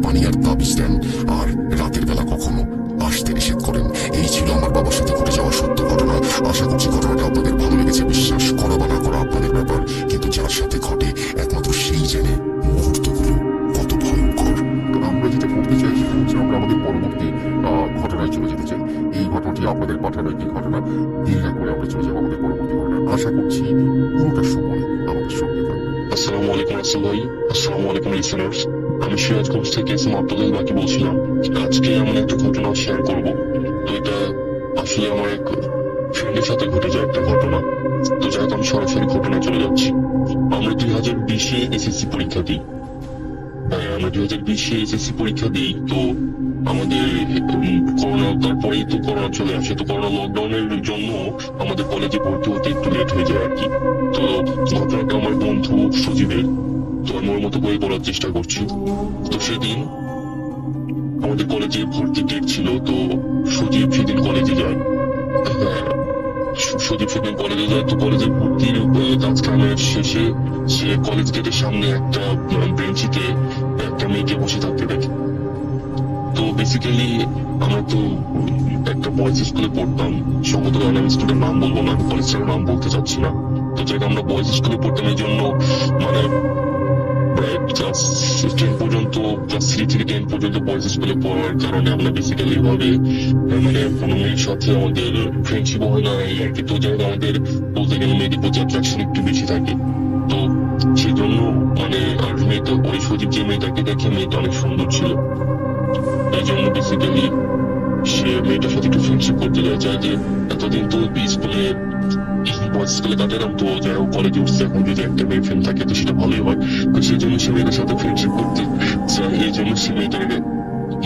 B: পানি আর তাবিজ দেন, আর রাতের বেলা কখনো আসতে নিষেধ করেন। এই ছিল আমার বাবার সাথে ঘটে যাওয়া সত্য ঘটনা। আশা করছি ঘটনাটা আপনাদের ভালো লেগেছে। বিশ্বাস করা বা না করা আপনাদের ব্যাপার, কিন্তু যার সাথে ঘটে একমাত্র সেই জানে মুহূর্তগুলো কত ভয়ঙ্কর।
E: আমরা যেটা করতে চাই সেটা হচ্ছে আমরা আমাদের পরবর্তী ঘটনায় চলে যেতে চাই। এই ঘটনাটি আপনাদের পাঠানো একটি ঘটনা, এই করে আমরা চলে যাবো আমাদের পরবর্তী ঘটনা। আশা করছি পুরোটা সময় আমাদের সঙ্গে থাকবে।
F: আসসালামু আলাইকুম রাসেল ভাই, আসসালামু আলাইকুম লিসেনার্স। আমি সিরাজগঞ্জ থেকে এস এম আব্দুল বাকি বলছিলাম। আজকে আমি একটা ঘটনা শেয়ার করব। তো এটা আসলে আমার এক ফ্রেন্ডের সাথে ঘটে যায় একটা ঘটনা। তো যাই হোক, আমি সরাসরি ঘটনায় চলে যাচ্ছি। আমরা 2020-এ এসএসসি পরীক্ষা দিই। আমরা 2020-এ এসএসসি পরীক্ষা দিই। তো আমাদের করোনা, তারপরেই তো করোনা চলে আসে। তো করোনা লকডাউনের জন্য আমাদের কলেজে ভর্তি হতে একটু লেট হয়ে যায় আর কি। তো ঘটনাটা আমার বন্ধু সজীবের। তো আমি ওর মতো করে বলার চেষ্টা করছি। তো সেদিন আমাদের কলেজে ভর্তি ডেট ছিল। তো সজীব সেদিন কলেজে যায়। সজীব সেদিন কলেজে যায়। তো কলেজে ভর্তির কাজকামের শেষে সে কলেজ গেটের সামনে একটা বেঞ্চিতে একটা মেয়েকে বসে থাকতে দেখে। তো বেসিক্যালি আমরা তো একটা বয়েজ স্কুলে পড়তাম। সম্ভবত আমি স্কুলের নাম বলবো না, কলেজটার নাম বলতে চাচ্ছি না। তো যাই আমরা বয়েজ স্কুলে পড়তাম, এই জন্য মানে ক্লাস 10 পর্যন্ত, ক্লাস 3 থেকে 10 পর্যন্ত বয়েজ স্কুলে পড়ার কারণে আমরা বেসিক্যালি ভাবে মানে কোনো মেয়ের সাথে আমাদের ফ্রেন্ডশিপ হয় না এই আর কি। তো যাই আমাদের বলতে গেলে মেয়েদের প্রতি অ্যাট্রাকশন একটু বেশি থাকে। তো সেই জন্য মানে আর মেয়েটা, ওই সজীব যে মেয়েটাকে দেখে মেয়েটা অনেক সুন্দর ছিল, এই জন্য বেসিক্যালি সে মেয়েটার সাথে একটু ফ্রেন্ডশিপ করতে যায়। যে এতদিন তো স্কুলে বয়েজ স্কুলে কাটালাম, তো যাই হোক কলেজে উঠছে, এখন যদি একটা মেয়ে ফ্রেন্ড থাকে তো সেটা ভালোই হয়। তো সেই জন্য সে মেয়েটার সাথে ফ্রেন্ডশিপ করতে চায়। এই জন্য সে মেয়েটাকে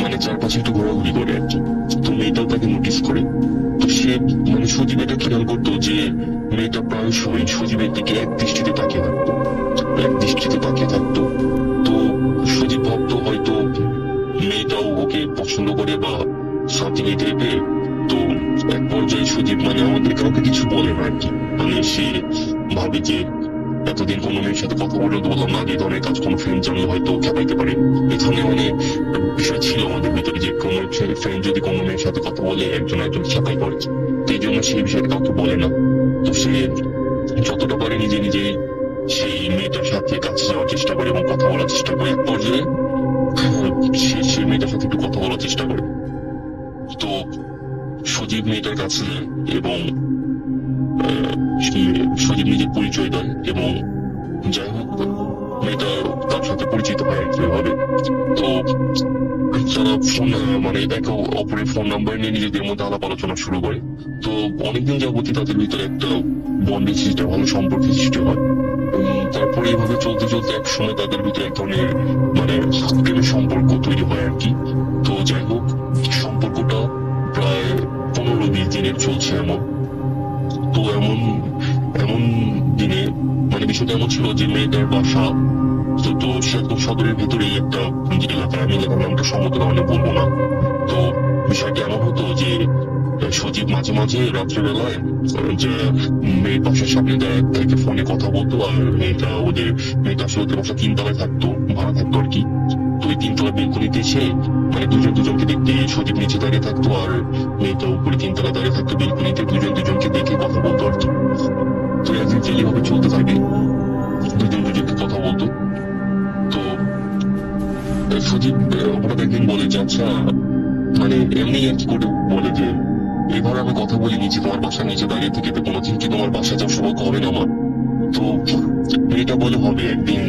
F: মানে চারপাশে একটু ঘোরাঘুরি করে আর কি। তো মেয়েটাও তাকে নোটিস করে। তো সে মানে সজীব এটা খেয়াল করতো যে মেয়েটা প্রায়শই সজীবের দিকে এক দৃষ্টিতে তাকিয়ে থাকতো। তো সজীব ভাবতো হয়তো মেয়েটাও ওকে পছন্দ করে বা সাথে এই টাইপের। তো এক পর্যায়ে সজীব মানে আমাদের কাউকে কিছু বলে না আর কি। মানে সে ভাবে যে এতদিন কোনো মেয়ের সাথে কথা পর্যন্ত বললাম না, যে ধরনের কাজ কোনো ফ্রেন্ড জানলে হয়তো খেপাইতে পারে। এখানে মানে বিষয় ছিল আমাদের ভিতরে যে কোনো ফ্রেন্ড যদি কোনো মেয়ের সাথে কথা বলে একজন খেপাই করে। তো এই জন্য সেই বিষয়টা কাউকে বলে না। তো সে যতটা পারে নিজে নিজে সেই মেয়েটার সাথে কাছে যাওয়ার চেষ্টা করে এবং কথা বলার চেষ্টা করে। এক পর্যায়ে সে মেয়েটার সাথে একটু কথা বলার চেষ্টা করে। তো সজীব মেয়েটার কাছে যায় এবং সজীব নিজের পরিচয় দেয় এবং যাই হোক মেয়েটা তার সাথে পরিচিত হয় এভাবে। তো তারা ফোন মানে একে অপরের ফোন নাম্বার নিয়ে নিজেদের মধ্যে আলাপ আলোচনা শুরু করে। তো অনেকদিন যাবতীয় তাদের ভিতরে একটা বন্ডের সৃষ্টি, ভালো সম্পর্কের সৃষ্টি হয়। তারপরে এইভাবে চলতে চলতে এক সময় তাদের ভিতরে এক ধরনের মানে প্রেমের সম্পর্ক তৈরি হয় আর কি। তো যাই হোক সম্পর্কটা প্রায় 15-20 দিনের চলছে এমন। তো এমন দিনে মানে বিষয়টা এমন ছিল যে মেয়েটার বাসা তো সে একদম সদরের ভেতরেই একটা এলাকায়, আমি এলাকার নামটা সম্মত কারণে বলবো না। তো বিষয়টা এমন হতো যে সজীব মাঝে মাঝে রাত্রেবেলায় যে মেয়ের বাসার সামনে থেকে ফোনে কথা বলতো, আর মেয়েটা আসলে ওদের বাসা 3 তলায় থাকতো, ভাড়া থাকতো আর কি। তো ওই 3 তলা বেলকনিতে এসে মানে দুজনকে দেখতে সজীব নিচে দাঁড়িয়ে থাকতো আর মেয়েটা উপরে 3 তলা দাঁড়িয়ে থাকতো বেলকনিতে, দুজনকে দেখে কথা বলতো আর কি। তো একদিন এইভাবে চলতে থাকে, দুজনকে কথা বলতো। তো সজীব হঠাৎ একদিন বলে যে আচ্ছা মানে এমনি আর কি করে বলে যে এবার আমি কথা বলি নিচে, তোমার বাসা নিচে দাঁড়িয়ে থেকে কোনোদিন কি তোমার বাসা যাওয়ার সৌভাগ্য হবে না আমার? তো মেয়েটা বলে হবে, একদিন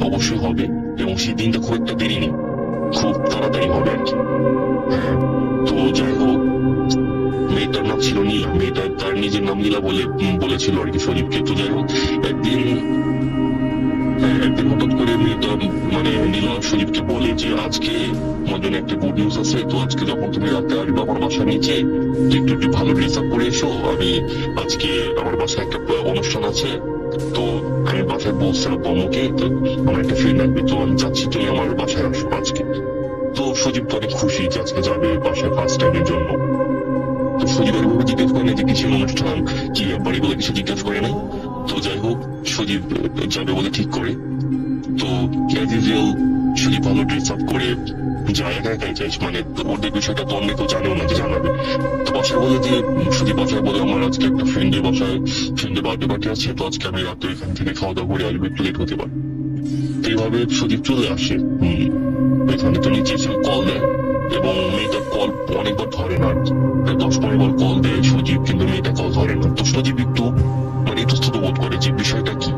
F: অবশ্যই হবে, এবং সেই দিনটা খুব একটা দেরি নেই, খুব তাড়াতাড়ি হবে আর কি। তো যাই হোক মেয়েটার নাম ছিল নীলা, মেয়েটা তার নিজের নাম নীলা বলেছিল আর কি সজীবকে। তো যাই হোক একদিন হঠাৎ করে মেয়েটা মানে নীলা সজীবকে বলে যে আজকে আমার জন্য একটা গুড নিউজ আছে। তো আজকে যখন তুমি রাতে আসবে আমার বাসার নিচে একটু ভালো ড্রেস আপ করে এসো, আমি আজকে আমার বাসায় একটা অনুষ্ঠান আছে। তো আমি বাসায় বলছিলাম বম্মকে, তো আমার একটা ফ্রেন্ড লাগবে, তো আমি চাচ্ছি তুমি আমার বাসায় আসো আজকে। তো সজীব তো অনেক খুশি যে আজকে যাবে বাসায় ফার্স্ট টাইমের জন্য। তো সজীবের ভাবে জিজ্ঞেস করে না যে কিছু অনুষ্ঠান কি ব্যাপার, এগুলো কিছু জিজ্ঞাসা করে নাই। তো যাই হোক সজীব যাবে বলে ঠিক করে। তো অ্যাজ ইউজুয়াল সুদীপ ভালো ড্রেস আপ করে যায়, একা একাই যায়, মানে ওদের বিষয়টা তো অন্য কেউ জানেও না যে জানাবে। তো বাসায় বলে যে সুদীপ বাসায় বলে আমার আজকে একটা ফ্রেন্ডের বাসায় ফ্রেন্ডের বার্থডে পার্টি আছে, তো আজকে আমি রাত্রে এখান থেকে খাওয়া দাওয়া করে আসবো, একটু লেট হতে পারে। তো এইভাবে সুদীপ চলে আসে। এখানে তো নিচে এসে কল দেয় এবং মেয়েটা কল অনেকবার ধরে না, 10-15 বার কল দেয় সুদীপ, কিন্তু মেয়েটা কল ধরে না। তো সুদীপ একটু মানে ইতস্তত বোধ করে যে বিষয়টা কি,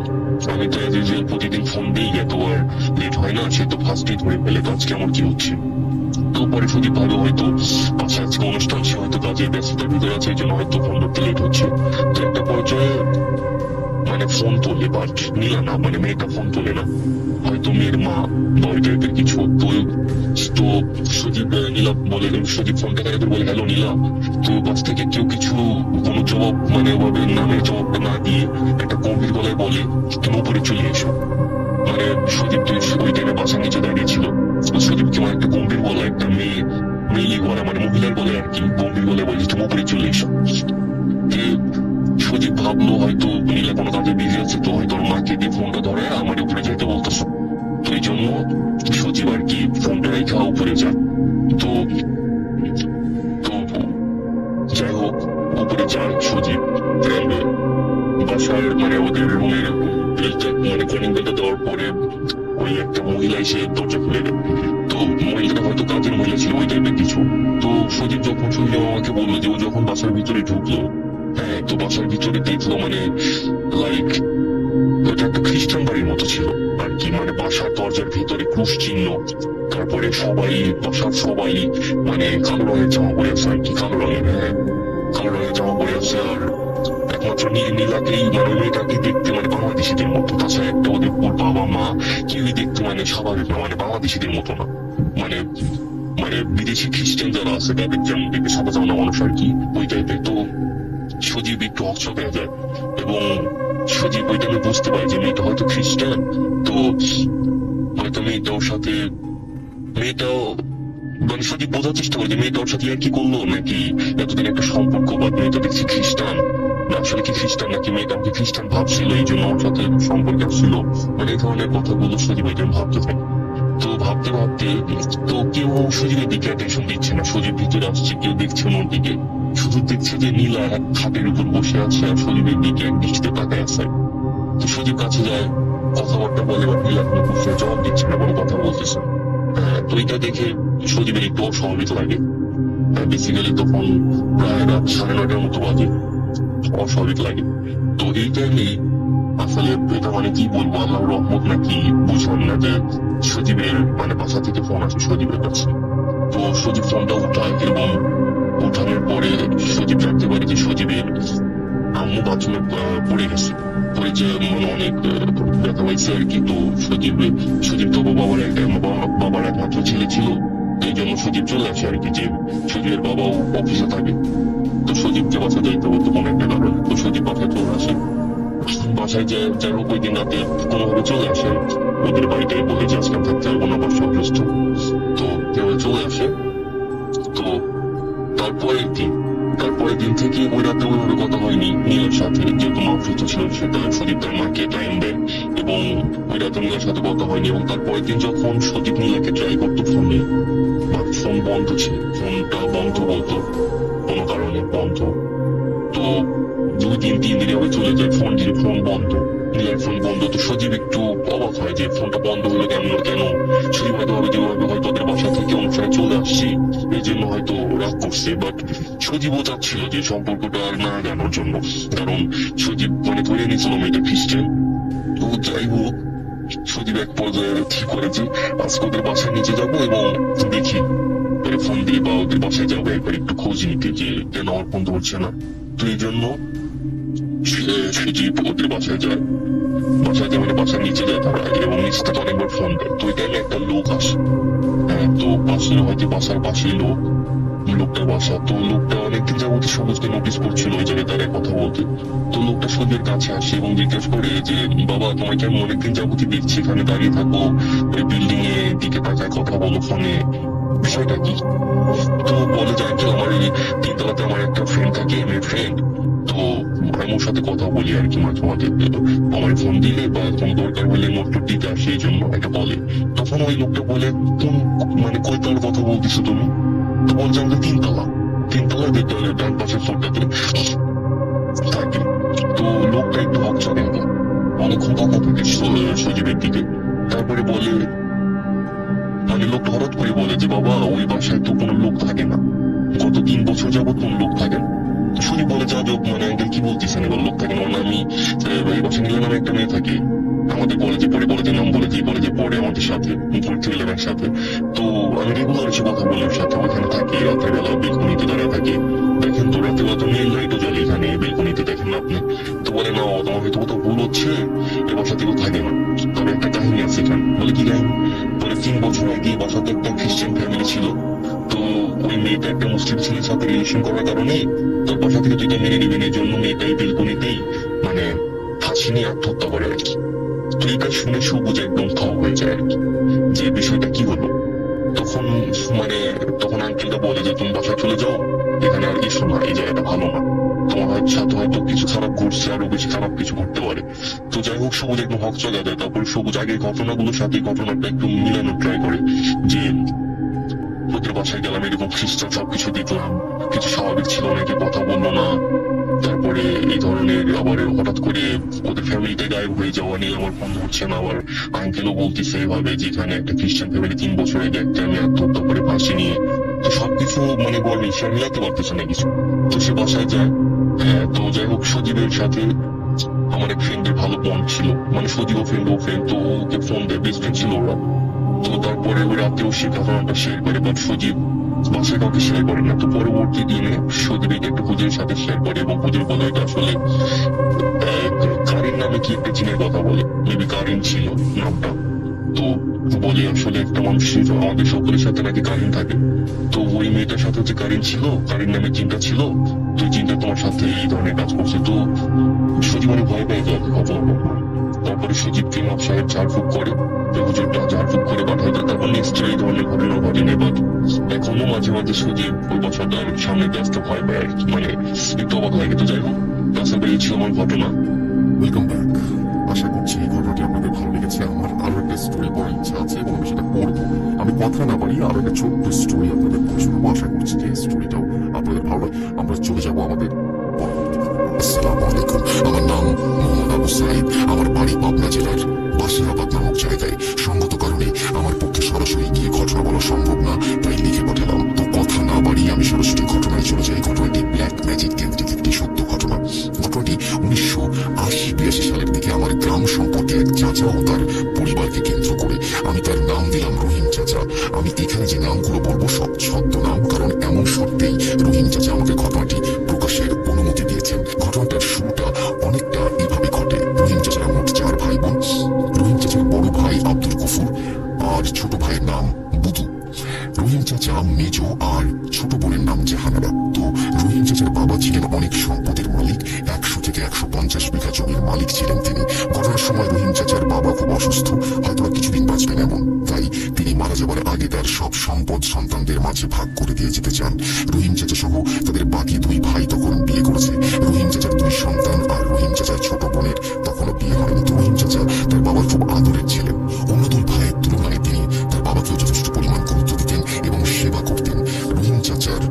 F: আমি তো যে প্রতিদিন ফোন দিই, এত আর লেট হয় না, সে তো ফার্স্টেই ধরে ফেলে, তো আজকে আমার কি হচ্ছে। তো পরে সুদীপ ভাবে হয়তো পাশে আজকে অনুষ্ঠান, সে হয়তো কাজের ব্যস্ততার ভিতরে আছে, এই জন্য হয়তো ফোন ধরতে লেট হচ্ছে। তো একটা পর্যায়ে মানে ফোন তোলে, বাট নীলা না, মানে মেয়েটা ফোন তোলে না, হয়তো মেয়ের মা বা ওই টাইপের কিছু। তো সুদীপ নীলা বলে, সুদীপ ফোনটা কাছে বলে, হ্যালো নীলা। তো পাশ থেকে কেউ কিছু কোনো জবাব মানে ওভাবে নামের জবাবটা না দিয়ে একটা গম্ভীর গলায় বলে তুমি উপরে চলে এসো। মানে সুদীপ তো ওই টাইমে বাসার নিচে দাঁড়িয়েছিল, সুদীপকে মানে একটা গম্ভীর গলায়, একটা মেয়ে গলা মানে মহিলার গলায় আর কি, গম্ভীর গলায় বলে তুমি উপরে চলে এসো। সুদীপ ভাবলো হয়তো নীলা কোনো কাজে বিজি আছে, তো হয়তো ওর মাকে দিয়ে ফোনটা ধরে আমার উপরে যেতে বলতেছে। তো এই জন্য সুদীপ আর কি ফোনটা রেখে উপরে যায়। তো তো যাই হোক, উপরে যায় সুদীপ, বাসার মানে ওদের রুমের মানে কলিং বেলটা দেওয়ার পরে ওই একটা মহিলা এসে দরজা খুলে দেয়। তো মহিলাটা হয়তো কাজের মহিলা ছিল, ওই টাইপের কিছু। তো সুদীপ যখন শুনলো আমাকে বললো যে ও যখন বাসার ভিতরে ঢুকলো, হ্যাঁ, তো বাসার ভিতরে দেখলো মানে লাইক ওটা একটা খ্রিস্টান বাড়ির মতো ছিল আর কি, মানে বাসার দরজার ভিতরে ক্রুশ চিহ্ন, তারপরে সবাই বাসার সবাই মানে কালো রঙের জামা পরে আছে আর কি, কালো রঙের, হ্যাঁ, কালো রঙের জামা পরে আছে। আর একমাত্র নীলাকেই মানে মেয়েটাকে দেখতে মানে বাংলাদেশিদের মতো, তাছাড়া একটা ওদের ওর বাবা মা কেউই দেখতে মানে স্বাভাবিক না, মানে বাংলাদেশিদের মতো না, মানে মানে বিদেশি খ্রিস্টান যারা আছে তাদের যেমন দেখতে সাদা জানা মানুষ আর কি, ওই টাইপের। তো সুদীপ একটু হকচক হয়ে যায় এবং সুদীপ ওই টাইমে বুঝতে পারে যে মেয়েটা হয়তো খ্রিস্টান। তো হয়তো মেয়েটা ওর সাথে মেয়েটাও মানে সুদীপ বোঝার চেষ্টা করে যে মেয়েটা ওর সাথে আর কি করলো, নাকি এতদিন একটা সম্পর্ক, বা মেয়েটা দেখছি খ্রিস্টান, না আসলে কি খ্রিস্টান, নাকি মেয়েটা আমাকে খ্রিস্টান ভাবছিল এই জন্য ওর সাথে সম্পর্ক ছিল, মানে এই ধরনের কথাগুলো সুদীপ ওই টাইম ভাবতে থাকে। তো ভাবতে ভাবতে তো কেউ সুদীপের দিকে অ্যাটেনশন দিচ্ছে না, সুদীপ ভিতরে আসছে, কেউ দেখছে ওর দিকে, শুধু দেখছে যে নীলা এক খাটের উপর বসে আছে আর সুদীপের দিকে এক দৃষ্টিতে তাকায় আছে। তো সুদীপ কাছে যায়, কথাবার্তা বলে, বা নীলা কোনো প্রশ্নের জবাব দিচ্ছে না, কোনো কথা বলতেছে। তো এটা দেখে সুদীপের একটু অস্বাভাবিক লাগে। বেসিক্যালি তখন প্রায় রাত 9:30 মতো বাজে, অস্বাভাবিক লাগে। তো এই টাইমেই আসলে এটা মানে কি বলবো, আল্লাহর রহমত নাকি বুঝলাম না, যে সুদীপের মানে বাসা থেকে ফোন আসে সুদীপের কাছে। তো সুদীপ ফোনটা উঠায় এবং উঠানোর পরে সুদীপ জানতে পারে যে সুদীপের আম্মু বাথরুমে পড়ে গেছে, পরে যে মানে অনেক ব্যথা পাইছে আর কি। তো সুদীপ তো বাবার একমাত্র ছেলে ছিল, এই জন্য সুদীপ চলে আসে আর কি, যে সুদীপের বাবাও অফিসে থাকে। তো সুদীপকে বাসা যাইতে হতো কোনো একটা কারণে, তো সুদীপ বাসায় চলে আসে। বাসায় যে যাই হোক ওই দিন রাতে কোনোভাবে চলে আসে, ওদের বাড়িতে বলে যে আজকে থাকতে পারবো না, বাসা অসুস্থ। তো চলে আসে। তো তারপরের দিন থেকে ওই রাতে ওইভাবে কথা হয়নি নীলার সাথে, যেহেতু মা অসুস্থ ছিল, সেটা সুদীপ তার মাকে টাইম দেয় এবং ওই রাতে নীলার সাথে কথা হয়নি। এবং তারপরের দিন যখন সুদীপ নীলাকে ট্রাই করতো ফোনে, বা ফোন বন্ধ ছিল, ফোনটা বন্ধ বলতো কোনো কারণে বন্ধ। তো 2-3 দিন হবে চলে যায়, ফোন বন্ধ, নীলার ফোন বন্ধ। তো সজীব একটু অবাক হয় যে ফোনটা বন্ধ হলো কেন। সজীব হয়তো ভাবে যে হয়তো ওদের বাসা থেকে অনুষ্ঠানে চলে আসছি, এই জন্য হয়তো রাগ করছে। বাট সজীবও চাচ্ছিল যে সম্পর্কটা আর না জানার জন্য, কারণ সজীব মানে ধরে নিয়েছিল মেয়েটা খ্রিস্টান। তো যাই হোক, সজীব এক পর্যায়ে ঠিক করেছে আজকে ওদের বাসায় নিচে যাবো এবং দেখি ফোন দিয়ে বা ওদের বাসায় যাবো, একবার একটু খোঁজ নিতে যে কেন আমার ফোন ধরছে না। তো এই জন্য সজীব ওদের বাসায় যায়, মানে বাসার নিচে যায় তারা, এবং নিচ থেকে অনেকবার ফোন দেয়। তো ওই টাইমে একটা লোক আসে, তো পাশে হয়তো বাসার পাশেই লোকটার বাসা। তো লোকটা অনেকদিন যাবত সবুজকে নোটিস করছিল ওই জায়গায় দাঁড়িয়ে কথা বলতে। তো লোকটা সজীবের কাছে আসে এবং জিজ্ঞেস করে যে বাবা তোমাকে আমি অনেকদিন যাবতই দেখছি এখানে দাঁড়িয়ে থাকো, ওই বিল্ডিং এর দিকে তাকায় কথা বলো ফোনে, বিষয়টা কি? তো বলে যায় যে আমার এই 3 তলাতে আমার একটা ফ্রেন্ড থাকে, মেয়ে ফ্রেন্ড। তো আমি ওর সাথে কথা বলি আর কি মাঝে মাঝে, আমার ফোন দিলে বা কোনো দরকার হলে নোট দিতে আসে, এই জন্য একটা বলে। তখন ওই লোকটা বলে, কোন মানে কয়তলার কথা বলতেছো তুমি? তো বলছে আমাদের তিনতলা দেখতে ডান পাশের ফ্লোরটাতে থাকে। তো লোকটা একটু হকচকে থাকে, অনেকক্ষণ কথা থাকে সজীবের দিকে। তারপরে বলে, মানে লোকটা হঠাৎ করে বলে যে বাবা ওই বাসায় তো কোনো লোক থাকে না, গত 3 বছর যাবত কোনো লোক থাকে না। তো শুনি বলে যা যোগ, মানে আঙ্কেল কি বলতেছেন, এবার লোক থাকে না? আমি এই বাসায় নীলা নামে একটা মেয়ে থাকে, আমাদের কলেজে পড়ে, কলেজের নাম বলে দিই, কলেজে পড়ে আমাদের সাথে, ভর্তি হইলাম একসাথে। তো আমি রেগুলার এসে কথা বলি ওর সাথে, ওখানে থাকি, রাতের বেলা বেলকনিতে দাঁড়িয়ে থাকি। দেখেন তো রাতের বেলা তো মেল লাইটও জ্বলে এখানে বেলকনিতে, দেখেন না আপনি? তো বলে না তোমার হয়তো কোথাও ভুল হচ্ছে, এ বাসাতে কেউ থাকে না। তবে একটা কাহিনী আছে এখানে। বলে কি কাহিনী? বলে 3 বছর আগে এই বাসাতে একটা খ্রিস্টান ফ্যামিলি ছিল। তো ওই মেয়েটা একটা মুসলিম ছেলের সাথে রিলেশন করার কারণে তোর বাসা থেকে দুইটা মেনে নেবেন, এই জন্য মেয়েটাই বেলকনিতেই মানে ফাঁসি নিয়ে আত্মহত্যা করে আর কি। তো এটা শুনে সবুজ একদম থ হয়ে যায় আর কি, যে বিষয়টা কি হলো। তখন তখন আঙ্কেলটা বলে যে তুমি বাসায় চলে যাও, এখানে আর এসো না, এই জায়গাটা ভালো না, তোমার সাথে হয়তো কিছু খারাপ ঘটছে, আরো বেশি খারাপ কিছু ঘটতে পারে। তো যাই হোক সবুজ একদম হক চলে দেয়। তারপর সবুজ আগের ঘটনাগুলোর সাথে ঘটনাটা একটু মিলানোর ট্রাই করে, যে ওদের বাসায় গেলাম, এরকম খ্রিস্টান সবকিছু দেখলাম, কিছু স্বাভাবিক ছিল, অনেকে কথা বললো না। তারপরে এই ধরনের আবার হঠাৎ করে ওদের ফ্যামিলিতে গায়েব হয়ে যাওয়া নিয়ে আমার ফোন ধরছে না। আবার আঙ্কেলও বলতেছে এভাবে যেখানে একটা খ্রিস্টান ফ্যামিলি 3 বছর আগে একটা মেয়ে আত্মহত্যা করে ফাঁসি নিয়ে। তো সবকিছু মানে বলে সে মিলাতে পারতেছে না কিছু। তো সে বাসায় যায়। তো যাই হোক সজীবের সাথে আমার এক ফ্রেন্ডের ভালো বন্ড ছিল, মানে সজীবও ফ্রেন্ড ও ফ্রেন্ড, তো ওকে ফোন দেয়, বেস্ট ফ্রেন্ড ছিল ওরা। তো তারপরে ওই রাতেও সে ঘটনাটা শেয়ার করে, বাট সজীব বাসায় কাউকে শেয়ার করে না। তো পরবর্তী দিনে সজীব এটা একটা হুজুরের সাথে শেয়ার করে, এবং হুজুর বলে এটা আসলে কারিন নামে কি একটা জিনের কথা বলে, মেবি কারিন ছিল নামটা। তো বলে আসলে একটা মানুষের আমাদের সকলের সাথে নাকি কারিন থাকে। তো ওই মেয়েটার সাথে যে কারিন ছিল, কারিন নামে জিনটা ছিল, তো জিনটা তোমার সাথে এই ধরনের কাজ করছে। তো সজীব অনেক ভয় পেয়ে যায় ঘটনাটা। তারপরে সজীবকে ইমাম সাহেব ঝাড়ফুঁক করে, হুজুরটা ঝাড়ফুঁক করে পাঠায় দেয়। তারপর নেক্সট এই ধরনের ঘটনা ঘটেনি, বাট এখনো মাঝে মাঝে সজীব ওই বছরটার সামনে ব্যস্ত ভয় পায় আর কি, মানে একটু অবাক লাগে। তো যাই হোক তাছাড়া এই ছিল আমার ঘটনা।
E: Welcome back. আশা করছি এই ঘটনাটি আপনাদের ভালো লেগেছে। আমার আরো একটা স্টোরি পড়ার ইচ্ছা আছে এবং আমি সেটা পড়বো। আমি কথা না বাড়িয়ে আরো একটা ছোট্ট স্টোরি আপনাদের পড়ে শোনাবো। আশা করছি যে স্টোরিটাও আপনাদের ভালো লাগে। আমরা চলে যাবো আমাদের পরবর্তী ঘটনায়।
B: আসসালামু আলাইকুম। আমার নাম মোহাম্মদ আবু সাইদ। আমার বাড়ি পাবনা জেলার বাসিরাবাদ নামক জায়গায়। সঙ্গত কারণে আমার পক্ষে সরাসরি গিয়ে ঘটনা বলা সম্ভব না, তাই লিখে পাঠালাম। তো কথা না বাড়িয়ে আমি সরাসরি ঘটনায় চলে যাই। ঘটনাটি ব্ল্যাক ম্যাজিক কেন্দ্রিক একটি সত্য ঘটনা। ঘটনাটি 1980-82 সালের দিকে আমার গ্রাম সম্পর্কে এক চাচা ও তার পরিবারকে কেন্দ্র করে। আমি তার নাম দিলাম রহিম চাচা। আমি এখানে যে নামগুলো বলবো সব ছদ্ম নাম, কারণ এমন সত্যিই রহিম চাচা আমাকে ঘটনাটি প্রকাশের অনুমতি দিয়েছেন। ঘটনাটার শুরুটা অনেকটা এভাবে ঘটে। রহিম চাচার মোট 4 ভাই বোন। রহিম চাচার বড় ভাই আব্দুল গফুর আর ছোট ভাইয়ের নাম বুধু। রহিম চাচা মেজ আর ছোট বোনের নাম জাহানারা। তো রহিম চাচার বাবা ছিলেন অনেক সম্পদের মালিক, 100 থেকে 150 বিঘা জমির মালিক ছিলেন তিনি। ঘটনার সময় রহিম চাচার বাবা খুব অসুস্থ, হয়তো কিছুদিন বাঁচবেন এমন, তাই তিনি মারা যাবার আগে তার সব সম্পদ সন্তানদের মাঝে ভাগ করে দিয়ে যেতে চান। রহিম চাচা সহ তাদের বাকি 2 ভাই তখন বিয়ে করেছে। রহিম চাচার 2 সন্তান আর রহিম চাচার ছোট বোনের তখনও বিয়ে হয়নি। তো রহিম চাচা তার বাবার খুব আদরের ছিলেন। অন্য 2 ভাইয়ের তুলনায় তিনি তার বাবাকেও যথেষ্ট পরিমাণ গুরুত্ব দিতেন এবং সেবা করতেন। রহিম চাচার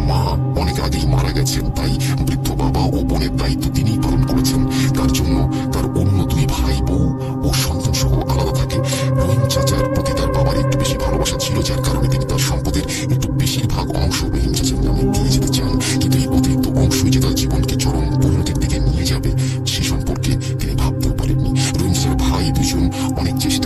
B: মা অনেক আগেই মারা গেছেন, তাই বৃদ্ধ বাবা ও বোনের দায়িত্ব তিনিই পালন করেছেন। তার জন্য তার অন্য 2 ভাই বউ ও সন্তান সহ আলাদা থাকে। রহিম চাচার প্রতি তার বাবার একটু বেশি ভালোবাসা ছিল, যার কারণে তিনি তার সম্পদের একটু বেশিরভাগ অংশ রহিম চাচার নামে দিয়ে যেতে চান। কিন্তু এই অতিরিক্ত অংশই যে তার জীবনকে চরম পরিণতির দিকে নিয়ে যাবে সে সম্পর্কে তিনি ভাবতেও পারেননি। রহিম চাচার ভাই 2জন অনেক চেষ্টা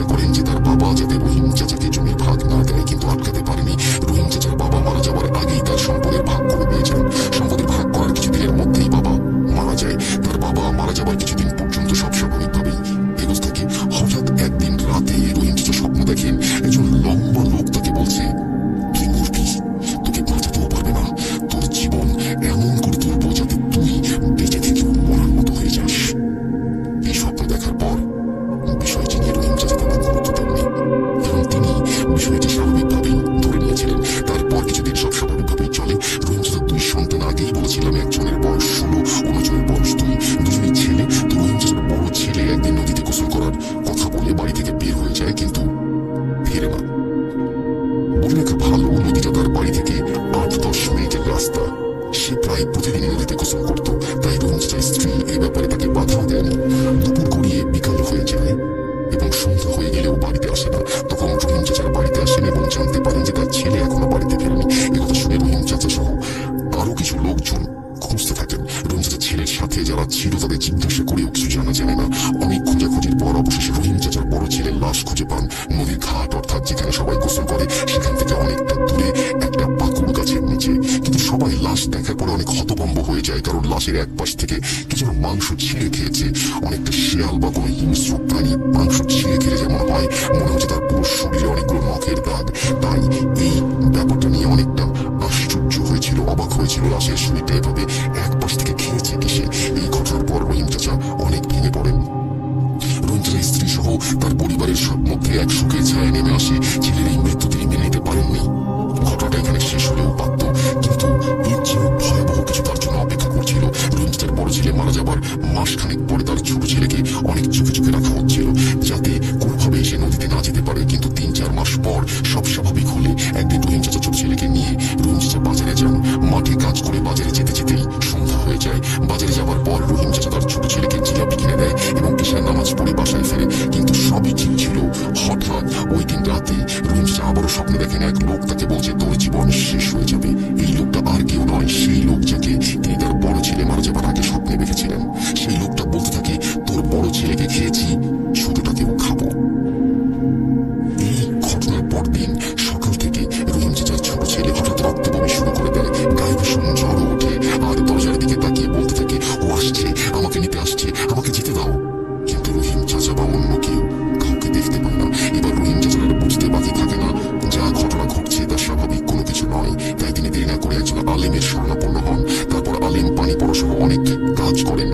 B: যেখানে সবাই গোসল করে সেখান থেকে অনেকটা দূরে একটা পাকুড় গাছের নিচে। কিন্তু সবাই লাশ দেখার পরে অনেক হতভম্ব হয়ে যায়, কারণ লাশের এক পাশ থেকে কিছু মাংস ছিঁড়ে খেয়েছে। অনেকটা শিয়াল বা কোনো হিংস্র প্রাণী মাংস ছিঁড়ে খেলে যেমন হয়, মনে হচ্ছে তার পুরো শরীরে অনেকগুলো নখের দাগ। তাই এই ব্যাপারটা নিয়ে অনেকটা আশ্চর্য হয়েছিল, অবাক হয়েছিল লাশের শরীরটা এভাবে এক পাশ থেকে খেয়েছে কিসে। এই ঘটনার পর রহিম চাচা অনেক ভেঙে পড়েন। রহিম চাচার স্ত্রী সহ তার পরিবারের সব মধ্যে এক সুখের ছায়া নেমে আসে। ছেলের এই মৃত্যু তিনি মেনে নিতে পারেননি। ঘটনাটা এখানে শেষ হলেও পারত, কিন্তু এর চেয়েও ভয়াবহ কিছু তার জন্য অপেক্ষা করছিল। রহিম চাচার বড় ছেলে মারা যাবার মাসখানেক পরে তার ছোট ছেলেকে অনেক চোখে চোখে রাখা হচ্ছিল, যাতে কোনোভাবে সে নদীতে না যেতে পারে। কিন্তু 3-4 মাস পর সব স্বাভাবিক হলে একদিন রহিম চাচা ছোট ছেলেকে নিয়ে রহিম চাচা বাজারে যান। মাঠে কাজ করে বাজারে যেতে যেতেই সন্ধ্যা হয়ে যায়। বাজারে যাওয়ার পর রহিম চাচা তার ছোট ছেলেকে জিলাপি কিনে দেয় এবং ঈশার নামাজ পড়ে বাসায় ফেরে। কিন্তু সবই ঠিক ছিল। হঠাৎ ওই দিন রাতে রহিম চাচা আবারও স্বপ্নে দেখেন এক লোক তাকে বলছে তোর জীবন শেষ হয়ে যাবে। এই লোকটা আর কেউ নয়, সেই লোক যাকে তিনি তার বড় ছেলে মারা যাবার আগে স্বপ্নে দেখেছিলেন। সেই লোকটা বলতে থাকে তোর বড় ছেলেকে খেয়েছি, ছোটটাকেও খাবো। এই ঘটনার পর দিন সকাল থেকে রহিম চাচার ছোট ছেলে হঠাৎ রক্ত বমি শুরু করে দেয়। গায়ে ভীষণ জ্বর ওঠে আর দরজার দিকে তাকিয়ে বলতে থাকে ও আসছে, আমাকে নিতে আসছে, আমাকে যেতে দাও। কিন্তু রহিম চাচা বা অন্য কেউ কাউকে দেখতে পায় না। এবার রহিম চাচার আর বুঝতে বাকি থাকে না যা ঘটনা ঘটছে তা স্বাভাবিক কোনো কিছু নয়। তাই তিনি দেরি না করে একজন আলেমের শরণাপন্ন হন। তারপর আলেম পানি পড়া সহ অনেক কাজ করেন।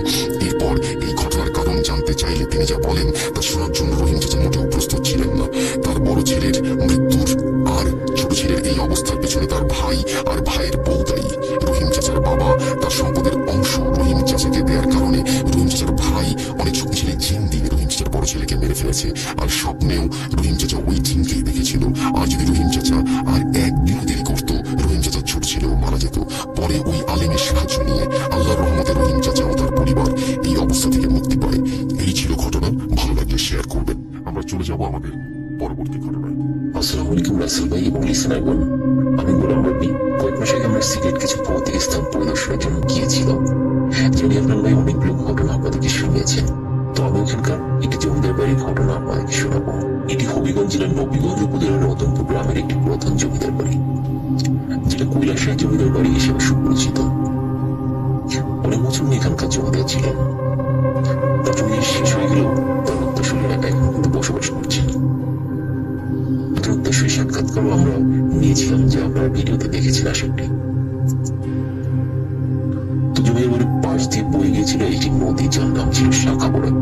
B: এরপর এই ঘটনার কারণ জানতে চাইলে তিনি যা বলেন তা শোনার জন্য রহিম চাচা মোটেও প্রস্তুত ছিলেন না। তার বড় ছেলের মৃত্যুর আর ছোট ছেলের এই অবস্থার পেছনে তার ভাই আর ভাইয়ের বউ দায়ী। রহিম চাচার বাবা তার সম্পদের অংশ রহিম চাচাকে দেওয়ার কারণে রহিম চাচার ভাই অনেক শক্তিশালী জিন দিয়ে রহিম চাচার বড় ছেলেকে মেরে ফেলেছে। আর স্বপ্নেও রহিম চাচা ওই জিনকেই দেখেছিল। আর যদি রহিম চাচা আর একদিনও দেরি করতো, রহিম চাচার ছোট ছেলেও মারা যেত। পরে ওই আলেমের সাহায্য নিয়ে আল্লাহর রহমতে রহিম চাচা ও তার পরিবার এই অবস্থা থেকে মুক্তি পায়। এই ছিল ঘটনা। ভালো লাগলে শেয়ার করবেন। আমরা চলে যাব আমাদের পরবর্তী ঘটনায়।
C: আসসালামু আলাইকুম রাসেল ভাই এবং লিসেনারগণ, আমি গোলাম রবি। কয়েক মাস আগে আমরা সিলেট কিছু ভৌতিক স্থান পরিদর্শনের জন্য গিয়েছিলাম। জানি আপনার ভাই অনেকগুলো ঘটনা আপনাদেরকে শুনিয়েছেন। তো আমি এখানকার একটি জমিদার বাড়ির ঘটনা আপনাদেরকে শোনাবো। এটি হবিগঞ্জ জেলার নবীগঞ্জ উপজেলার রতনপুর গ্রামের একটি পুরাতন জমিদার বাড়ি, যেটা কৈলাসের জমিদার বাড়ি হিসেবে সুপরিচিত। অনেক বছর এখানকার জমিদার ছিলেন। তার জমি শেষ হয়ে গেলেও তার উত্তরসূরিরা এখন কিন্তু বসবাস করছেন। উত্তরসূরি সাক্ষাৎকারও আমরা নিয়েছিলাম, যে আপনারা ভিডিওতে দেখেছেন আশাটি। তো জমিদার বাড়ির পাশ দিয়ে বয়ে গিয়েছিল একটি নদী, যার নাম ছিল শাখা বরাক।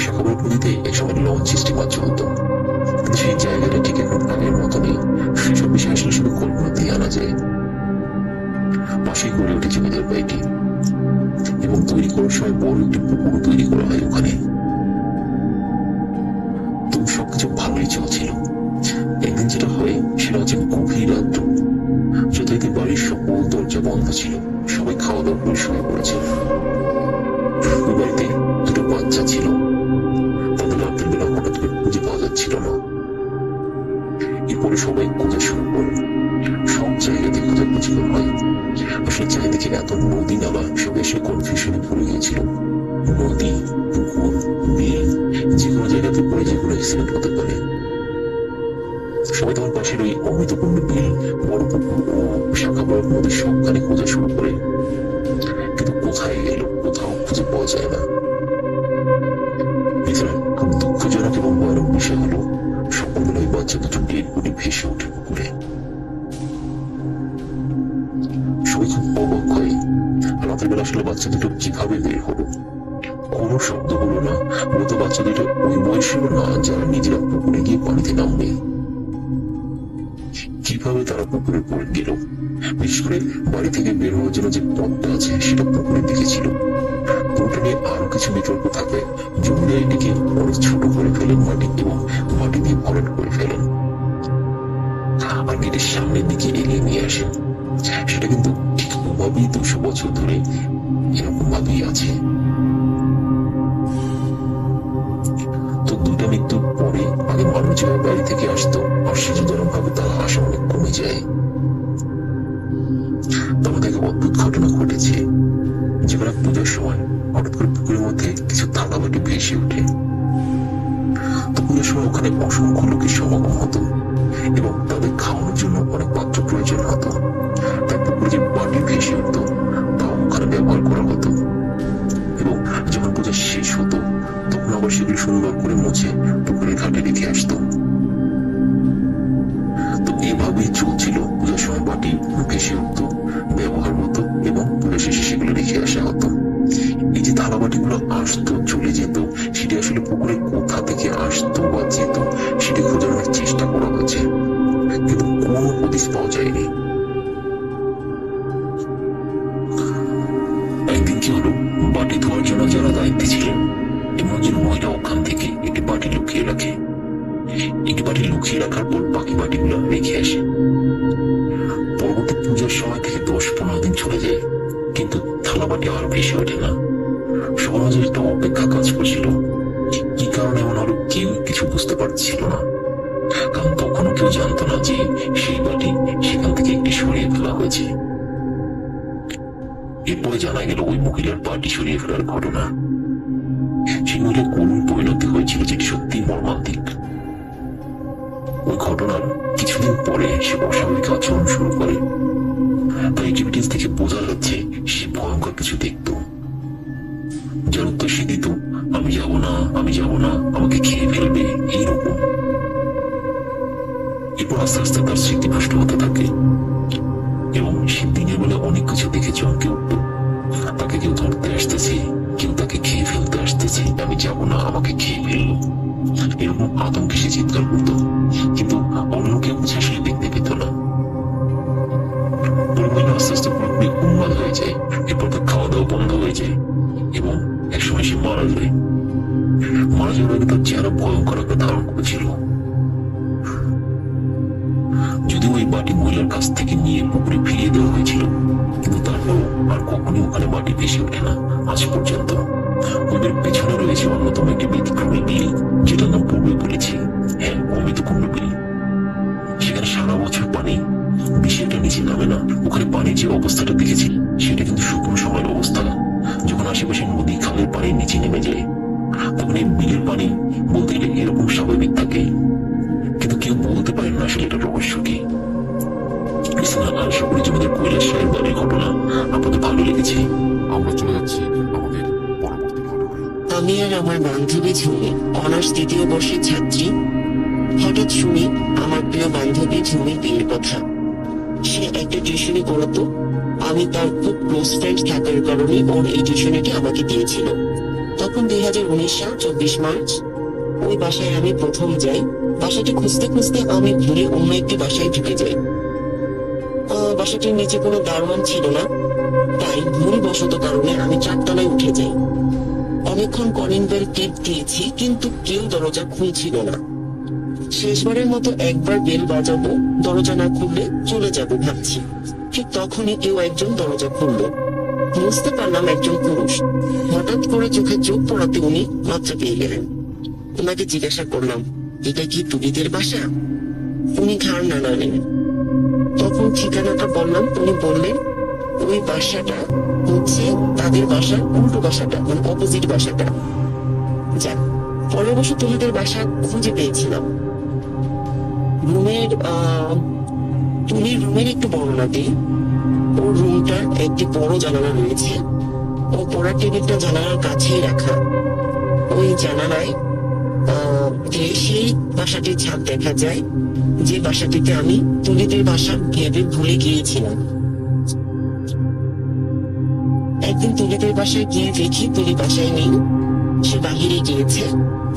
C: শাখা বরাক নদীতে একসময় লঞ্চ স্টিমার চলত, কিন্তু সেই জায়গাটা ঠিক এখন আগের মতো নেই। সেসব বিষয় আসলে শুধু কল্পনা দিয়ে আনা যায়। পাশেই গড়ে উঠে জমিদার বাড়িটি এবং তৈরি করার সময় বড় একটি পুকুর তৈরি করা হয় ওখানে। তো সবকিছু ভালোই চলছিল। একদিন যেটা হয় সেটা হচ্ছে গভীর রাত্র। যথারীতি বাড়ির সকল দরজা বন্ধ ছিল, সবাই খাওয়া দাওয়া করে শুয়ে পড়েছে। ওই বাড়িতে দুটো বাচ্চা ছিল, তাদের রাতের বেলা হঠাৎ করে খুঁজে পাওয়া যাচ্ছিল না। এরপরে সবাই খোঁজা শুরু করে, সব জায়গাতে খোঁজাখুঁজি হয়। আসলে চারিদিকে এত নদী নালা, সব এসে কনফিউশনে পড়ে গিয়েছিল। নদী, পুকুর, বিল, যে কোনো জায়গাতে পড়ে যে কোনো অ্যাক্সিডেন্ট হতে পারে। সবাই তখন পাশের ওই অমৃতপূর্ণ বিল, বড় পুকুর ও শাখা বরাক নদীর সবখানে খোঁজা শুরু করে, কিন্তু কোথায় গেল কোথাও খুঁজে পাওয়া যায় না। এছাড়া খুব দুঃখজনক এবং ভয়ানক বিষয় হলো সকালবেলা ওই বাচ্চা দুটো ডেড বডি ভেসে ওঠে পুকুরে। সবাই খুব অবাক হয়, রাতের বেলা আসলে বাচ্চা দুটো কিভাবে বের হলো। কোনো শব্দ হলো না। মূলত বাচ্চা দুটো ওই বয়সেও না যারা নিজেরা পুকুরে গিয়ে পানিতে নামবে। কিভাবে তারা পুকুরে পড়ে গেল? বিশেষ করে বাড়ি থেকে বের হওয়ার জন্য যে পথটা আছে সেটা পুকুরের দিকে ছিল। পুকুরটা নিয়ে আরো কিছু বিতর্ক থাকে। জমিদার এটিকে অনেক ছোট করে ফেলেন মাটি এবং মাটি দিয়ে ভরাট করে ফেলেন, আর গেটের সামনের দিকে এগিয়ে নিয়ে আসেন। সেটা কিন্তু ঠিক ওভাবেই 200 বছর ধরে এরকম ভাবেই আছে। তো দুটা মৃত্যুর পরে আগে মানুষ যেভাবে বাড়ি থেকে আসতো, আশ্চর্যজনক ভাবে তার আসা অনেক কমে যায়। তবে দেখে অদ্ভুত ঘটনা ঘটেছে। যেখানে পূজার সময় হঠাৎ করে পুকুরের মধ্যে কিছু থালা বাটি ভেসে ওঠে। তো পুজোর সময় ওখানে অসংখ্য লোকের সমাগম হতো এবং তাদের খাওয়ানোর জন্য অনেক পাত্র প্রয়োজন হতো। তাই পুকুরে যে বাটি ভেসে উঠতো তাও ওখানে ব্যবহার করা হতো এবং যখন পূজা শেষ হতো তখন আবার সেগুলো সুন্দর করে মুছে পুকুরের ঘাটে রেখে আসতো। তো এভাবেই চলছিল। পূজার সময় বাটি ভেসে উঠতো, ব্যবহার হতো এবং পূজা শেষে সেগুলো রেখে আসা হতো। এই যে থালা বাটিগুলো আসতো চলে যেত, সেটি আসলে পুকুরে কোথা থেকে আসতো বা যেত সেটি খোঁজার অনেক চেষ্টা করা হয়েছে, কিন্তু কোনো হদিস পাওয়া যায়নি। একদিন কি হলো, বাটি ধোয়ার জন্য যারা দায়িত্বে ছিলেন এমন একজন মহিলা ওখান থেকে একটি বাটি লুকিয়ে রাখে। একটি বাটি লুকিয়ে রাখার পর বাকি বাটিগুলো রেখে আসে। পরবর্তী পূজার সময় থেকে 10-15 দিন চলে যায়, কিন্তু থালা বাটি আর ভেসে ওঠে না। সবার মাঝে একটা অপেক্ষা কাজ করছিল। কি কারণে এমন হলো কেউ কিছু বুঝতে পারছিল না, কারণ তখনও কেউ জানতো না যে সেই বাটি সেখান থেকে একটি সরিয়ে ফেলা হয়েছে। এরপরে জানা গেল ওই মহিলার বাটি সরিয়ে ফেলার ঘটনা। সেই মহিলার করুণ পরিণতি হয়েছিল, যেটি সত্যি মর্মান্তিক। ওই ঘটনার কিছুদিন পরে সে অস্বাভাবিক আচরণ শুরু করে। তাই অ্যাক্টিভিটিস থেকে বোঝা যাচ্ছে সে ভয়ঙ্কর কিছু দেখত, যার উত্তর সে দিত, আমি যাব না, আমি যাব না, আমাকে খেয়ে ফেলবে, এইরকম। এরপর আস্তে আস্তে তার স্মৃতি নষ্ট হতে থাকে এবং সে দিনের বেলা অনেক কিছু দেখে চমকে উঠত। তাকে কেউ ধরতে আসতেছে, কেউ তাকে খেয়ে ফেলতে আসতেছে, আমি যাব না, আমাকে খেয়ে ফেললো, এরকম আতঙ্কে সে চিৎকার করত, কিন্তু অন্য কেউ কিছু আসলে দেখতে পেত না। মহিলা আস্তে আস্তে পুরোপুরি উন্মাদ হয়ে যায়। এরপর তার খাওয়া দাওয়া বন্ধ হয়ে যায় এবং একসময় সে মারা যায়। মারা যাওয়ার আগে তার চেহারা ভয়ঙ্কর আকার ধারণ করেছিল। যদিও ওই বাটি মহিলার কাছ থেকে নিয়ে পুকুরে ফিরিয়ে দেওয়া হয়েছিল, কিন্তু তারপরও আর কখনই ওখানে বাটি ভেসে ওঠে না আজ পর্যন্ত। ওদের পেছনে রয়েছে অন্যতম একটি ব্যতিক্রমী বিল, যেটার নাম পূর্বে বলেছি, হ্যাঁ, অমৃতকুণ্ড বিল। সেখানে সারা বছর পানি বিষয়টা নিচে নামে না। ওখানে পানির যে অবস্থাটা দেখেছি সেটা কিন্তু শুকনো সময়ের অবস্থা। যখন আশেপাশে নদী খালের পানি নিচে নেমে যায় তখন এই বিলের পানি বলতে গেলে এরকম স্বাভাবিক থাকে, কিন্তু কেউ বলতে পারেন না আসলে এটা রহস্য কি। আশা করি তোমাদের কৈলাস রায়ের বাড়ির ঘটনা আপনাদের ভালো লেগেছে।
E: আমরা চলে যাচ্ছি আমাদের পরবর্তী ঘটনায়।
G: আমি আর আমার বান্ধবী ঝুমি অনার্স 2য় বর্ষের ছাত্রী। হঠাৎ শুনি আমার প্রিয় বান্ধবী ঝুমির বিয়ের কথা। সে একটা টিউশনি পড়াতো। আমি তার খুব ক্লোজ ফ্রেন্ড থাকার কারণে ওর এই টিউশনিটি আমাকে দিয়েছিল। তখন 2019 সাল 24 মার্চ ওই বাসায় আমি প্রথম যাই। বাসাটি খুঁজতে খুঁজতে আমি ভুলে অন্য একটি বাসায় ঢুকে যাই। বাসাটির নিচে কোনো দারোয়ান ছিল না, তাই ভুলবশত কারণে আমি 4 তলায় উঠে যাই। অনেকক্ষণ কলিং বেল টিপ দিয়েছি, কিন্তু কেউ দরজা খুলছিল না। শেষবারের মতো একবার বেল বাজাবো, দরজা না খুললে চলে যাবো ভাবছি। ঠিক তখনই কেউ একজন দরজা খুললো। বুঝতে পারলাম একজন পুরুষ। হঠাৎ করে চোখে চোখ পড়াতে উনি লজ্জা পেয়ে গেলেন। ওনাকে জিজ্ঞাসা করলাম, এটা কি তুলিদের বাসা? উনি ঘাড় নাড়ালেন। তখন ঠিকানাটা বললাম। উনি বললেন ওই বাসাটা হচ্ছে তাদের বাসার উল্টো বাসাটা, মানে অপোজিট বাসাটা। যাক, পরে অবশ্য তুলিদের বাসা খুঁজে পেয়েছিলাম। তুলির রুমের একটু বর্ণনা দিই। ওর রুমটার একটি বড় জানালা রয়েছে। ও পড়ার টেবিলটা জানালার কাছেই রাখা। ওই জানালায় সেই বাসাটির ছাদ দেখা যায়, যে বাসাটিতে আমি তুলিদের বাসা ভেবে ভুলে গিয়েছিলাম। একদিন তুলিদের বাসায় গিয়ে দেখি তুলি বাসায় নেই, সে বাহিরে গিয়েছে।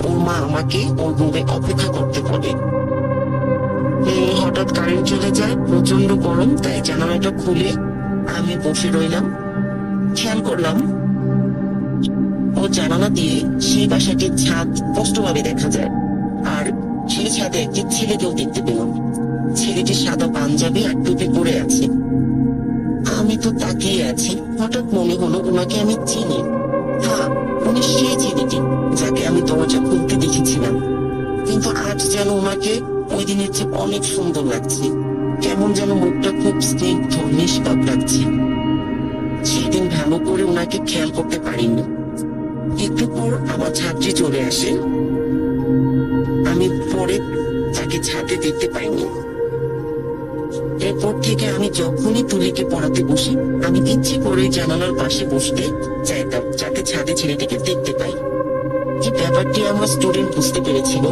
G: ওর মা আমাকে ওর রুমে অপেক্ষা করতে বলে। হঠাৎ কারেন্ট চলে যায়, প্রচন্ড গরম, তাই জানালাটা খুলে আমি বসে রইলাম। খেয়াল করলাম ও জানালা দিয়ে সেই বাসাটির ছাদ স্পষ্টভাবে দেখা যায়, আর সেই ছাদে একটি ছেলেকেও দেখতে পেলাম। ছেলেটি সাদা পাঞ্জাবি আর টুপি পরে আছে। আমি তো তাকিয়ে আছি। হঠাৎ মনে হলো ওনাকে আমি চিনি। হ্যাঁ, উনি সেই ছেলেটি যাকে আমি দরজা খুলতে দেখেছিলাম, কিন্তু আজ যেন ওনাকে ওই দিনের চেয়ে অনেক সুন্দর লাগছে। কেমন যেন মুখটা খুব স্নিগ্ধ নিষ্পাপ লাগছে। সেদিন ভালো করে ওনাকে খেয়াল করতে পারিনি। একটু পর আমার ছাত্রী চলে আসে। আমি পরে তাকে ছাদে দেখতে পাইনি। এরপর থেকে আমি যখনই তুলিকে পড়াতে বসি, আমি ইচ্ছে করে জানালার পাশে বসতে চাইতাম যাতে ছাদে ছেলেটিকে দেখতে পাই। এই ব্যাপারটি আমার স্টুডেন্ট বুঝতে পেরেছিল,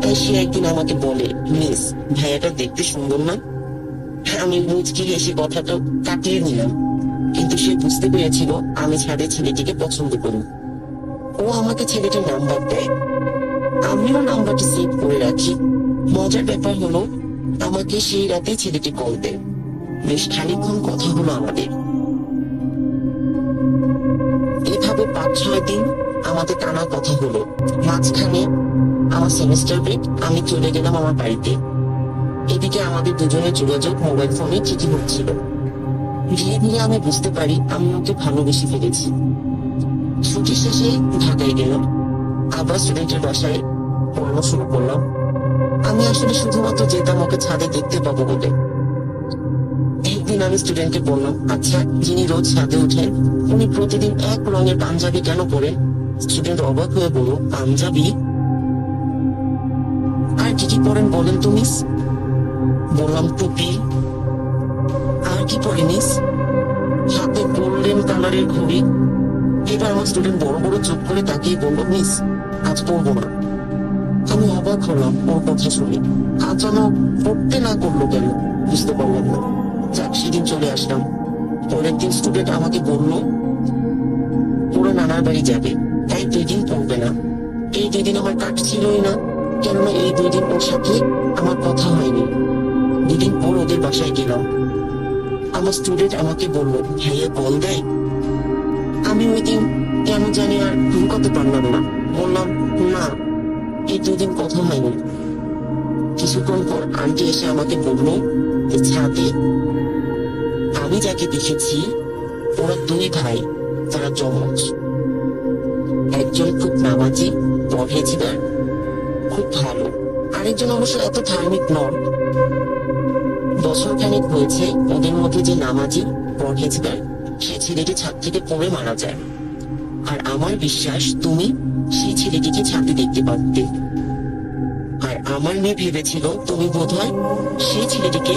G: তাই সে একদিন আমাকে বলে, মিস, ভাইয়াটা দেখতে সুন্দর না? আমি মুচকি হেসে কথাটা কাটিয়ে নিলাম, কিন্তু সে বুঝতে পেরেছিল আমি ছাদে ছেলেটিকে পছন্দ করি। ও আমাকে ছেলেটির নাম্বার দেয়, আমিও নাম্বারটি সেভ করে রাখি। মজার ব্যাপার হলো, আমাকে সেই রাতে ছেলেটি কল দেয়। বেশ খানিকক্ষণ কথা হলো আমাদের। এভাবে 5-6 দিন আমাদের টানা কথা হলো। মাঝখানে আমার সেমিস্টার ব্রেক, আমি চলে গেলাম আমার বাড়িতে। এদিকে আমাদের দুজনের যোগাযোগ মোবাইল ফোনে ঠিকই হচ্ছিল। ধীরে ধীরে আমি বুঝতে পারি আমি ওকে ভালোবেসে ফেলেছি। ছুটি শেষে ঢাকায় গেলাম, আবার স্টুডেন্টের বাসায় পড়ানো শুরু করলাম। আমি আসলে শুধুমাত্র যেতাম ওকে ছাদে দেখতে পাবো বলে। একদিন আমি স্টুডেন্টকে বললাম, আচ্ছা, যিনি রোজ ছাদে ওঠেন উনি প্রতিদিন এক রঙের পাঞ্জাবি কেন পরেন? স্টুডেন্ট অবাক হয়ে বলল, পাঞ্জাবি? আর কি কি পরেন বলেন তো মিস? বললাম, টুপি। আর কি পরে মিস? হাতে গোল্ডেন কালারের ঘড়ি। এবার আমার স্টুডেন্ট বড় বড় চোখ করে তাকিয়ে বলল, মিস, আজ পরবো না। আমি অবাক হলাম ওর কথা শুনে। আজ যেন পড়তে না করলো কেন বুঝতে পারলাম না। যাক, সেদিন চলে আসলাম। পরের দিন স্টুডেন্ট আমাকে বলল ওরা নানার বাড়ি যাবে, তাই 2 দিন পড়বে না। এই 2 দিন আমার কাটছিলই না, কেননা এই 2 দিন ওর সাথে আমার কথা হয়নি। 2 দিন পর ওদের বাসায় গেলাম। আমার স্টুডেন্ট আমাকে বলল, ভাইয়া কল দেয়? আমি ওই দিন কেন জানি আর লুকাতে পারলাম না, বললাম, না, এই 2 দিন কথা হয়নি। কিছুক্ষণ পর আন্টি এসে আমাকে বলল যে ছাদে আমি যাকে দেখেছি ওরা 2 ভাই, তারা যমজ। একজন খুব নামাজি, পরহেজগার, খুব ভালো। আরেকজন অবশ্য এত ধার্মিক নন। বছর খানিক হয়েছে ওদের মধ্যে যে নামাজি, পরহেজগার, সে ছেলেটি ছাদ থেকে পড়ে মারা যায়। আর আমার বিশ্বাস তুমি সেই ছেলেটিকে ছাদে দেখতে পারতে। আর আমার মেয়ে ভেবেছিল তুমি বোধহয় সেই ছেলেটিকে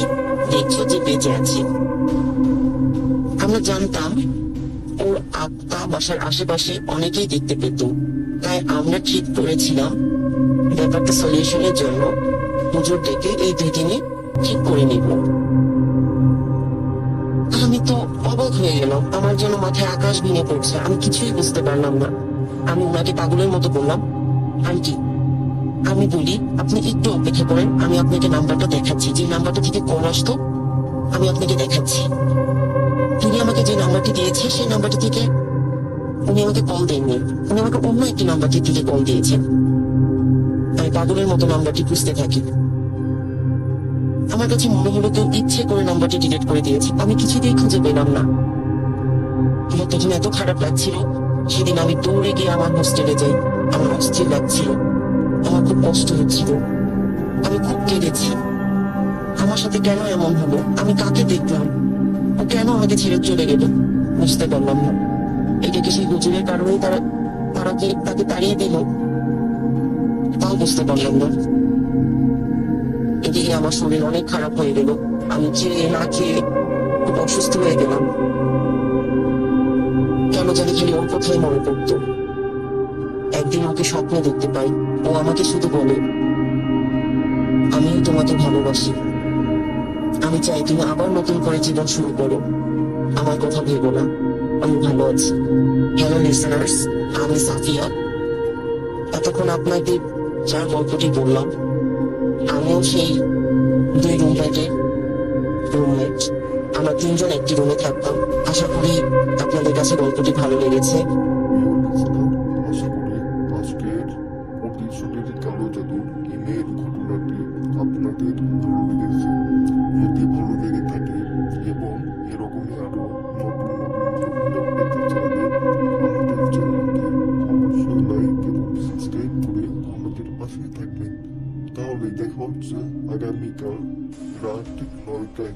G: দেখছো যে বেঁচে আছে। আমরা জানতাম ওর আত্মা বাসার আশেপাশে অনেকেই দেখতে পেত, তাই আমরা ঠিক করেছিলাম ব্যাপারটা সলিউশনের জন্য হুজুর ডেকে এই 2 দিনে ঠিক করে নিব। আমি তো অবাক হয়ে গেলাম, আমার জন্য মাথায় আকাশ ভেঙে পড়ছে। আমি কিছুই বুঝতে পারলাম না। আমি ওনাকে পাগলের মতো বললাম, আন্টি, আমি বলি আপনি একটু অপেক্ষা করেন, আমি আপনাকে নাম্বারটা দেখাচ্ছি। যে নাম্বারটা থেকে কল আসতো আমি আপনাকে দেখাচ্ছি। তিনি আমাকে যে নাম্বারটি দিয়েছে সেই নাম্বারটি থেকে উনি আমাকে কল দেননি, উনি আমাকে অন্য একটি নাম্বারটি থেকে কল দিয়েছেন। আমি পাগলের মতো নাম্বারটি খুঁজতে থাকি। আমার কাছে মনে হলো কেউ ইচ্ছে করে নাম্বারটি ডিলিট করে দিয়েছে। আমি কিছুতেই খুঁজে পেলাম না। আমার তখন এত খারাপ লাগছিল। সেদিন আমি দৌড়ে গিয়ে আমার হোস্টেলে যাই। আমার অস্থির লাগছিল, আমার খুব কষ্ট হচ্ছিল, আমি খুব কেঁদেছি। আমার সাথে কেন এমন হলো? আমি কাকে দেখলাম? ও কেন আমাকে ছেড়ে চলে গেল? বুঝতে পারলাম না। এটা কি সেই হুজুরের কারণেই তাকে তাড়িয়ে দিল? তাও বুঝতে পারলাম না। এদিকে আমার শরীর অনেক খারাপ হয়ে গেল। আমি খেয়ে না খেয়ে খুব অসুস্থ হয়ে গেলাম। কেন জানি খালি ওর কথাই মনে পড়তো। একদিন ওকে স্বপ্নে দেখতে পাই, ও আমাকে শুধু বলে, আমিও তোমাকে ভালোবাসি। আমি চাই তুমি আবার নতুন করে জীবন শুরু করো। আমার কথা ভেবো না, আমি ভালো আছি। হ্যালো লিসেনার্স, আমি সাফিয়া। এতক্ষণ আপনাকে যার গল্পটি বললাম, আমিও সেই 2 রুমমেটের রুমমেট। আমরা 3 জন একটি রুমে থাকতাম। আশা করি আপনাদের কাছে গল্পটি ভালো লেগেছে।
E: আশা করি আজকের প্রতিশোধের কালো জাদুর ইমেল ঘটনাটি আপনাদের ভালো লেগেছে। যদি ভালো লেগে থাকে এবং এরকমই আরো নতুন নতুন পেতে চাইলে আমাদের চ্যানেলকে অবশ্যই লাইক এবং সাবস্ক্রাইব করে আমাদের পাশে থাকবেন। তাহলে দেখা হচ্ছে আগামীকাল রাত ঠিক 9টায়।